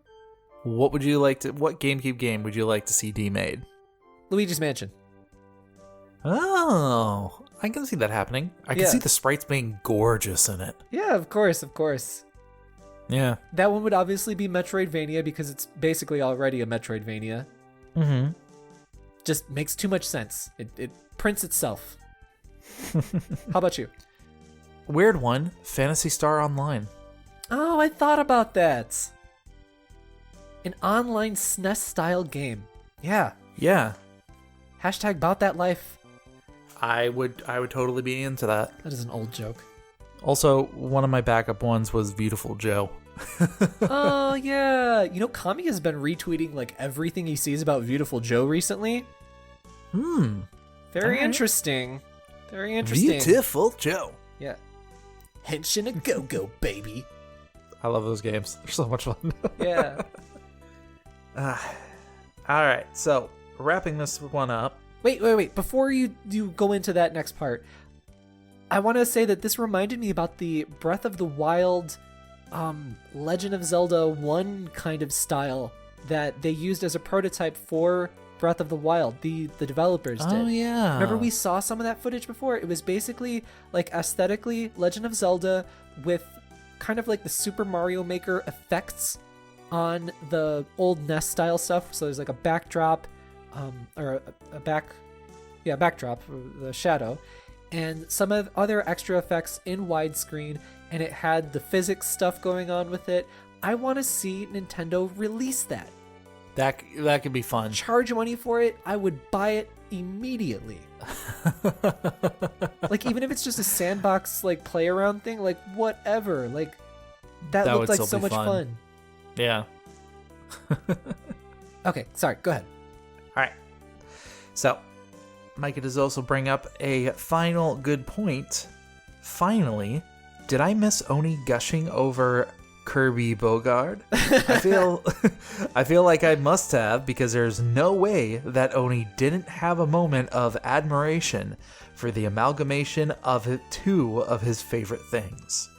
What GameCube game would you like to see demade? Luigi's Mansion. Oh, I can see that happening. I can see the sprites being gorgeous in it. Yeah, of course. Yeah. That one would obviously be Metroidvania because it's basically already a Metroidvania. Mm-hmm. Just makes too much sense. It prints itself. How about you? Weird one, Phantasy Star Online. Oh, I thought about that. An online SNES style game. Yeah. Yeah. Hashtag about that life. I would totally be into that. That is an old joke. Also, one of my backup ones was Beautiful Joe. Oh, yeah. You know, Kami has been retweeting like everything he sees about Beautiful Joe recently. Very interesting. Very interesting. Beautiful Joe. Yeah. Henshin a go-go, baby. I love those games. They're so much fun. Yeah. All right, so wrapping this one up. Wait. Before you go into that next part, I want to say that this reminded me about the Breath of the Wild Legend of Zelda 1 kind of style that they used as a prototype for Breath of the Wild. The developers did. Oh, yeah. Remember we saw some of that footage before? It was basically like aesthetically Legend of Zelda with kind of like the Super Mario Maker effects on the old NES style stuff. So there's like a backdrop, or a backdrop, the shadow, and some of other extra effects in widescreen, and it had the physics stuff going on with it. I want to see Nintendo release that. That could be fun. Charge money for it. I would buy it immediately. Like, even if it's just a sandbox, like, play around thing, like, whatever. Like, that looked like so much fun. Yeah. Okay, sorry, go ahead. All right. So, Micah does also bring up a final good point. Finally, did I miss Oni gushing over Kirby Bogard? I feel like I must have, because there's no way that Oni didn't have a moment of admiration for the amalgamation of two of his favorite things.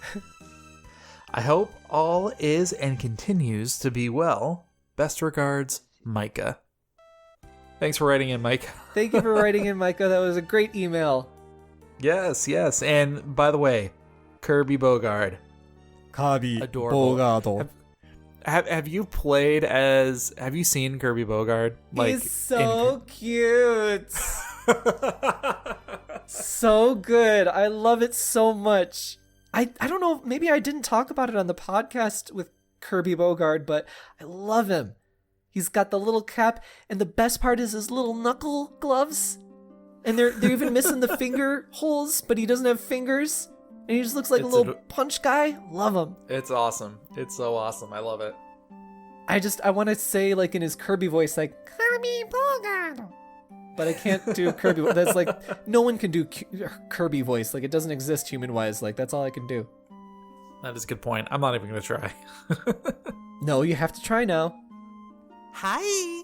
I hope all is and continues to be well. Best regards, Micah. Thanks for writing in, Micah. Thank you for writing in, Micah. That was a great email. Yes. And by the way, Kirby Bogard. Kirby Bogard. Have you seen Kirby Bogard? He's so cute. So good. I love it so much. I don't know, maybe I didn't talk about it on the podcast with Kirby Bogard, but I love him. He's got the little cap, and the best part is his little knuckle gloves. And they're even missing the finger holes, but he doesn't have fingers. And he just looks like a little punch guy. Love him. It's awesome. It's so awesome. I love it. I want to say, like, in his Kirby voice, like, Kirby Bogard. But I can't do Kirby. That's like, no one can do Kirby voice. Like, it doesn't exist human-wise. Like, that's all I can do. That is a good point. I'm not even going to try. No, you have to try now. Hi.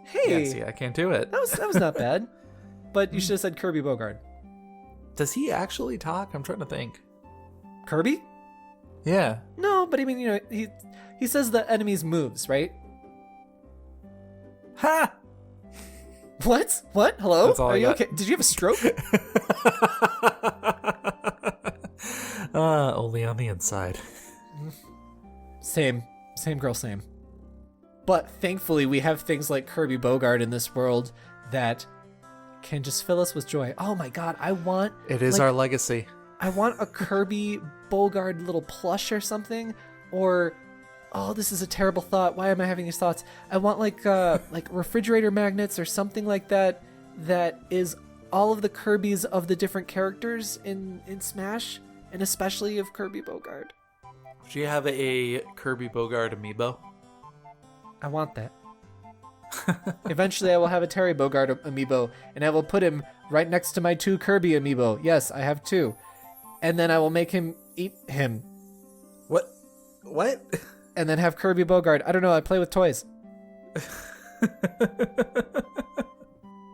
Hey. Yeah, see, I can't do it. That was not bad. But you should have said Kirby Bogard. Does he actually talk? I'm trying to think. Kirby? Yeah. No, but I mean, you know, he says the enemy's moves, right? Ha! What? Hello? That's all Are I you got. okay? Did you have a stroke? Only on the inside. Same girl, same. But thankfully, we have things like Kirby Bogard in this world that can just fill us with joy. Oh my god, It is our legacy. I want a Kirby Bogard little plush or something, or this is a terrible thought. Why am I having these thoughts? I want like refrigerator magnets or something like that is all of the Kirbys of the different characters in Smash, and especially of Kirby Bogard. Do you have a Kirby Bogard amiibo? I want that. Eventually, I will have a Terry Bogard amiibo, and I will put him right next to my 2 Kirby amiibo. Yes, I have 2. And then I will make him eat him. What? And then have Kirby Bogard. I don't know, I play with toys.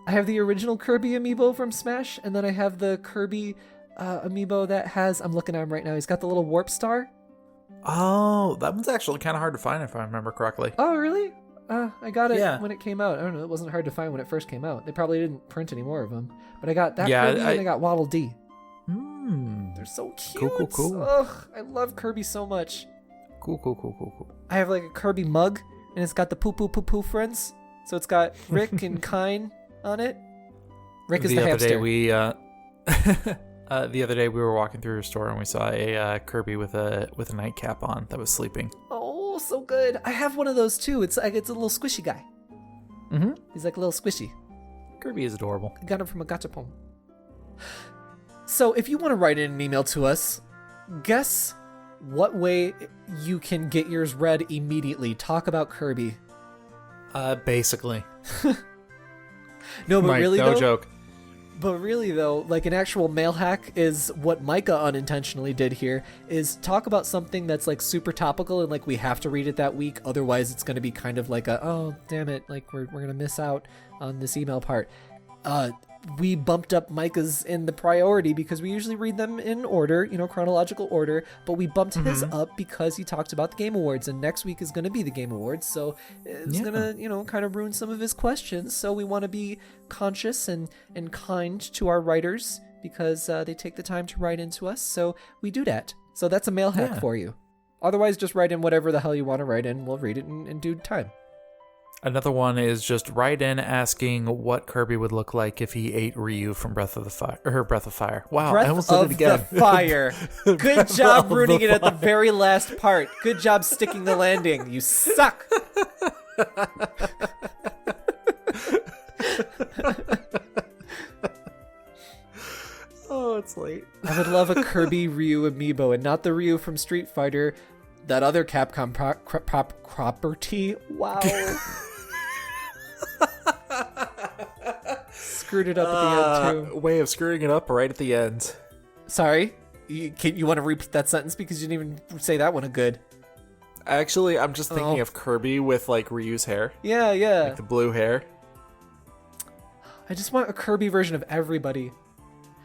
I have the original Kirby amiibo from Smash, and then I have the Kirby amiibo that has, I'm looking at him right now, he's got the little warp star. Oh, that one's actually kind of hard to find if I remember correctly. Oh, really? I got it when it came out. I don't know, it wasn't hard to find when it first came out. They probably didn't print any more of them. But I got that Kirby, and I got Waddle Dee. They're so cute. Cool. Ugh, I love Kirby so much. Cool. I have like a Kirby mug, and it's got the poo friends. So it's got Rick and Kine on it. Rick is the hamster. The other day we were walking through a store and we saw a Kirby with a nightcap on that was sleeping. Oh, so good! I have one of those too. It's a little squishy guy. Mm-hmm. He's like a little squishy. Kirby is adorable. I got him from a gachapon. So if you want to write in an email to us, guess what way you can get yours read immediately. Talk about Kirby. Basically. No, but really no though, joke. But really though, like an actual mail hack is what Micah unintentionally did here, is talk about something that's like super topical and like we have to read it that week. Otherwise it's going to be kind of like oh, damn it. Like we're going to miss out on this email part. We bumped up Micah's in the priority because we usually read them in order, chronological order, but we bumped his up because he talked about the Game Awards, and next week is going to be the Game Awards, so it's going to, kind of ruin some of his questions, so we want to be conscious and kind to our writers because they take the time to write into us, so we do that. So that's a mail hack for you. Otherwise, just write in whatever the hell you want to write in. We'll read it in due time. Another one is just write in asking what Kirby would look like if he ate Ryu from Breath of Fire. Wow, I almost did it again. Breath of the Fire. Good job ruining it at the very last part. Good job sticking the landing. You suck. Oh, it's late. I would love a Kirby Ryu amiibo, and not the Ryu from Street Fighter. That other Capcom property. Wow. Screwed it up at the end, too. Way of screwing it up right at the end. Sorry? You want to repeat that sentence because you didn't even say that one a good. Actually, I'm just thinking of Kirby with, like, Ryu's hair. Yeah. Like the blue hair. I just want a Kirby version of everybody.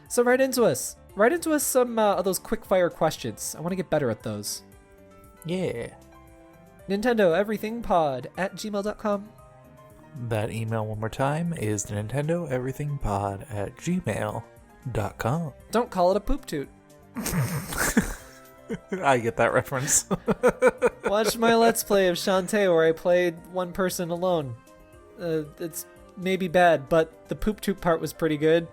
So write into us. Write into us some of those quick-fire questions. I want to get better at those. Yeah. Nintendo Everything Pod at gmail.com. That email one more time is Nintendo Everything Pod at gmail.com. Don't call it a poop toot. I get that reference. Watch my Let's Play of Shantae where I played one person alone. It's maybe bad, but the poop toot part was pretty good.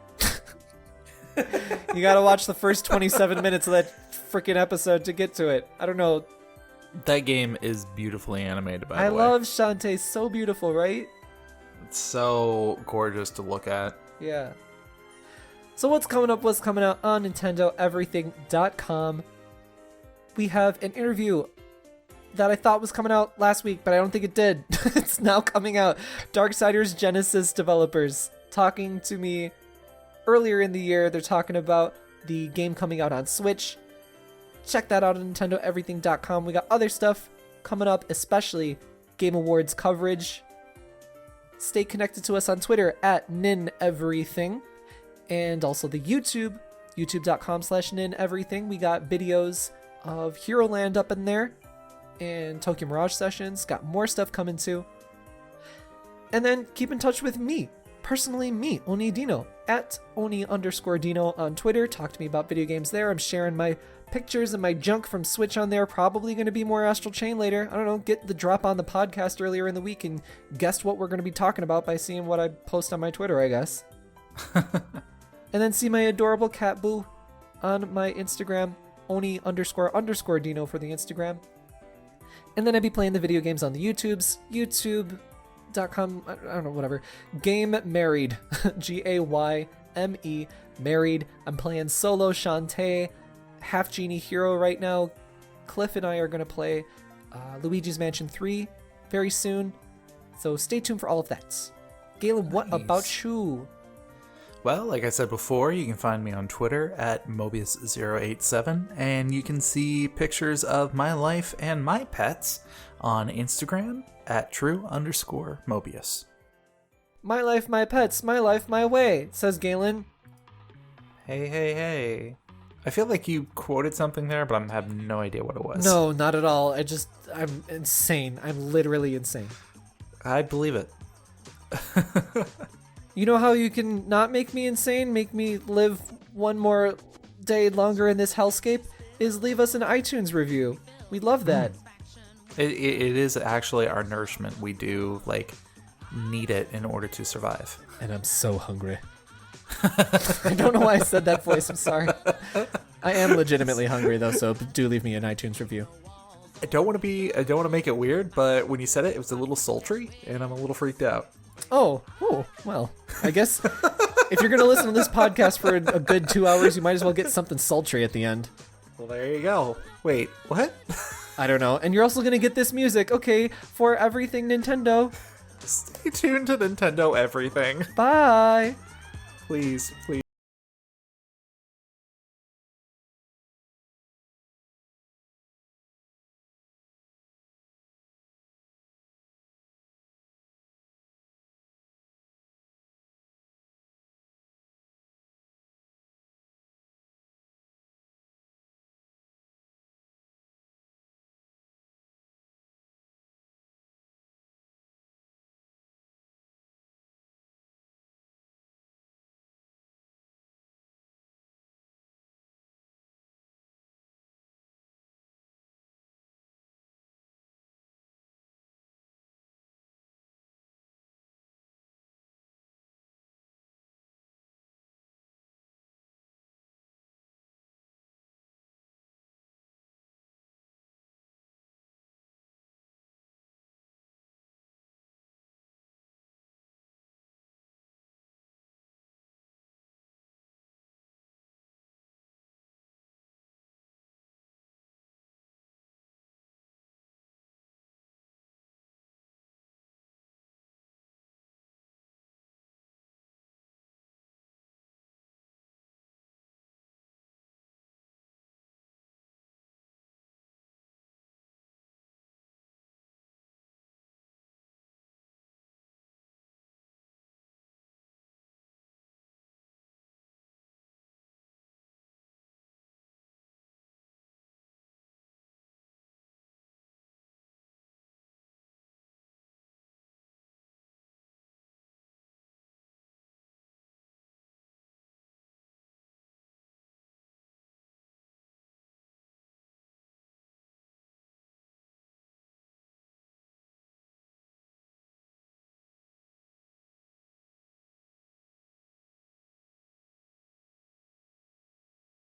You gotta watch the first 27 minutes of that freaking episode to get to it. I don't know. That game is beautifully animated, by the way. I love Shantae. So beautiful, right? It's so gorgeous to look at. Yeah. So what's coming up, what's coming out on NintendoEverything.com. We have an interview that I thought was coming out last week, but I don't think it did. It's now coming out. Darksiders Genesis developers talking to me earlier in the year. They're talking about the game coming out on Switch. Check that out on NintendoEverything.com. We got other stuff coming up, especially Game Awards coverage. Stay connected to us on Twitter at NinEverything. And also the YouTube, youtube.com/NinEverything. We got videos of Heroland up in there. And Tokyo Mirage Sessions. Got more stuff coming too. And then keep in touch with me. Personally, me, Oni Dino, at Oni_Dino on Twitter. Talk to me about video games there. I'm sharing my pictures and my junk from Switch on there. Probably going to be more Astral Chain later. I don't know, get the drop on the podcast earlier in the week and guess what we're going to be talking about by seeing what I post on my Twitter, I guess. And then see my adorable cat boo on my Instagram, Oni__Dino for the Instagram. And then I'd be playing the video games on the YouTubes, youtube.com, I don't know, whatever. Game Married, Gayme, Married. I'm playing solo Shantae, Half Genie Hero right now. Cliff and I are going to play Luigi's Mansion 3 very soon. So stay tuned for all of that. Galen, what about you? Well, like I said before, you can find me on Twitter at Mobius087, and you can see pictures of my life and my pets on Instagram at true_Mobius. My life, my pets, my life, my way, says Galen. Hey. I feel like you quoted something there, but I have no idea what it was. No, not at all. I'm insane. I'm literally insane. I believe it. You know how you can not make me insane, make me live one more day longer in this hellscape? Is leave us an iTunes review. We love that. It is actually our nourishment. We do, need it in order to survive. And I'm so hungry. I don't know why I said that voice. I'm sorry. I am legitimately hungry, though, so do leave me an iTunes review. I don't want to make it weird, but when you said it, it was a little sultry, and I'm a little freaked out. Oh, well, I guess if you're going to listen to this podcast for a good 2 hours, you might as well get something sultry at the end. Well, there you go. Wait, what? I don't know. And you're also going to get this music, okay, for everything Nintendo. Stay tuned to Nintendo Everything. Bye. Please.